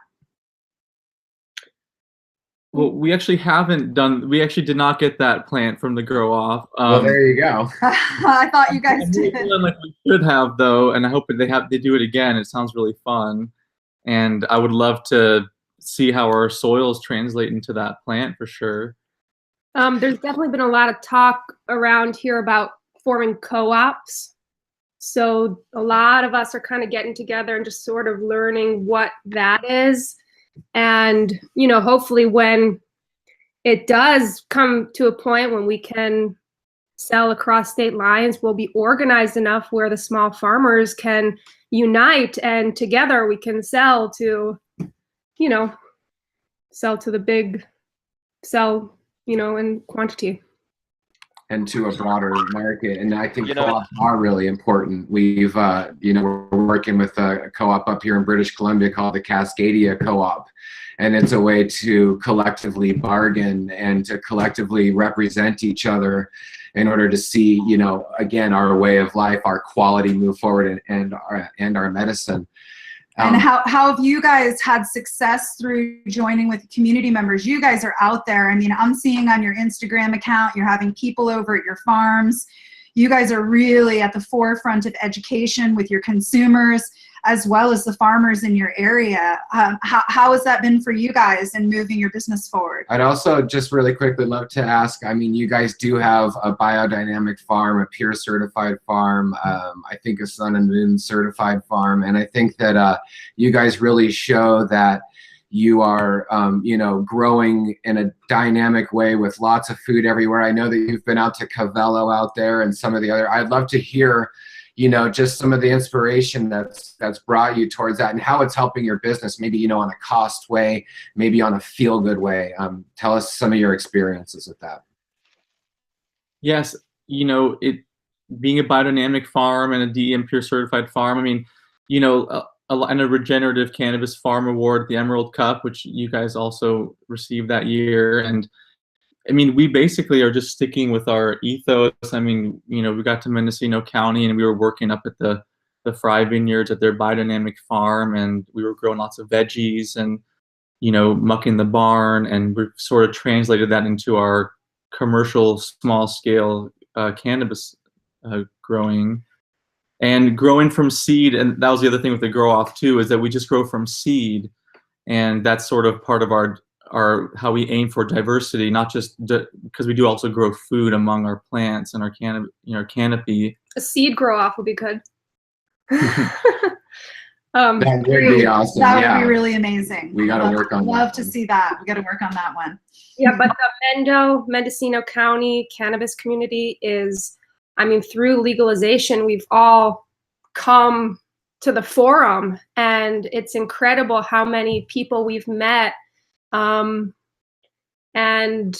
Well, we actually did not get that plant from the grow off. Well, there you go. I thought you guys did. Like we should have, though, and I hope they do it again. It sounds really fun, and I would love to see how our soils translate into that plant for sure. There's definitely been a lot of talk around here about forming co-ops. So a lot of us are kind of getting together and just sort of learning what that is. And, you know, hopefully when it does come to a point when we can sell across state lines, we'll be organized enough where the small farmers can unite, and together we can sell to, you know, you know, in quantity. And to a broader market. And I think co-ops are really important. We've, you know, we're working with a co-op up here in British Columbia called the Cascadia Co-op. And it's a way to collectively bargain and to collectively represent each other in order to see, you know, again, our way of life, our quality move forward, and our medicine. And how have you guys had success through joining with community members? You guys are out there. I mean, I'm seeing on your Instagram account, you're having people over at your farms. You guys are really at the forefront of education with your consumers. as well as the farmers in your area. How has that been for you guys in moving your business forward? I'd also just really quickly love to ask, I mean, you guys do have a biodynamic farm, a Pure certified farm, I think a Sun and Moon certified farm. And I think that you guys really show that you are, you know, growing in a dynamic way with lots of food everywhere. I know that you've been out to Cavello out there and some of the other, I'd love to hear, you know, just some of the inspiration that's brought you towards that and how it's helping your business, maybe, you know, on a cost way, maybe on a feel good way. Tell us some of your experiences with that. Yes, you know, it being a biodynamic farm and a DEM Pure certified farm, I mean, you know, and a regenerative cannabis farm award, the Emerald Cup, which you guys also received that year. And I mean, we basically are just sticking with our ethos. I mean, you know, we got to Mendocino County and we were working up at the Fry Vineyards at their biodynamic farm, and we were growing lots of veggies and, you know, mucking the barn, and we sort of translated that into our commercial small scale cannabis growing. And growing from seed, and that was the other thing with the grow off too, is that we just grow from seed, and that's sort of part of our how we aim for diversity, not just because we do also grow food among our plants and our canopy. A seed grow off would be good. That would be awesome. That yeah. would be really amazing. We got to work on that. Love to see that. We got to work on that one. Yeah, but the Mendocino County cannabis community is, I mean, through legalization, we've all come to the forum, and it's incredible how many people we've met. And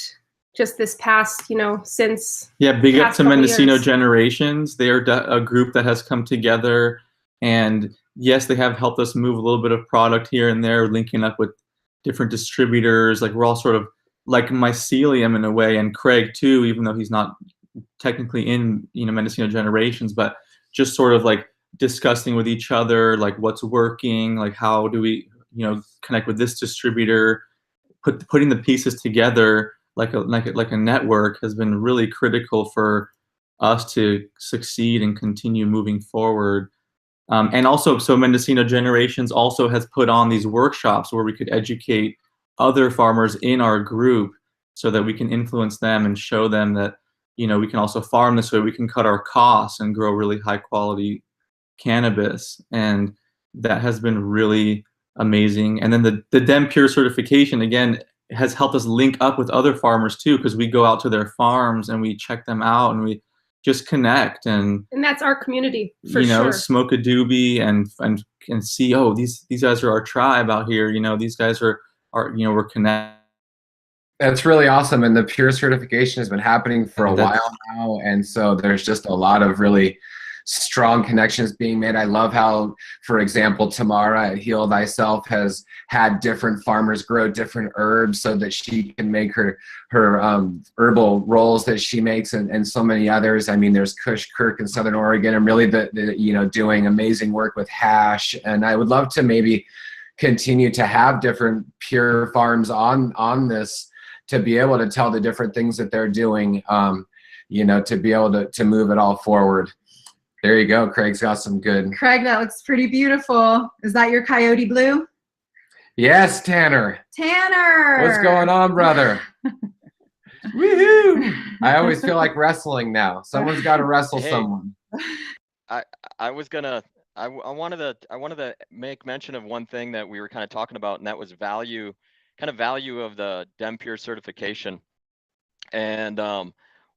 just this past, you know, since. Yeah, big up to Mendocino Generations. They are a group that has come together, and yes, they have helped us move a little bit of product here and there, linking up with different distributors. Like, we're all sort of like mycelium in a way, and Craig too, even though he's not technically in, you know, Mendocino Generations, but just sort of like discussing with each other, like what's working, like how do we, you know, connect with this distributor, putting the pieces together like a network has been really critical for us to succeed and continue moving forward. And also, so Mendocino Generations also has put on these workshops where we could educate other farmers in our group so that we can influence them and show them that, you know, we can also farm this way, we can cut our costs and grow really high quality cannabis. And that has been really amazing. And then the DEM Pure certification, again, has helped us link up with other farmers too, because we go out to their farms and we check them out and we just connect, and that's our community for you know, sure. Smoke a doobie and see, oh, these guys are our tribe out here, you know, these guys are you know, we're connected. That's really awesome. And the Pure certification has been happening for a while now. And so there's just a lot of really strong connections being made. I love how, for example, Tamara at Heal Thyself has had different farmers grow different herbs so that she can make her herbal rolls that she makes, and so many others. I mean, there's Kush Kirk in Southern Oregon, and really the you know, doing amazing work with hash. And I would love to maybe continue to have different Pure farms on this, to be able to tell the different things that they're doing, you know, to be able to move it all forward. There you go. Craig's got some good. Craig, that looks pretty beautiful. Is that your coyote blue? Yes, Tanner. Tanner. What's going on, brother? Woohoo! I always feel like wrestling now. Someone's got to wrestle someone. I wanted to make mention of one thing that we were kind of talking about, and that was value of the DEM Pure certification. And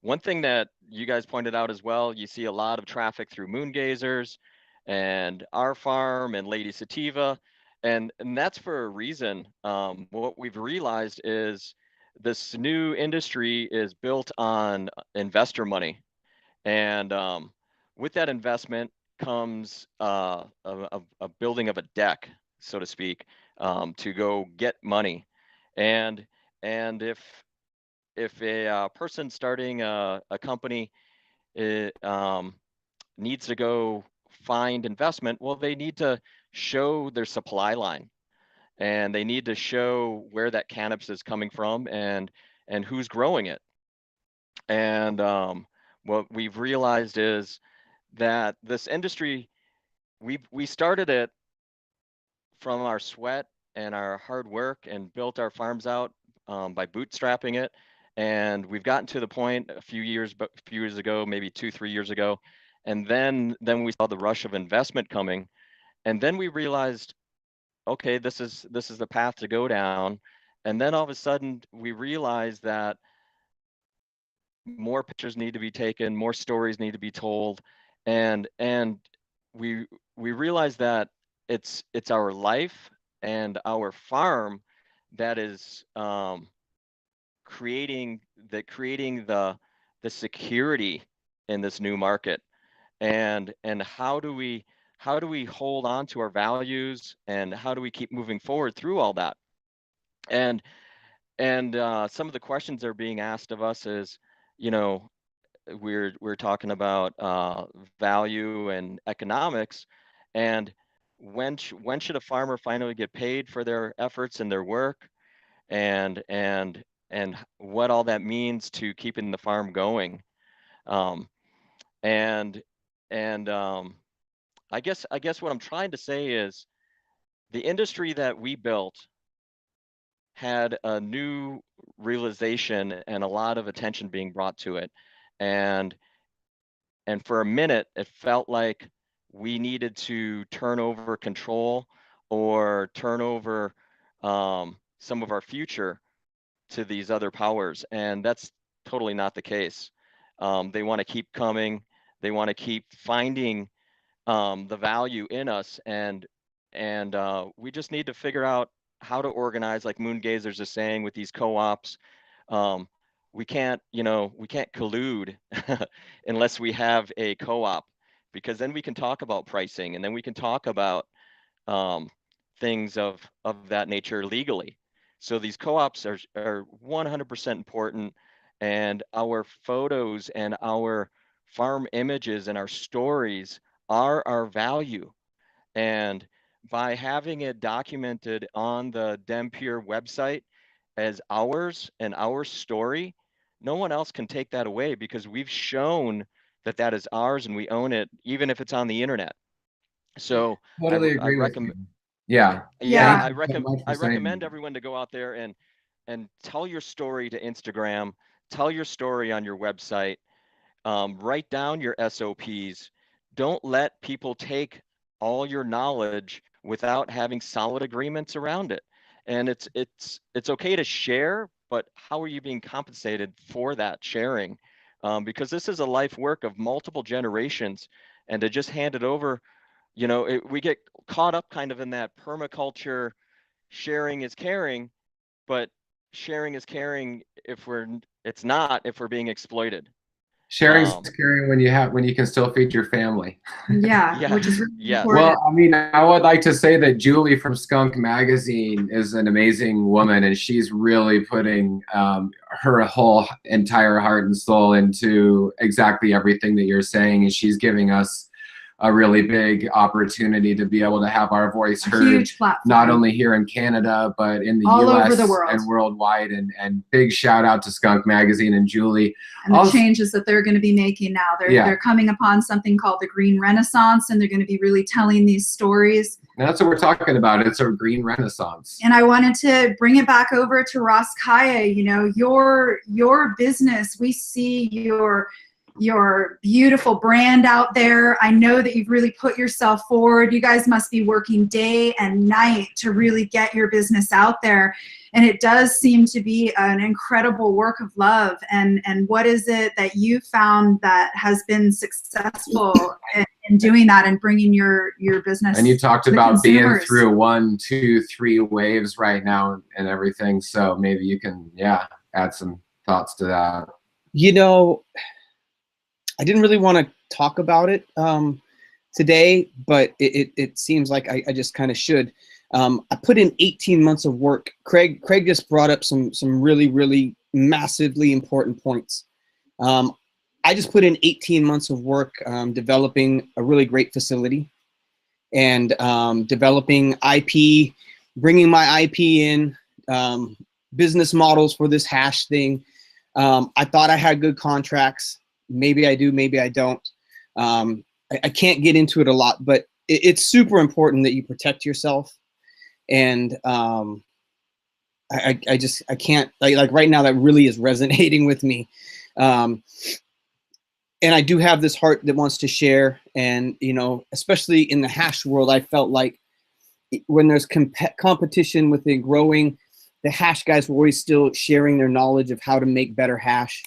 one thing that you guys pointed out as well, you see a lot of traffic through Moon Gazers and our farm and Lady Sativa, and that's for a reason. What we've realized is this new industry is built on investor money, and with that investment comes a building of a deck, so to speak, to go get money. And if a person starting a company needs to go find investment, well, they need to show their supply line, and they need to show where that cannabis is coming from and who's growing it. And what we've realized is that this industry we started it from our sweat and our hard work and built our farms out by bootstrapping it. And we've gotten to the point a few years ago, maybe 2-3 years ago. And then we saw the rush of investment coming. And then we realized, okay, this is the path to go down. And then all of a sudden we realized that more pictures need to be taken, more stories need to be told. And we realized that it's our life and our farm that is creating the security in this new market. And how do we hold on to our values, and how do we keep moving forward through all that? And some of the questions that are being asked of us is, you know, we're talking about value and economics, and when should a farmer finally get paid for their efforts and their work, and what all that means to keeping the farm going. I guess what I'm trying to say is the industry that we built had a new realization and a lot of attention being brought to it. And for a minute, it felt like we needed to turn over control or turn over some of our future to these other powers. And that's totally not the case. They want to keep coming. They want to keep finding the value in us. And we just need to figure out how to organize, like Moongazers is saying, with these co-ops. We can't collude unless we have a co-op, because then we can talk about pricing, and then we can talk about things of that nature legally. So these co-ops are 100% important, and our photos and our farm images and our stories are our value. And by having it documented on the DEM Pure website as ours and our story, no one else can take that away, because we've shown that that is ours and we own it, even if it's on the internet. So totally I recommend. Yeah. I recommend everyone to go out there and tell your story to Instagram, tell your story on your website, write down your SOPs. Don't let people take all your knowledge without having solid agreements around it. And it's okay to share, but how are you being compensated for that sharing? Because this is a life work of multiple generations, and to just hand it over, you know, we get caught up kind of in that permaculture, sharing is caring, but sharing is caring if it's not if we're being exploited. Sharing is caring when you can still feed your family. Yeah, which is really important. Well, I mean, I would like to say that Julie from Skunk Magazine is an amazing woman, and she's really putting her whole entire heart and soul into exactly everything that you're saying, and she's giving us a really big opportunity to be able to have our voice heard, not only here in Canada, but in the US and worldwide. And big shout out to Skunk Magazine and Julie. And the changes that they're going to be making now. They're coming upon something called the Green Renaissance, and they're going to be really telling these stories. And that's what we're talking about. It's a green renaissance. And I wanted to bring it back over to Ross Kaya. You know, your business, we see your beautiful brand out there. I know that you've really put yourself forward. You guys must be working day and night to really get your business out there. And it does seem to be an incredible work of love. And what is it that you found that has been successful in doing that and bringing your business? And you talked about being through 1, 2, 3 waves right now and everything. So maybe you can, add some thoughts to that. You know, I didn't really want to talk about it today, but it seems like I just kind of should. I put in 18 months of work. Craig just brought up some really, really massively important points. I just put in 18 months of work developing a really great facility and developing IP, bringing my IP in, business models for this hash thing. I thought I had good contracts. Maybe I do, maybe I don't. I can't get into it a lot, but it's super important that you protect yourself. And I can't, like right now, that really is resonating with me. And I do have this heart that wants to share. And, you know, especially in the hash world, I felt like when there's competition within growing, the hash guys were always still sharing their knowledge of how to make better hash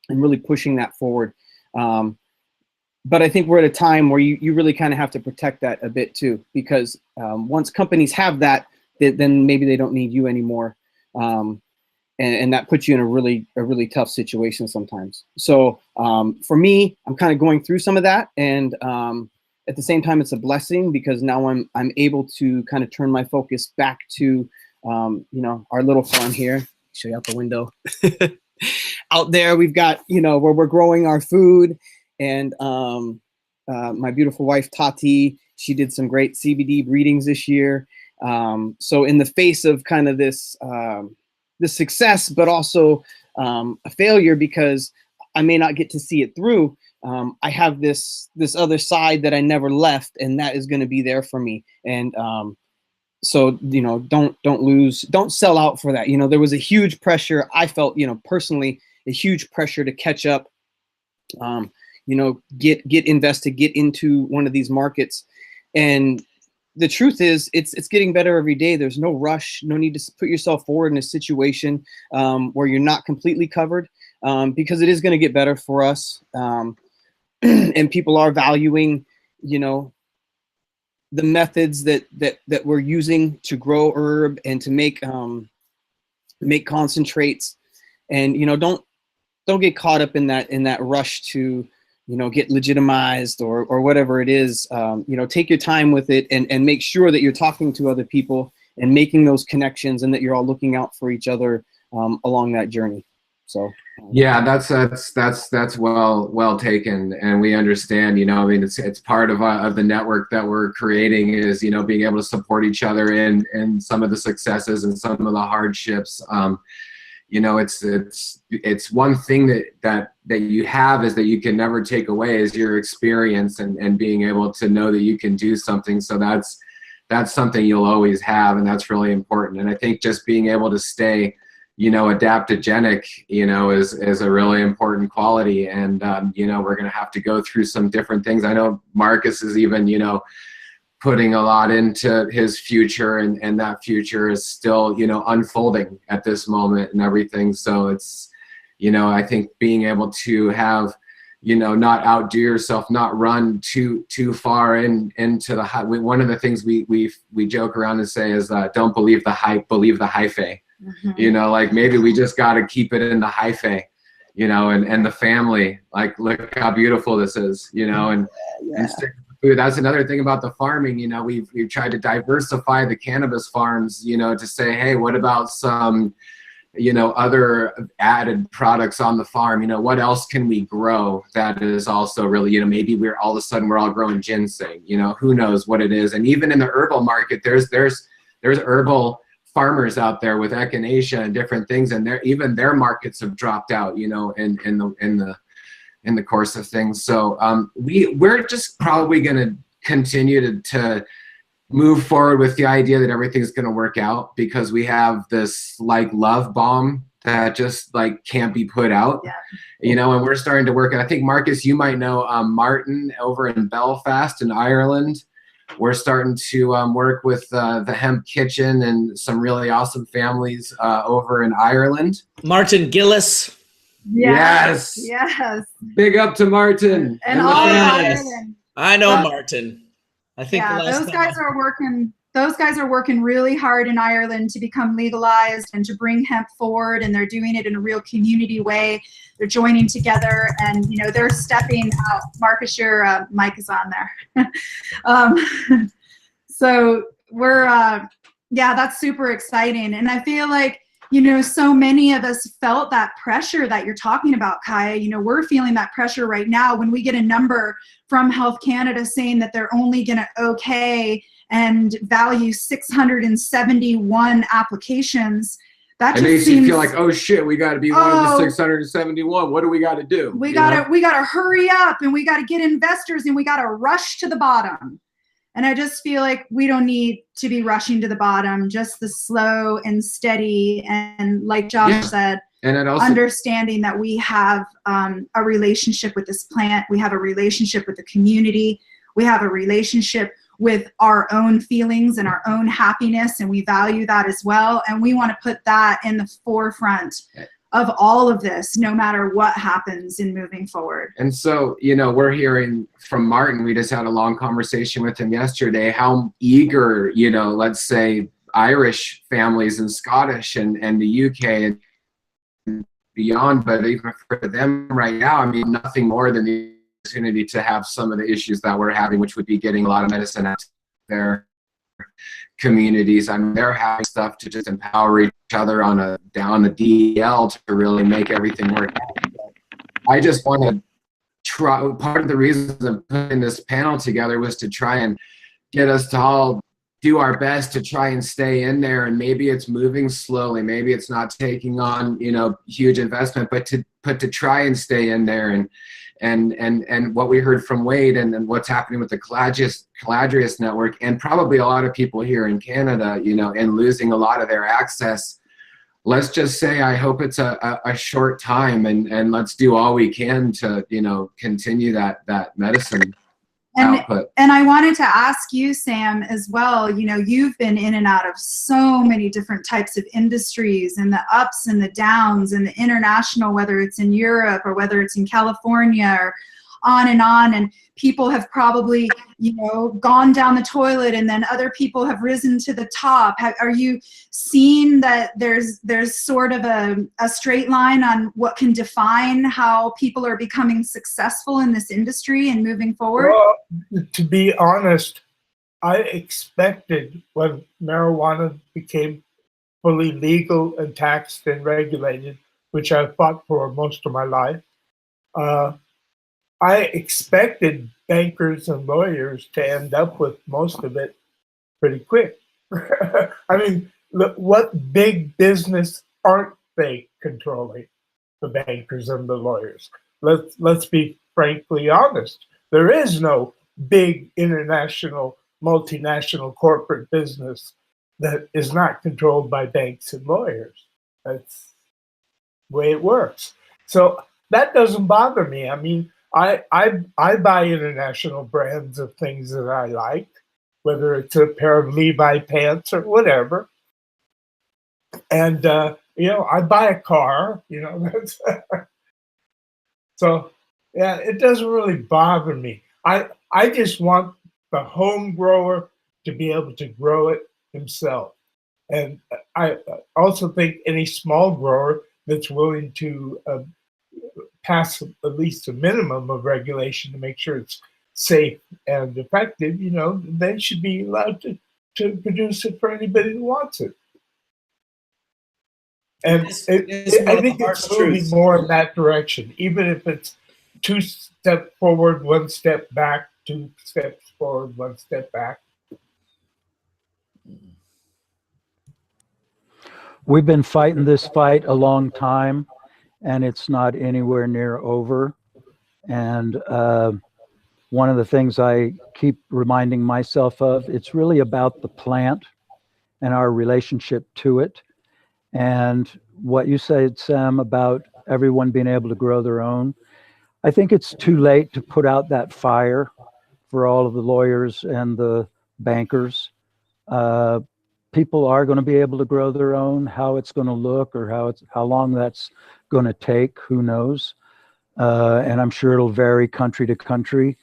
and really pushing that forward. But I think we're at a time where you really kind of have to protect that a bit too, because once companies have that, then maybe they don't need you anymore. And that puts you in a really tough situation sometimes. So for me, I'm kind of going through some of that, and at the same time, it's a blessing because now I'm able to kind of turn my focus back to you know, our little farm here. Show you out the window. Out there, we've got, you know, where we're growing our food, and my beautiful wife Tati, she did some great CBD breedings this year. So in the face of kind of this success, but also a failure because I may not get to see it through, I have this other side that I never left, and that is going to be there for me. And so, you know, don't sell out for that. You know, there was a huge pressure. I felt, you know, personally, a huge pressure to catch up, you know, get invested, get into one of these markets. And the truth is it's getting better every day. There's no rush, no need to put yourself forward in a situation where you're not completely covered, because it is going to get better for us. And people are valuing, you know, the methods that we're using to grow herb and to make concentrates. And, you know, don't get caught up in that rush to, you know, get legitimized or whatever it is. You know, take your time with it and make sure that you're talking to other people and making those connections, and that you're all looking out for each other along that journey. So yeah, that's well taken, and we understand. You know, I mean, it's part of the network that we're creating is, you know, being able to support each other in some of the successes and some of the hardships. You know, it's one thing that you have is that you can never take away is your experience and being able to know that you can do something. So that's something you'll always have, and that's really important. And I think just being able to stay, you know, adaptogenic, you know, is a really important quality. And you know, we're going to have to go through some different things. I know Marcus is even, you know, putting a lot into his future, and that future is still, you know, unfolding at this moment and everything. So it's, you know, I think being able to have, you know, not outdo yourself, not run too far into the hype. One of the things we joke around and say is don't believe the hype, believe the hyphae. Mm-hmm. You know, like maybe we just got to keep it in the hyphae, you know, and the family, like, look how beautiful this is, you know, and stick food. That's another thing about the farming. You know, we've tried to diversify the cannabis farms, you know, to say, hey, what about some, you know, other added products on the farm? You know, what else can we grow that is also really, you know, maybe we're all of a sudden we're all growing ginseng, you know, who knows what it is. And even in the herbal market, there's herbal farmers out there with echinacea and different things, and even their markets have dropped out, you know, in the course of things. So we're just probably going to continue to move forward with the idea that everything's going to work out, because we have this like love bomb that just like can't be put out, you know, and we're starting to work. And I think Marcus, you might know Martin over in Belfast in Ireland. We're starting to work with the Hemp Kitchen and some really awesome families over in Ireland. Martin Gillis. Yes. Big up to Martin and all of Ireland. I know Martin. I think those guys are working. Those guys are working really hard in Ireland to become legalized and to bring hemp forward, and they're doing it in a real community way. They're joining together, and you know they're stepping out. Marcus, your mic is on there. So we're that's super exciting, and I feel like, you know, so many of us felt that pressure that you're talking about, Kaya. You know, we're feeling that pressure right now when we get a number from Health Canada saying that they're only going to okay and value 671 applications. That just makes seems, you feel like, oh shit, we got to be one of the 671. What do we got to do? We got to hurry up, and we got to get investors, and we got to rush to the bottom. And I just feel like we don't need to be rushing to the bottom, just the slow and steady. And like Josh said, and it also understanding that we have a relationship with this plant. We have a relationship with the community. We have a relationship with our own feelings and our own happiness. And we value that as well. And we want to put that in the forefront of all of this, no matter what happens in moving forward. And so, you know, we're hearing from Martin, we just had a long conversation with him yesterday, how eager, you know, let's say Irish families and Scottish and the UK and beyond, but even for them right now, I mean, nothing more than the opportunity to have some of the issues that we're having, which would be getting a lot of medicine out there. Communities, I mean, they're having stuff to just empower each other on the DL to really make everything work out. I just want to try, part of the reason of putting this panel together was to try and get us to all do our best to try and stay in there, and maybe it's moving slowly, maybe it's not taking on, you know, huge investment, but to try and stay in there. And what we heard from Wade and what's happening with the Caladrius network, and probably a lot of people here in Canada, you know, and losing a lot of their access. Let's just say, I hope it's a short time, and let's do all we can to, you know, continue that medicine output. And I wanted to ask you, Sam, as well, you know, you've been in and out of so many different types of industries, and the ups and the downs, and the international, whether it's in Europe or whether it's in California, or on, and people have probably, you know, gone down the toilet, and then other people have risen to the top. Are you seeing that there's sort of a straight line on what can define how people are becoming successful in this industry and moving forward? Well, to be honest, I expected when marijuana became fully legal and taxed and regulated, which I fought for most of my life, I expected bankers and lawyers to end up with most of it pretty quick. I mean, look, what big business aren't they controlling? The bankers and the lawyers. Let's be frankly honest. There is no big international, multinational corporate business that is not controlled by banks and lawyers. That's the way it works. So that doesn't bother me. I mean, I buy international brands of things that I like, whether it's a pair of Levi pants or whatever. And, you know, I buy a car, you know, that's so, yeah, it doesn't really bother me. I just want the home grower to be able to grow it himself. And I also think any small grower that's willing to pass at least a minimum of regulation to make sure it's safe and effective, you know, they should be allowed to produce it for anybody who wants it. And I think it's moving more in that direction, even if it's 2 steps forward, 1 step back, 2 steps forward, 1 step back. We've been fighting this fight a long time, and it's not anywhere near over. And one of the things I keep reminding myself of, it's really about the plant and our relationship to it. And what you said, Sam, about everyone being able to grow their own, I think it's too late to put out that fire for all of the lawyers and the bankers. People are going to be able to grow their own. How it's going to look or how long that's going to take, who knows? And I'm sure it'll vary country to country.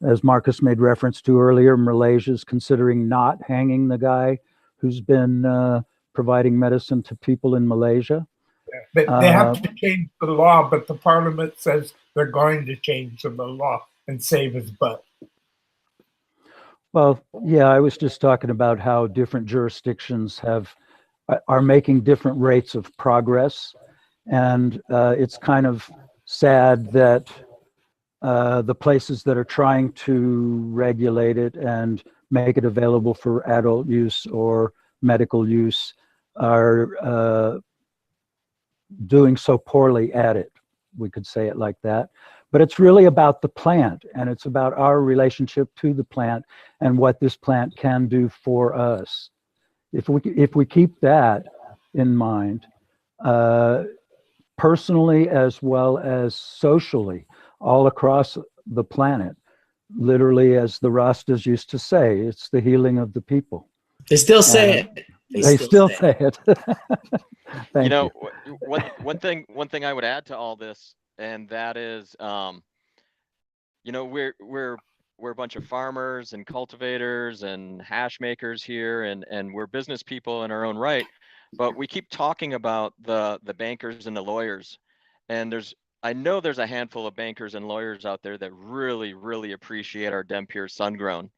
As Marcus made reference to earlier, Malaysia's considering not hanging the guy who's been providing medicine to people in Malaysia. They have to change the law, but the parliament says they're going to change the law and save his butt. Well, yeah, I was just talking about how different jurisdictions are making different rates of progress. And it's kind of sad that the places that are trying to regulate it and make it available for adult use or medical use are doing so poorly at it. We could say it like that. but it's really about the plant, and it's about our relationship to the plant and what this plant can do for us. If we keep that in mind, personally as well as socially, all across the planet, literally, as the Rastas used to say, it's the healing of the people. They still say it. They still say it. Thank You know, you. one thing I would add to all this, and that is, you know, we're a bunch of farmers and cultivators and hash makers here, and we're business people in our own right, but we keep talking about the bankers and the lawyers, and I know there's a handful of bankers and lawyers out there that really, really appreciate our DEM Pure sun grown.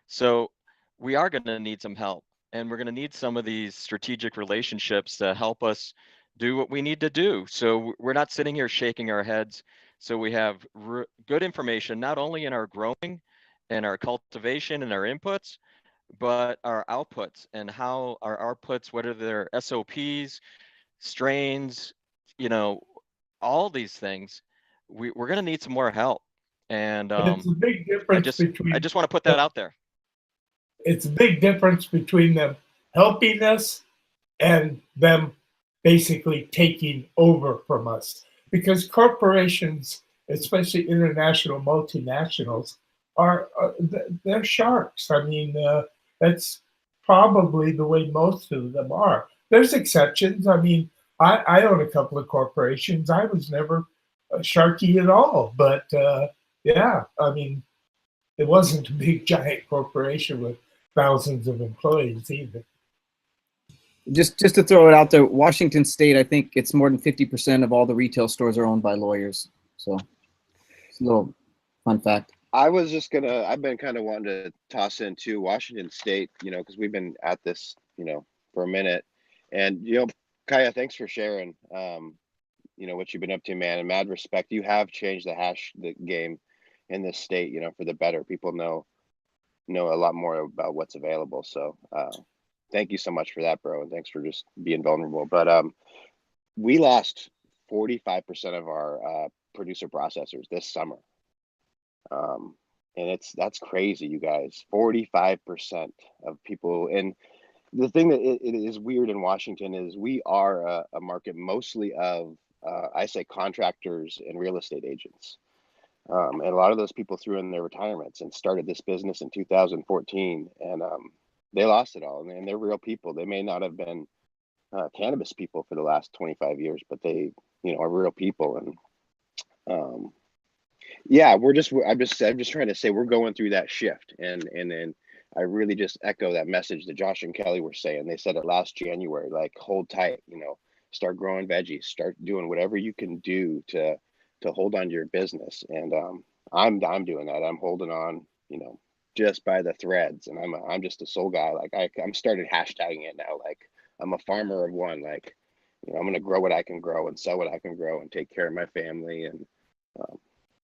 So we are going to need some help, and we're going to need some of these strategic relationships to help us do what we need to do. So we're not sitting here shaking our heads. So we have good information, not only in our growing and our cultivation and our inputs, but our outputs and how our outputs, what are their SOPs, strains, you know, all these things. We're going to need some more help. And it's a big difference between. I just want to put that out there. It's a big difference between them helping us and them basically taking over from us. Because corporations, especially international multinationals, they're sharks. I mean, that's probably the way most of them are. There's exceptions. I mean, I own a couple of corporations. I was never sharky at all. But yeah, I mean, it wasn't a big giant corporation with thousands of employees either. Just to throw it out there, Washington State, I think it's more than 50% of all the retail stores are owned by lawyers. So it's a little fun fact. I've been kind of wanting to toss in too, Washington State, you know, because we've been at this, you know, for a minute. And, you know, Kaya, thanks for sharing, you know, what you've been up to, man. And mad respect. You have changed the game in this state, you know, for the better. People know a lot more about what's available. So thank you so much for that, bro. And thanks for just being vulnerable. But we lost 45% of our producer processors this summer. And that's crazy, you guys. 45% of people. And the thing that it is weird in Washington is we are a market mostly of, I say, contractors and real estate agents. And a lot of those people threw in their retirements and started this business in 2014, and they lost it all. And they're real people. They may not have been cannabis people for the last 25 years, but they, you know, are real people. And yeah, I'm just trying to say we're going through that shift, and then I really just echo that message that Josh and Kelly were saying. They said it last January, like, hold tight, you know, start growing veggies, start doing whatever you can do to hold on to your business. And I'm doing that. I'm holding on, you know, just by the threads. And I'm just a soul guy. Like I'm started hashtagging it now. Like I'm a farmer of one. Like, you know, I'm gonna grow what I can grow and sell what I can grow and take care of my family. And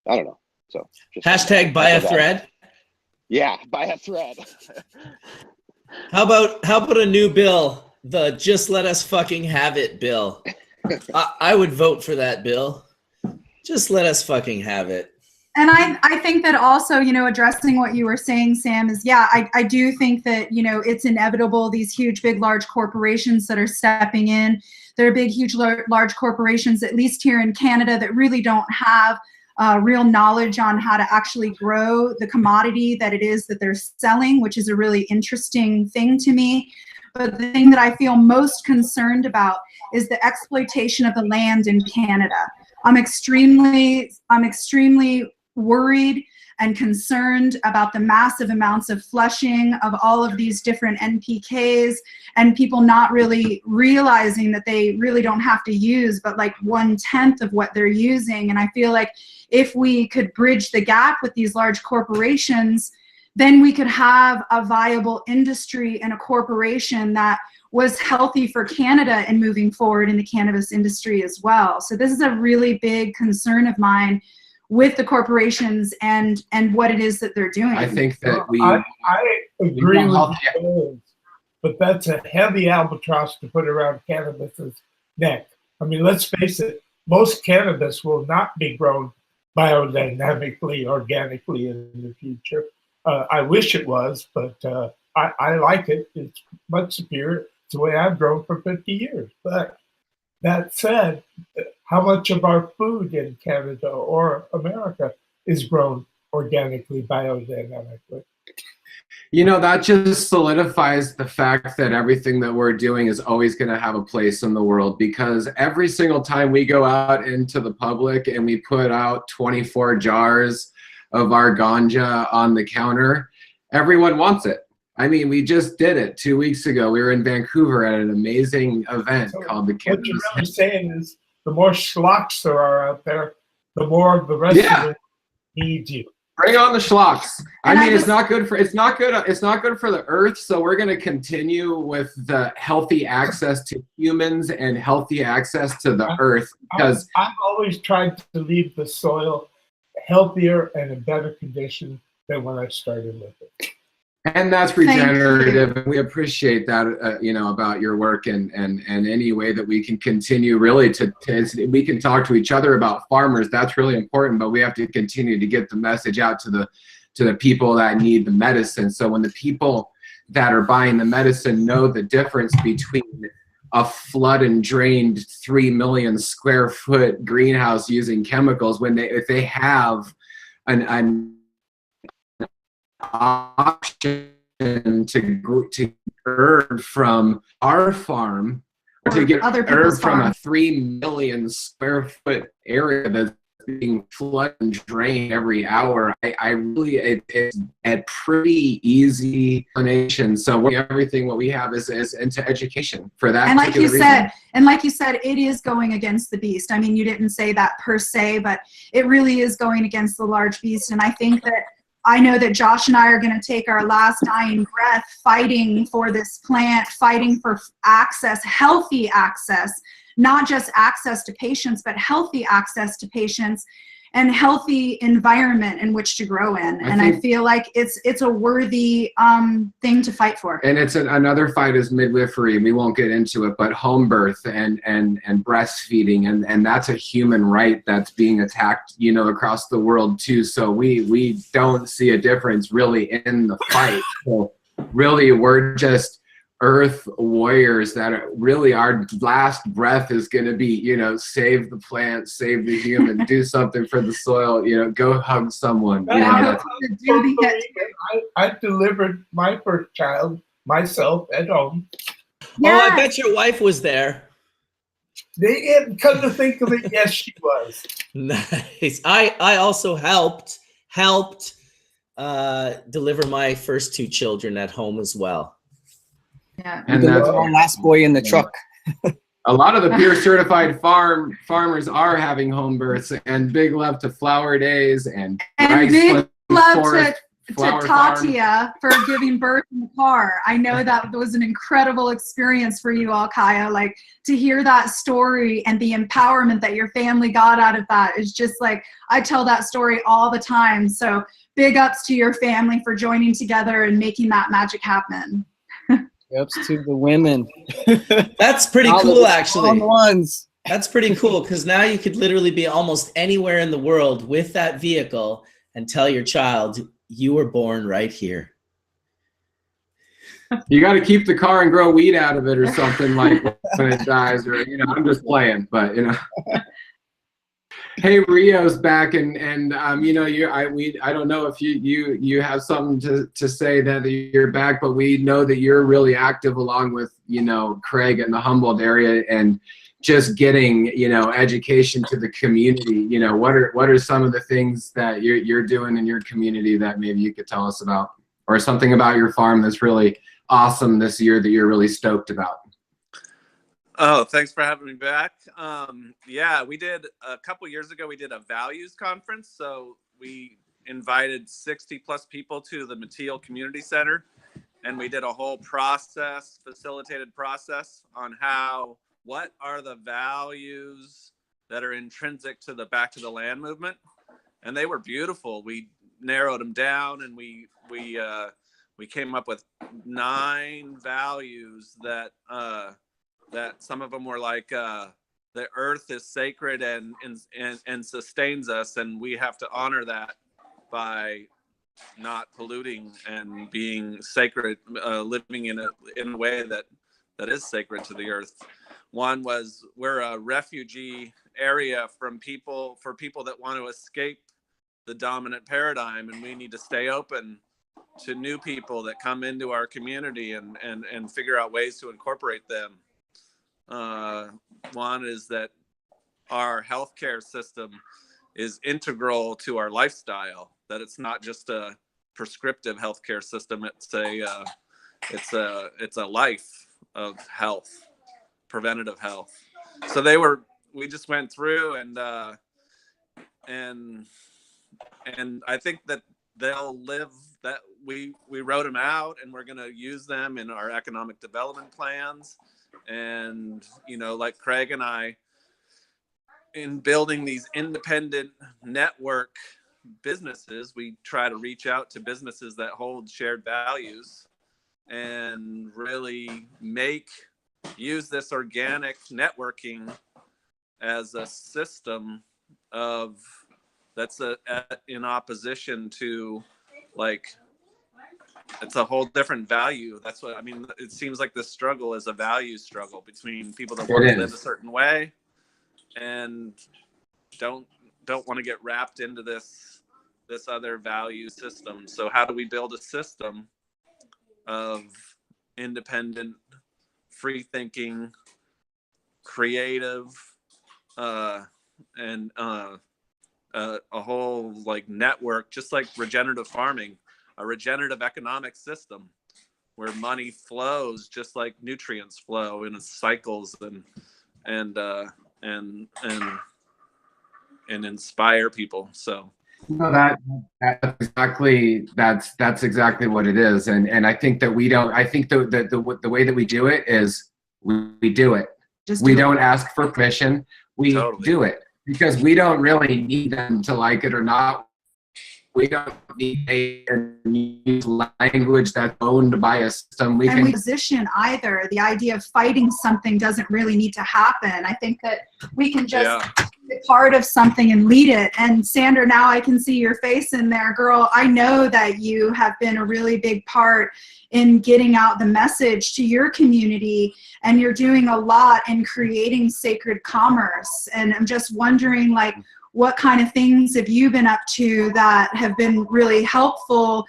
I don't know. So just hashtag buy a thread. Yeah, buy a thread. How about a new bill? The just let us fucking have it bill. I would vote for that bill. Just let us fucking have it. And I think that also, you know, addressing what you were saying, Sam, is, yeah, I do think that, you know, it's inevitable, these huge, big, large corporations that are stepping in. There are big, huge, large corporations, at least here in Canada, that really don't have real knowledge on how to actually grow the commodity that it is that they're selling, which is a really interesting thing to me. But the thing that I feel most concerned about is the exploitation of the land in Canada. I'm extremely worried and concerned about the massive amounts of flushing of all of these different NPKs, and people not really realizing that they really don't have to use but like 1/10 of what they're using. And I feel like if we could bridge the gap with these large corporations, then we could have a viable industry and a corporation that was healthy for Canada and moving forward in the cannabis industry as well. So this is a really big concern of mine with the corporations and what it is that they're doing. I think that I agree with you, but that's a heavy albatross to put around cannabis's neck. I mean, let's face it, most cannabis will not be grown biodynamically, organically in the future. I wish it was, but I like it. It's much superior. It's the way I've grown for 50 years. But that said, how much of our food in Canada or America is grown organically, biodynamically? You know, that just solidifies the fact that everything that we're doing is always going to have a place in the world, because every single time we go out into the public and we put out 24 jars of our ganja on the counter, everyone wants it. I mean, we just did it 2 weeks ago. We were in Vancouver at an amazing event called the Cannabis. What you're really saying is the more schlocks there are out there, the more the rest of it needs you. Bring on the schlocks. I mean, it's not good for the earth. So we're going to continue with the healthy access to humans and healthy access to the earth, because I've always tried to leave the soil healthier and in better condition than when I started with it. And that's regenerative. And we appreciate that, you know, about your work, and any way that we can continue really we can talk to each other about farmers. That's really important, but we have to continue to get the message out to the people that need the medicine. So when the people that are buying the medicine know the difference between a flood and drained 3 million square foot greenhouse using chemicals, if they have an option to herb from our farm, or to get herb from a 3 million square foot area that's being flooded and drained every hour, it's a pretty easy explanation. So everything what we have is into education for that. And like you said, it is going against the beast. I mean, you didn't say that per se, but it really is going against the large beast. And I know that Josh and I are going to take our last dying breath fighting for this plant, fighting for access, healthy access, not just access to patients, but healthy access to patients and healthy environment in which to grow in. I feel like it's a worthy thing to fight for. And it's another fight is midwifery. We won't get into it, but home birth and breastfeeding, and that's a human right that's being attacked, you know, across the world too. So we don't see a difference really in the fight. So really, we're just earth warriors that really our last breath is going to be, you know, save the plant, save the human, do something for the soil, you know, go hug someone. You know, I delivered my first child myself at home. Yeah. Oh, I bet your wife was there. Come to think of it, yes, she was. Nice. I also helped deliver my first 2 children at home as well. Yeah. And that's our last boy in the truck. A lot of the Pure certified farmers are having home births, and big love to Flower Days and big love to Tatia for giving birth in the car. I know that was an incredible experience for you all, Kaya. Like, to hear that story and the empowerment that your family got out of that is just like, I tell that story all the time. So big ups to your family for joining together and making that magic happen. Ups to the women. That's pretty cool, actually. Ones. That's pretty cool, because now you could literally be almost anywhere in the world with that vehicle and tell your child, you were born right here. You got to keep the car and grow weed out of it or something, like when it dies, or, you know, I'm just playing, but, you know. Hey, Rio's back, and you know, I don't know if you have something to say that you're back, but we know that you're really active along with, you know, Craig in the Humboldt area, and just getting, you know, education to the community. You know, what are some of the things that you're doing in your community that maybe you could tell us about, or something about your farm that's really awesome this year that you're really stoked about? Oh, thanks for having me back. Yeah, we did a couple years ago, we did a values conference. So we invited 60 plus people to the Mateel Community Center, and we did a whole facilitated process on what are the values that are intrinsic to the Back to the Land movement. And they were beautiful. We narrowed them down, and we came up with 9 values that some of them were like the earth is sacred and sustains us, and we have to honor that by not polluting and being sacred, living in a way that is sacred to the earth. One was, we're a refugee area for people that want to escape the dominant paradigm, and we need to stay open to new people that come into our community and figure out ways to incorporate them. One is that our healthcare system is integral to our lifestyle, that it's not just a prescriptive healthcare system, it's a life of health, preventative health. So we just went through and I think that they'll live that. We wrote them out, and we're going to use them in our economic development plans. And, you know, like Craig and I, in building these independent network businesses, we try to reach out to businesses that hold shared values and really use this organic networking as a system that's in opposition to, like, it's a whole different value. That's what I mean. It seems like this struggle is a value struggle between people that want to live a certain way and don't want to get wrapped into this other value system. So how do we build a system of independent, free thinking, creative, and a whole like network, just like regenerative farming, a regenerative economic system where money flows just like nutrients flow in cycles and inspire people. So no, that's exactly what it is. And I think that I think the way that we do it is we do it. We don't ask for permission. We do it because we don't really need them to like it or not. We don't need a use language that's owned by a system. We position either. The idea of fighting something doesn't really need to happen. I think that we can just be part of something and lead it. And Sandra, now I can see your face in there. Girl, I know that you have been a really big part in getting out the message to your community, and you're doing a lot in creating sacred commerce. And I'm just wondering, like, what kind of things have you been up to that have been really helpful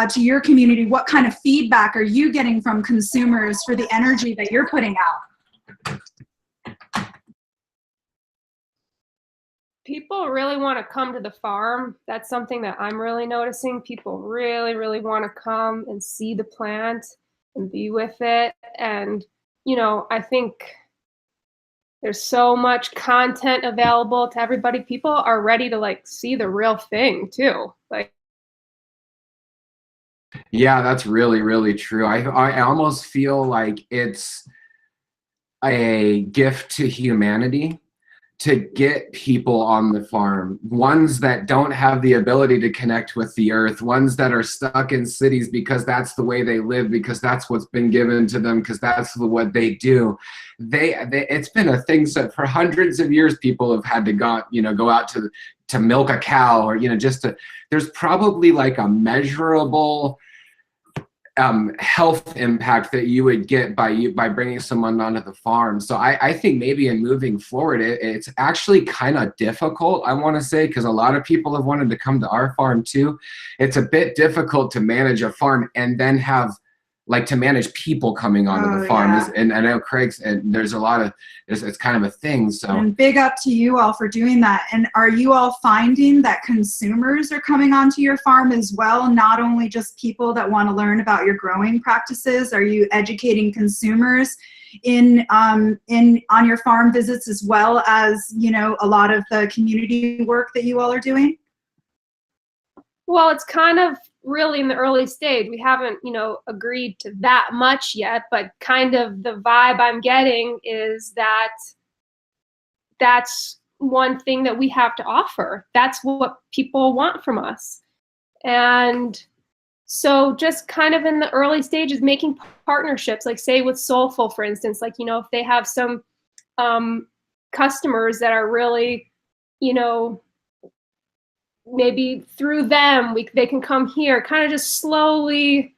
to your community? What kind of feedback are you getting from consumers for the energy that you're putting out? People really want to come to the farm. That's something that I'm really noticing. People really, really want to come and see the plant and be with it. And, you know, I think there's so much content available to everybody. People are ready to like see the real thing too. Like, yeah, that's really, really true. I almost feel like it's a gift to humanity to get people on the farm, ones that don't have the ability to connect with the earth, ones that are stuck in cities because that's the way they live, because that's what's been given to them, because that's what they do. It's been a thing that for hundreds of years people have had to go out to milk a cow, or there's probably like a measurable health impact that you would get by bringing someone onto the farm. So I think maybe in moving forward, it's actually kind of difficult, I want to say, because a lot of people have wanted to come to our farm too. It's a bit difficult to manage a farm and then have to manage people coming onto the farm. Yeah. And I know Craig's, and there's a lot of, it's kind of a thing. So and big up to you all for doing that. And are you all finding that consumers are coming onto your farm as well? Not only just people that want to learn about your growing practices. Are you educating consumers on your farm visits, as well as, you know, a lot of the community work that you all are doing? well, it's kind of really in the early stage. We haven't, you know, agreed to that much yet, but kind of the vibe I'm getting is that that's one thing that we have to offer. That's what people want from us. And so just kind of in the early stages, making partnerships, like say with Soulful, for instance, like, you know, if they have some customers that are really, maybe through them, they can come here, kind of just slowly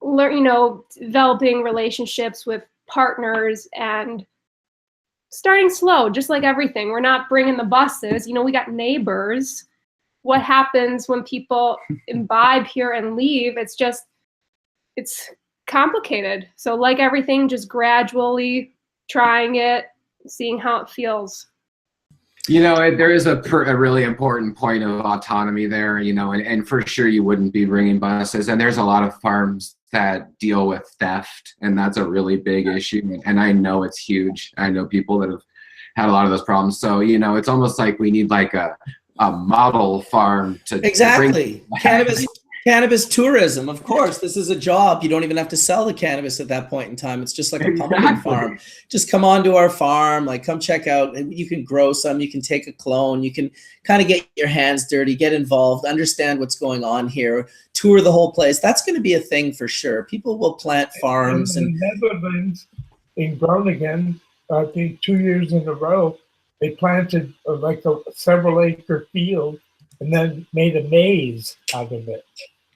learn, developing relationships with partners and starting slow, just like everything. We're not bringing the buses, we got neighbors. What happens when people imbibe here and leave? It's complicated. So like everything, just gradually trying it, seeing how it feels. There is a really important point of autonomy there, and for sure you wouldn't be bringing buses. And there's a lot of farms that deal with theft, and that's a really big issue. And I know it's huge. I know people that have had a lot of those problems. So, it's almost like we need like a model farm to exactly cannabis tourism. Of course, this is a job. You don't even have to sell the cannabis at that point in time. It's just like a pumpkin farm. Just come on to our farm, like come check out. You can grow some, you can take a clone, you can kind of get your hands dirty, get involved, understand what's going on here, tour the whole place. That's going to be a thing for sure. People will plant farms. In the Netherlands, in Groningen, I think 2 years in a row, they planted like a several acre field and then made a maze out of it.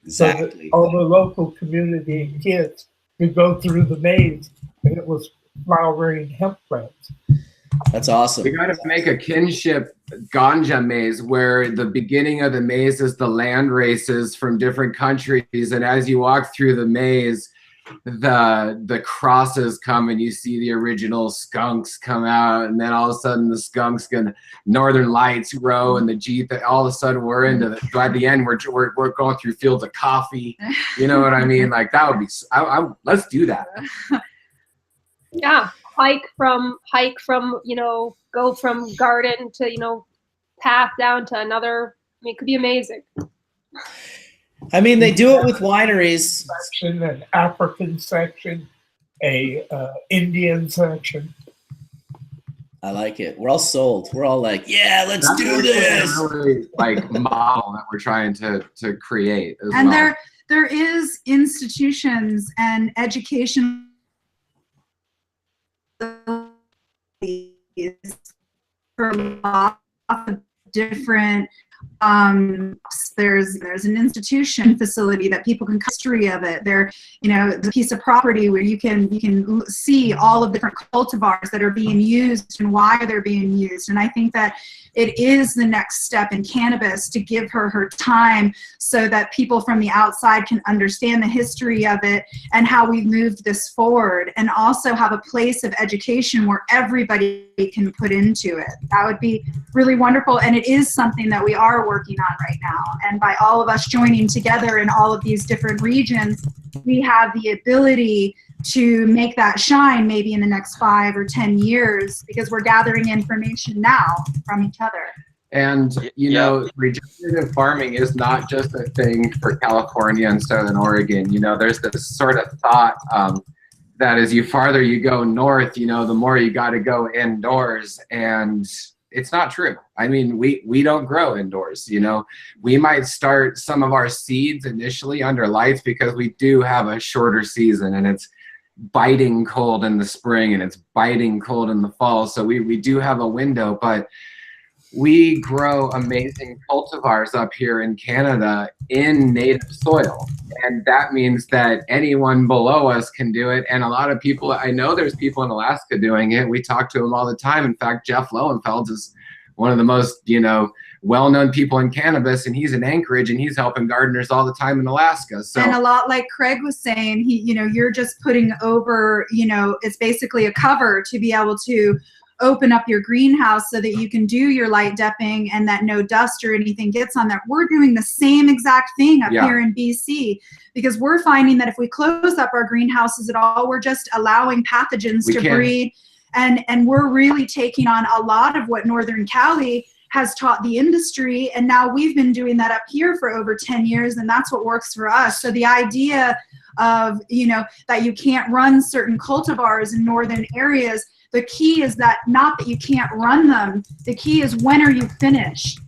Exactly. So that all the local community kids could go through the maze, and it was flowering hemp plants. That's awesome. We got to make a kinship ganja maze where the beginning of the maze is the land races from different countries, and as you walk through the maze, the crosses come and you see the original skunks come out, and then all of a sudden the skunks and Northern Lights row and the Jeep. All of a sudden we're into by the end we're going through fields of coffee. You know what I mean? Like that would be. Let's do that. Yeah, hike from go from garden to path down to another. I mean, it could be amazing. I mean, they do it with wineries. Section, an African section, a Indian section. I like it. We're all sold. We're all like, yeah, let's do this. Really, like model that we're trying to create. And well. there is institutions and education for a lot of different. There's an institution facility that people can history of it. There's a piece of property where you can see all of the different cultivars that are being used and why they're being used. And I think that it is the next step in cannabis to give her time so that people from the outside can understand the history of it and how we've moved this forward, and also have a place of education where everybody can put into it. That would be really wonderful, and it is something that we are working on right now. And by all of us joining together in all of these different regions, we have the ability to make that shine maybe in the next 5 or 10 years, because we're gathering information now from each other. And, regenerative farming is not just a thing for California and Southern Oregon. There's this sort of thought that as farther you go north, the more you got to go indoors. And it's not true. I mean, we don't grow indoors. We might start some of our seeds initially under lights because we do have a shorter season, and it's biting cold in the spring and it's biting cold in the fall. So we do have a window, but we grow amazing cultivars up here in Canada in native soil. And that means that anyone below us can do it. And a lot of people, I know there's people in Alaska doing it. We talk to them all the time. In fact, Jeff Lowenfeld is one of the most, well-known people in cannabis, and he's in Anchorage, and he's helping gardeners all the time in Alaska. So, and a lot like Craig was saying, you're just putting over, it's basically a cover to be able to open up your greenhouse so that you can do your light depping and that no dust or anything gets on there. We're doing the same exact thing up here in BC, because we're finding that if we close up our greenhouses at all, we're just allowing pathogens to breed. And we're really taking on a lot of what Northern Cali has taught the industry, and now we've been doing that up here for over 10 years, and that's what works for us. So the idea of, that you can't run certain cultivars in northern areas, the key is that not that you can't run them, the key is when are you finished?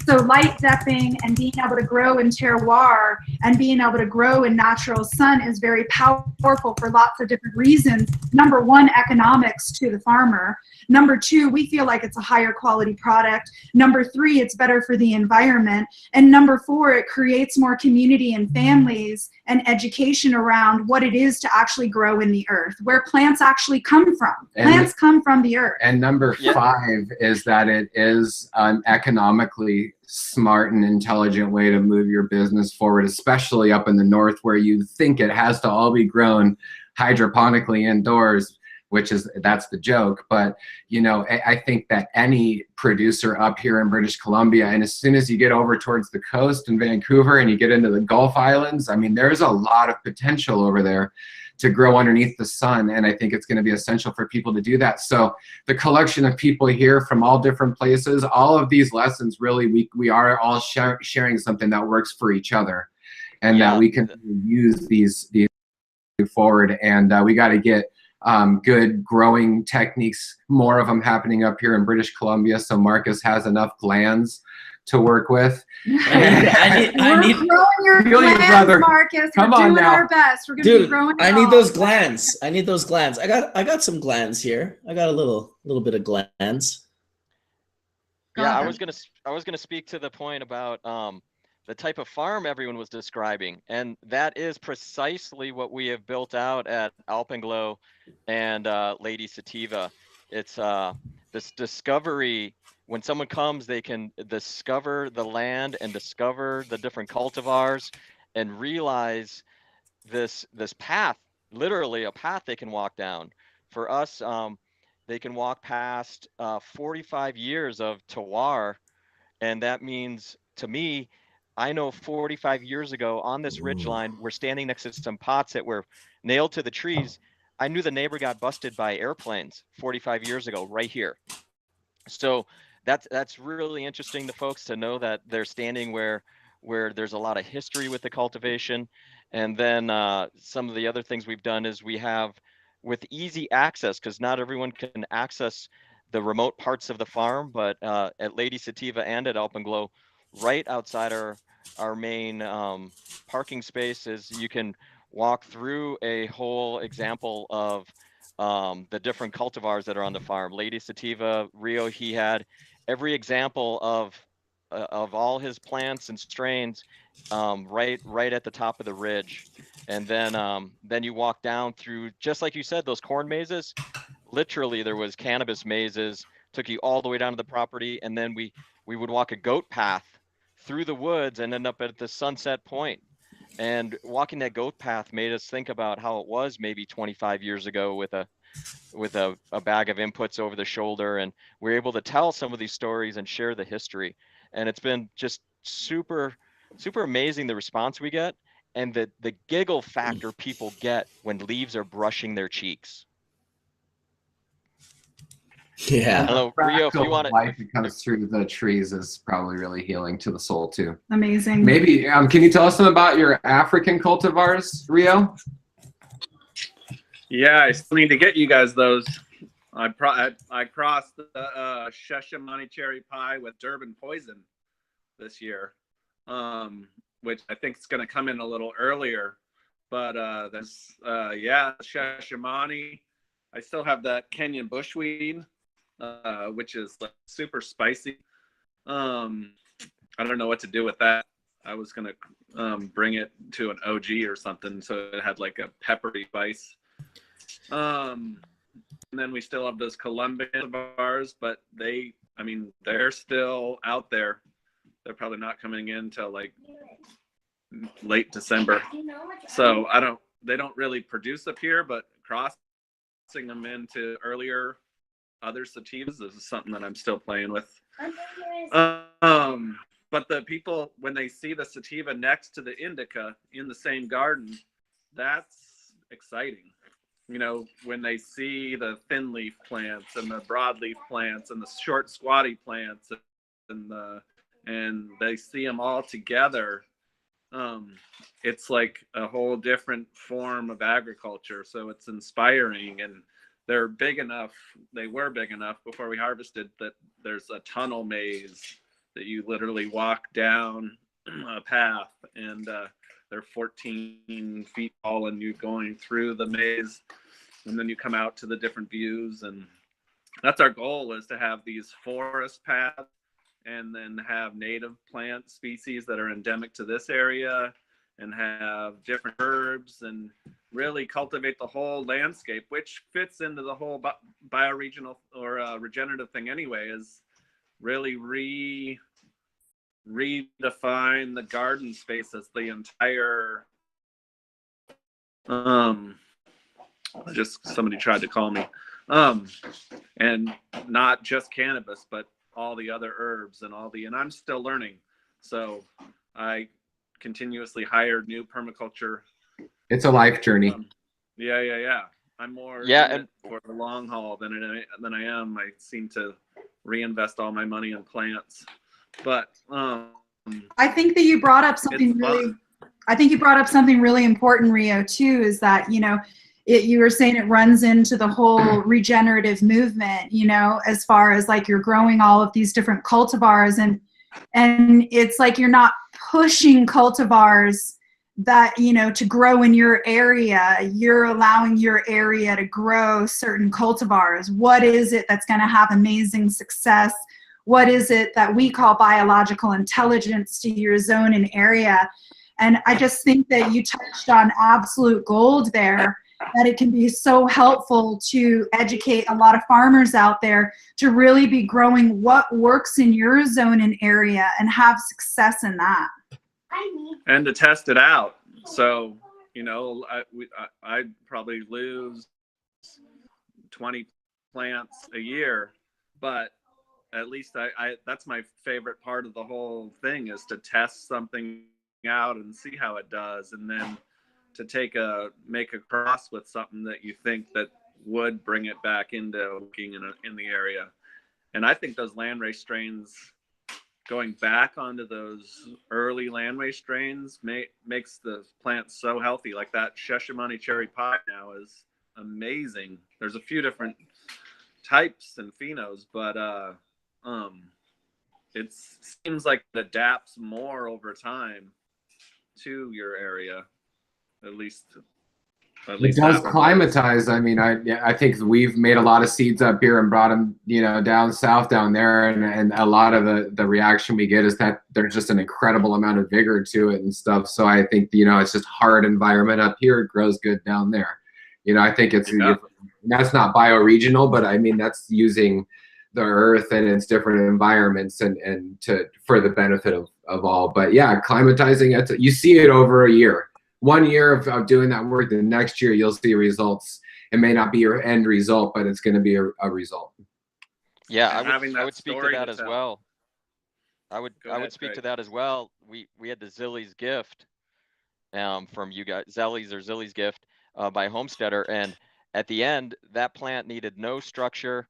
So light depping and being able to grow in terroir and being able to grow in natural sun is very powerful for lots of different reasons. Number one, economics to the farmer. Number two, we feel like it's a higher quality product. Number three, it's better for the environment. And number four, it creates more community and families and education around what it is to actually grow in the earth, where plants actually come from. Plants come from the earth. And number five is that it is an economically smart and intelligent way to move your business forward, especially up in the north where you think it has to all be grown hydroponically indoors, that's the joke. But you know, I think that any producer up here in British Columbia, and as soon as you get over towards the coast in Vancouver and you get into the Gulf Islands, I mean, there's a lot of potential over there to grow underneath the sun, and I think it's going to be essential for people to do that. So the collection of people here from all different places, all of these lessons, really, we are all sharing something that works for each other, and that we can use these forward. And we got to get good growing techniques, more of them happening up here in British Columbia, so Marcus has enough glands to work with. We're growing your glands, Marcus. Come We're on doing now. our best. We're going to be growing. I need those glands. I need those glands. I got some glands here. I got a little bit of glands. Yeah, I was gonna speak to the point about the type of farm everyone was describing, and that is precisely what we have built out at Alpenglow and Lady Sativa. It's this discovery. When someone comes, they can discover the land and discover the different cultivars and realize this path, literally a path they can walk down. For us, they can walk past 45 years of terroir, and that means, to me, I know 45 years ago on this ridgeline, we're standing next to some pots that were nailed to the trees. I knew the neighbor got busted by airplanes 45 years ago right here. So that's really interesting to folks to know that they're standing where there's a lot of history with the cultivation. And then some of the other things we've done is we have, with easy access, because not everyone can access the remote parts of the farm, but at Lady Sativa and at Alpenglow, right outside our main parking spaces, you can walk through a whole example of the different cultivars that are on the farm. Lady Sativa, Rio, he had every example of all his plants and strains right at the top of the ridge. And then you walk down through, just like you said, those corn mazes. Literally, there was cannabis mazes, took you all the way down to the property, and then we would walk a goat path through the woods and end up at the sunset point. And walking that goat path made us think about how it was maybe 25 years ago with a bag of inputs over the shoulder, and we're able to tell some of these stories and share the history. And it's been just super amazing, the response we get and the giggle factor people get when leaves are brushing their cheeks. Yeah. Hello, Rio, if you want to. Life that comes through the trees is probably really healing to the soul too. Amazing. Maybe can you tell us something about your African cultivars, Rio? Yeah, I still need to get you guys those. I crossed the Sheshamani cherry pie with Durban poison this year, which I think is going to come in a little earlier. But there's Sheshamani. I still have that Kenyan bushweed, which is like super spicy. I don't know what to do with that. I was going to bring it to an OG or something, so it had like a peppery spice. And then we still have those Colombian bars, but they're still out there. They're probably not coming in till like late December. So they don't really produce up here, but crossing them into earlier other sativas, this is something that I'm still playing with. But the people, when they see the sativa next to the indica in the same garden, that's exciting. You know, when they see the thin leaf plants and the broadleaf plants and the short squatty plants and they see them all together, it's like a whole different form of agriculture. So it's inspiring, and they were big enough before we harvested that there's a tunnel maze that you literally walk down a path, and they're 14 feet tall, and you're going through the maze, and then you come out to the different views. And that's our goal, is to have these forest paths and then have native plant species that are endemic to this area, and have different herbs, and really cultivate the whole landscape, which fits into the whole bioregional or regenerative thing anyway, is really redefine the garden space as the entire just somebody tried to call me, and not just cannabis, but all the other herbs and and I'm still learning, so I continuously hired new permaculture. It's a life journey. Yeah. I'm more and for the long haul than I am. I seem to reinvest all my money in plants, but I think that you brought up something really important, Rio, too, is that, you know, you were saying it runs into the whole regenerative movement, you know, as far as like you're growing all of these different cultivars, and it's like you're not pushing cultivars that, you know, to grow in your area. You're allowing your area to grow certain cultivars. What is it that's going to have amazing success? What is it that we call biological intelligence to your zone and area? And I just think that you touched on absolute gold there, that it can be so helpful to educate a lot of farmers out there to really be growing what works in your zone and area and have success in that. And to test it out. So, you know, I'd probably lose 20 plants a year, but at least I that's my favorite part of the whole thing, is to test something out and see how it does, and then to make a cross with something that you think that would bring it back into working in the area. And I think those landrace strains, going back onto those early landrace strains, makes the plant so healthy. Like that Sheshamani cherry pie now is amazing. There's a few different types and phenos, but it seems like it adapts more over time to your area. At least it does climatize. I mean, I think we've made a lot of seeds up here and brought them, you know, down south down there, and a lot of the reaction we get is that there's just an incredible amount of vigor to it and stuff. So I think, you know, it's just hard environment up here, it grows good down there. You know, I think that's not bioregional, but I mean, that's using the earth and its different environments and for the benefit of all. But yeah, climatizing, you see it over a year. 1 year of doing that work, the next year you'll see results. It may not be your end result, but it's going to be a result. Yeah, I would speak to that as well. I would speak to that as well. We had the Zillie's gift from you guys, Zillie's gift by Homesteader, and at the end that plant needed no structure.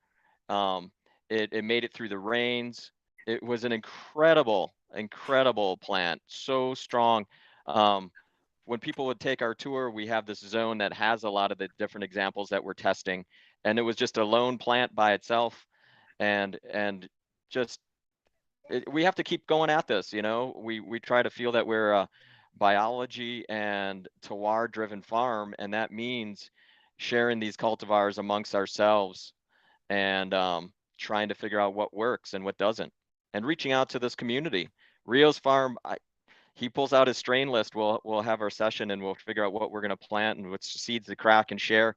It made it through the rains. It was an incredible plant, so strong. When people would take our tour, we have this zone that has a lot of the different examples that we're testing, and it was just a lone plant by itself, and just we have to keep going at this. You know, we try to feel that we're a biology and terroir driven farm, and that means sharing these cultivars amongst ourselves and trying to figure out what works and what doesn't, and reaching out to this community. Rio's farm, he pulls out his strain list. We'll have our session and we'll figure out what we're going to plant and which seeds to crack and share.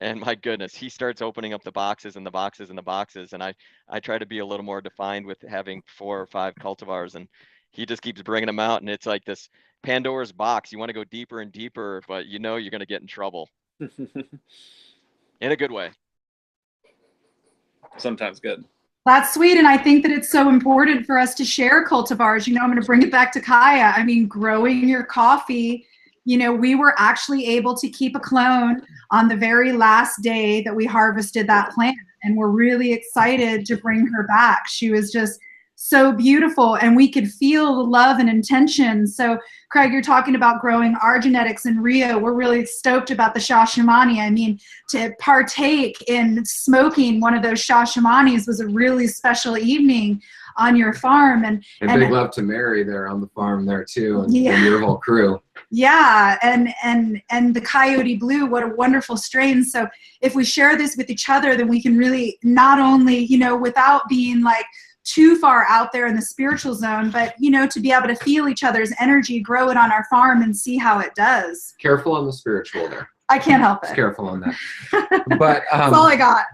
And my goodness, he starts opening up the boxes and the boxes and the boxes. And I try to be a little more defined with having 4 or 5 cultivars, and he just keeps bringing them out. And it's like this Pandora's box. You want to go deeper and deeper, but you know you're going to get in trouble. In a good way. Sometimes good. That's sweet, and I think that it's so important for us to share cultivars. You know, I'm going to bring it back to Kaya. I mean, growing your coffee, you know, we were actually able to keep a clone on the very last day that we harvested that plant, and we're really excited to bring her back. She was just so beautiful, and we could feel the love and intention. So Craig, you're talking about growing our genetics in Rio. We're really stoked about the Shashamane. I mean, to partake in smoking one of those Shashamanes was a really special evening on your farm. And big love to Mary there on the farm there too, and your whole crew. Yeah, and the Coyote Blue, what a wonderful strain. So if we share this with each other, then we can really not only, you know, without being like too far out there in the spiritual zone, but, you know, to be able to feel each other's energy, grow it on our farm and see how it does. Careful on the spiritual there. I can't help it. Just careful on that. But that's all I got.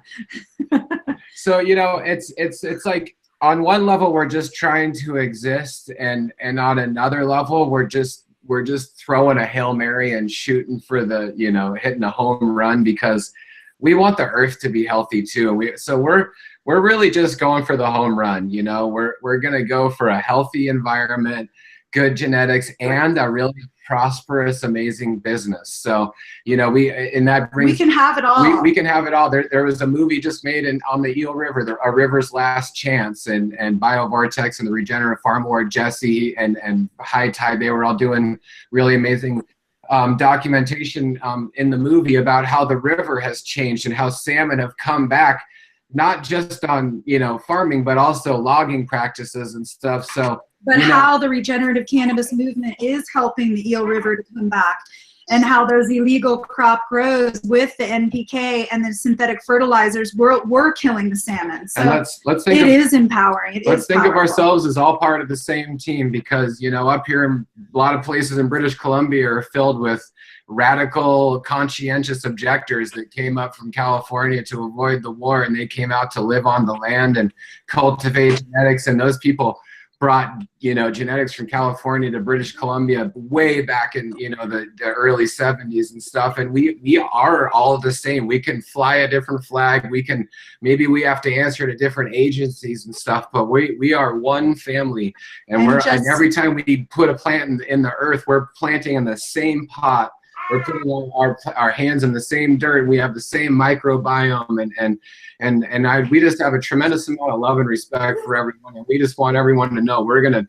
So, you know, it's like on one level we're just trying to exist, and on another level we're just throwing a Hail Mary and shooting for the, you know, hitting a home run, because we want the earth to be healthy too. And we're really just going for the home run. You know, we're going to go for a healthy environment, good genetics, and a really prosperous, amazing business. So, you know, we can have it all. We can have it all. There was a movie just made on the Eel River, A River's Last Chance, and BioVortex and the Regenerative Farm Board, Jesse and High Tide, they were all doing really amazing documentation in the movie about how the river has changed and how salmon have come back, not just on, you know, farming, but also logging practices and stuff. So, but how the regenerative cannabis movement is helping the Eel River to come back, and how those illegal crop grows with the NPK and the synthetic fertilizers were killing the salmon. So and let's think it is empowering. Let's think of ourselves as all part of the same team, because, you know, up here in a lot of places in British Columbia are filled with radical, conscientious objectors that came up from California to avoid the war, and they came out to live on the land and cultivate genetics, and those people brought, you know, genetics from California to British Columbia way back in, you know, the early 70s and stuff. And we are all the same. We can fly a different flag. Maybe we have to answer to different agencies and stuff, but we are one family. And and every time we put a plant in the earth, we're planting in the same pot. We're putting our hands in the same dirt. We have the same microbiome, and we just have a tremendous amount of love and respect for everyone. And we just want everyone to know we're gonna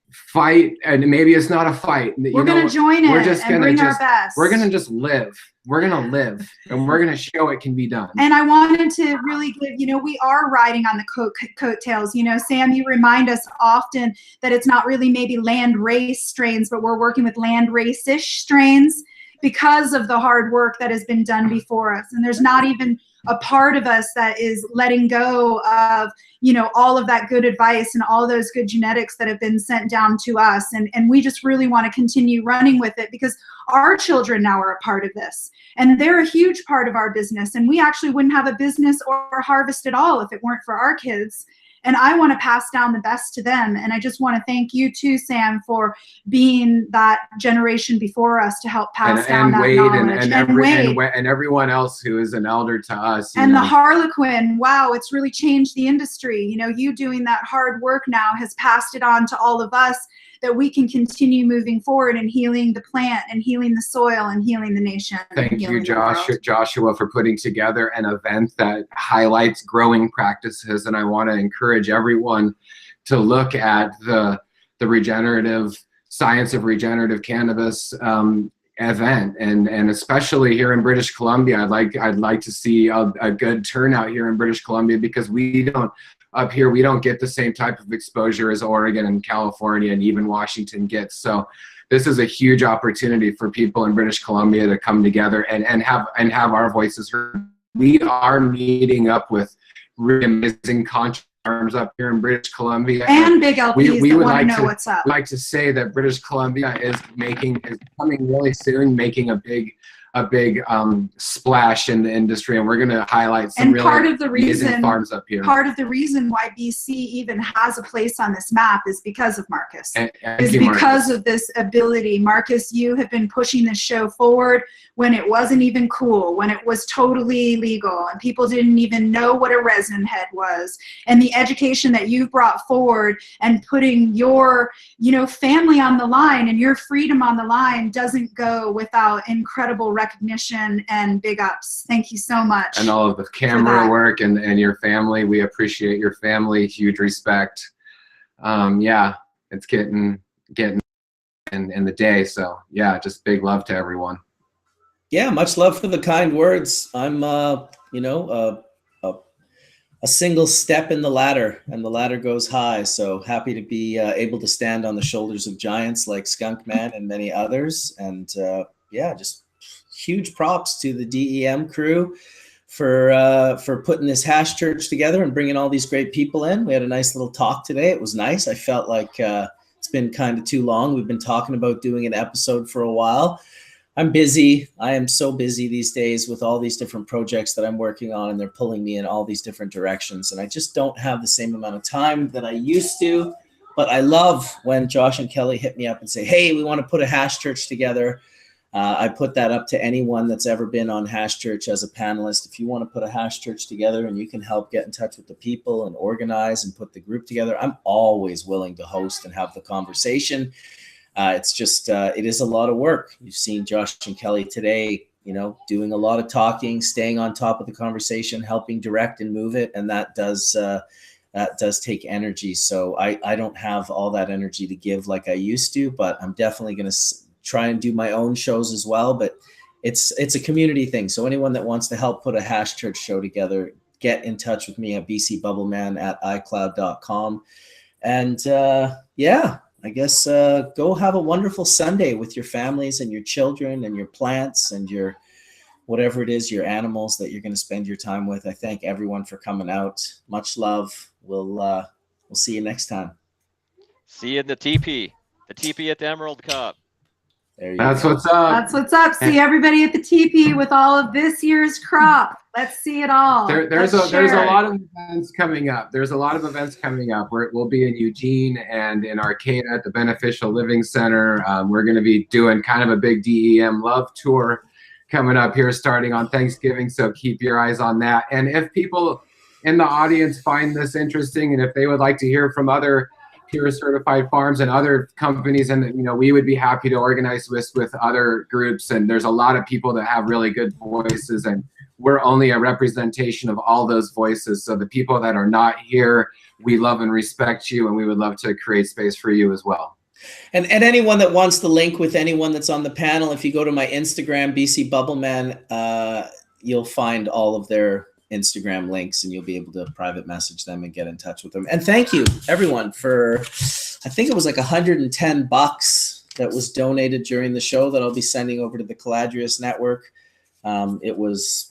fight, and maybe it's not a fight. We're gonna join it and bring our best. We're gonna just live. We're gonna live, and we're gonna show it can be done. And I wanted to really give, you know, we are riding on the coattails. You know, Sam, you remind us often that it's not really maybe land race strains, but we're working with land race-ish strains because of the hard work that has been done before us. And there's not even a part of us that is letting go of, you know, all of that good advice and all those good genetics that have been sent down to us. And we just really want to continue running with it, because our children now are a part of this, and they're a huge part of our business. And we actually wouldn't have a business or harvest at all if it weren't for our kids. And I want to pass down the best to them. And I just want to thank you too, Sam, for being that generation before us to help pass down that knowledge. And everyone else who is an elder to us. And the Harlequin, wow, it's really changed the industry. You know, you doing that hard work now has passed it on to all of us, that we can continue moving forward and healing the plant and healing the soil and healing the nation. Thank you, Joshua, for putting together an event that highlights growing practices. And I want to encourage everyone to look at the regenerative science of regenerative cannabis event, and especially here in British Columbia. I'd like to see a good turnout here in British Columbia, because up here, we don't get the same type of exposure as Oregon and California and even Washington gets. So this is a huge opportunity for people in British Columbia to come together and have our voices heard. We are meeting up with really amazing conscious farms up here in British Columbia. And big LPs that want to know what's up. We'd like to say that British Columbia is coming really soon, making a big splash in the industry, and we're going to highlight some really amazing farms up here. Part of the reason why BC even has a place on this map is because of Marcus. Marcus. Of this ability. Marcus, you have been pushing this show forward when it wasn't even cool, when it was totally legal, and people didn't even know what a resin head was. And the education that you've brought forward and putting your, you know, family on the line and your freedom on the line doesn't go without incredible recognition and big ups. Thank you so much. And all of the camera work and your family. We appreciate your family. Huge respect. yeah, it's getting in the day. So yeah, just big love to everyone. Yeah, much love for the kind words. I'm, you know, a single step in the ladder, and the ladder goes high. So happy to be able to stand on the shoulders of giants like Skunkman and many others. And yeah, just huge props to the DEM crew for putting this hash church together and bringing all these great people in. We had a nice little talk today. It was nice. I felt like it's been kind of too long. We've been talking about doing an episode for a while. I'm busy. I am so busy these days with all these different projects that I'm working on, and they're pulling me in all these different directions. And I just don't have the same amount of time that I used to. But I love when Josh and Kelly hit me up and say, hey, we want to put a hash church together. I put that up to anyone that's ever been on Hash Church as a panelist. If you want to put a Hash Church together and you can help get in touch with the people and organize and put the group together, I'm always willing to host and have the conversation. It's just, it is a lot of work. You've seen Josh and Kelly today, you know, doing a lot of talking, staying on top of the conversation, helping direct and move it. And that does take energy. So I don't have all that energy to give like I used to, but I'm definitely going to try and do my own shows as well. But it's a community thing. So anyone that wants to help put a Hash Church show together, get in touch with me at bcbubbleman@icloud.com. And yeah, I guess go have a wonderful Sunday with your families and your children and your plants and your whatever it is, your animals that you're going to spend your time with. I thank everyone for coming out. Much love. We'll see you next time. See you in the teepee at the Emerald Cup. That's what's up. That's what's up. See everybody at the teepee with all of this year's crop. Let's see it all. There's a lot of events coming up. We'll be in Eugene and in Arcata at the Beneficial Living Center. We're going to be doing kind of a big DEM love tour coming up here starting on Thanksgiving. So keep your eyes on that. And if people in the audience find this interesting, and if they would like to hear from other Pure certified farms and other companies, and you know, we would be happy to organize this with other groups. And there's a lot of people that have really good voices, and we're only a representation of all those voices. So the people that are not here, we love and respect you, and we would love to create space for you as well. And anyone that wants to link with anyone that's on the panel, if you go to my Instagram, BC Bubbleman, you'll find all of their Instagram links, and you'll be able to private message them and get in touch with them. And thank you everyone for, I think it was like $110 that was donated during the show that I'll be sending over to the Caladrius Network. It was,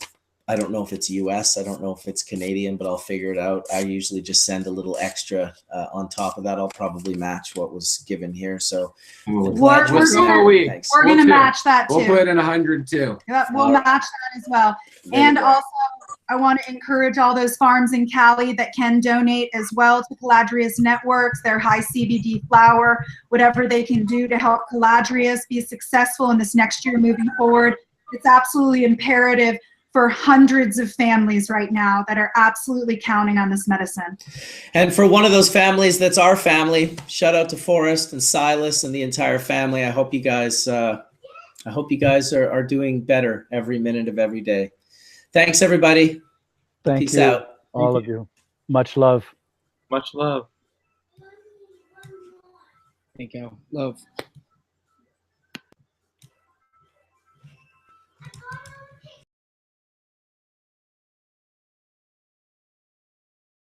I don't know if it's US, I don't know if it's Canadian, but I'll figure it out. I usually just send a little extra on top of that. I'll probably match what was given here. So we're gonna match that too. We'll put in 100 too. Yep, we'll match that as well. And also, I want to encourage all those farms in Cali that can donate as well to Caladrius Networks, their high CBD flower, whatever they can do to help Caladrius be successful in this next year moving forward. It's absolutely imperative for hundreds of families right now that are absolutely counting on this medicine. And for one of those families that's our family, shout out to Forrest and Silas and the entire family. I hope you guys are doing better every minute of every day. Thanks, everybody. Thank Peace you, out. all of you. Much love. Much love. Thank you. Love.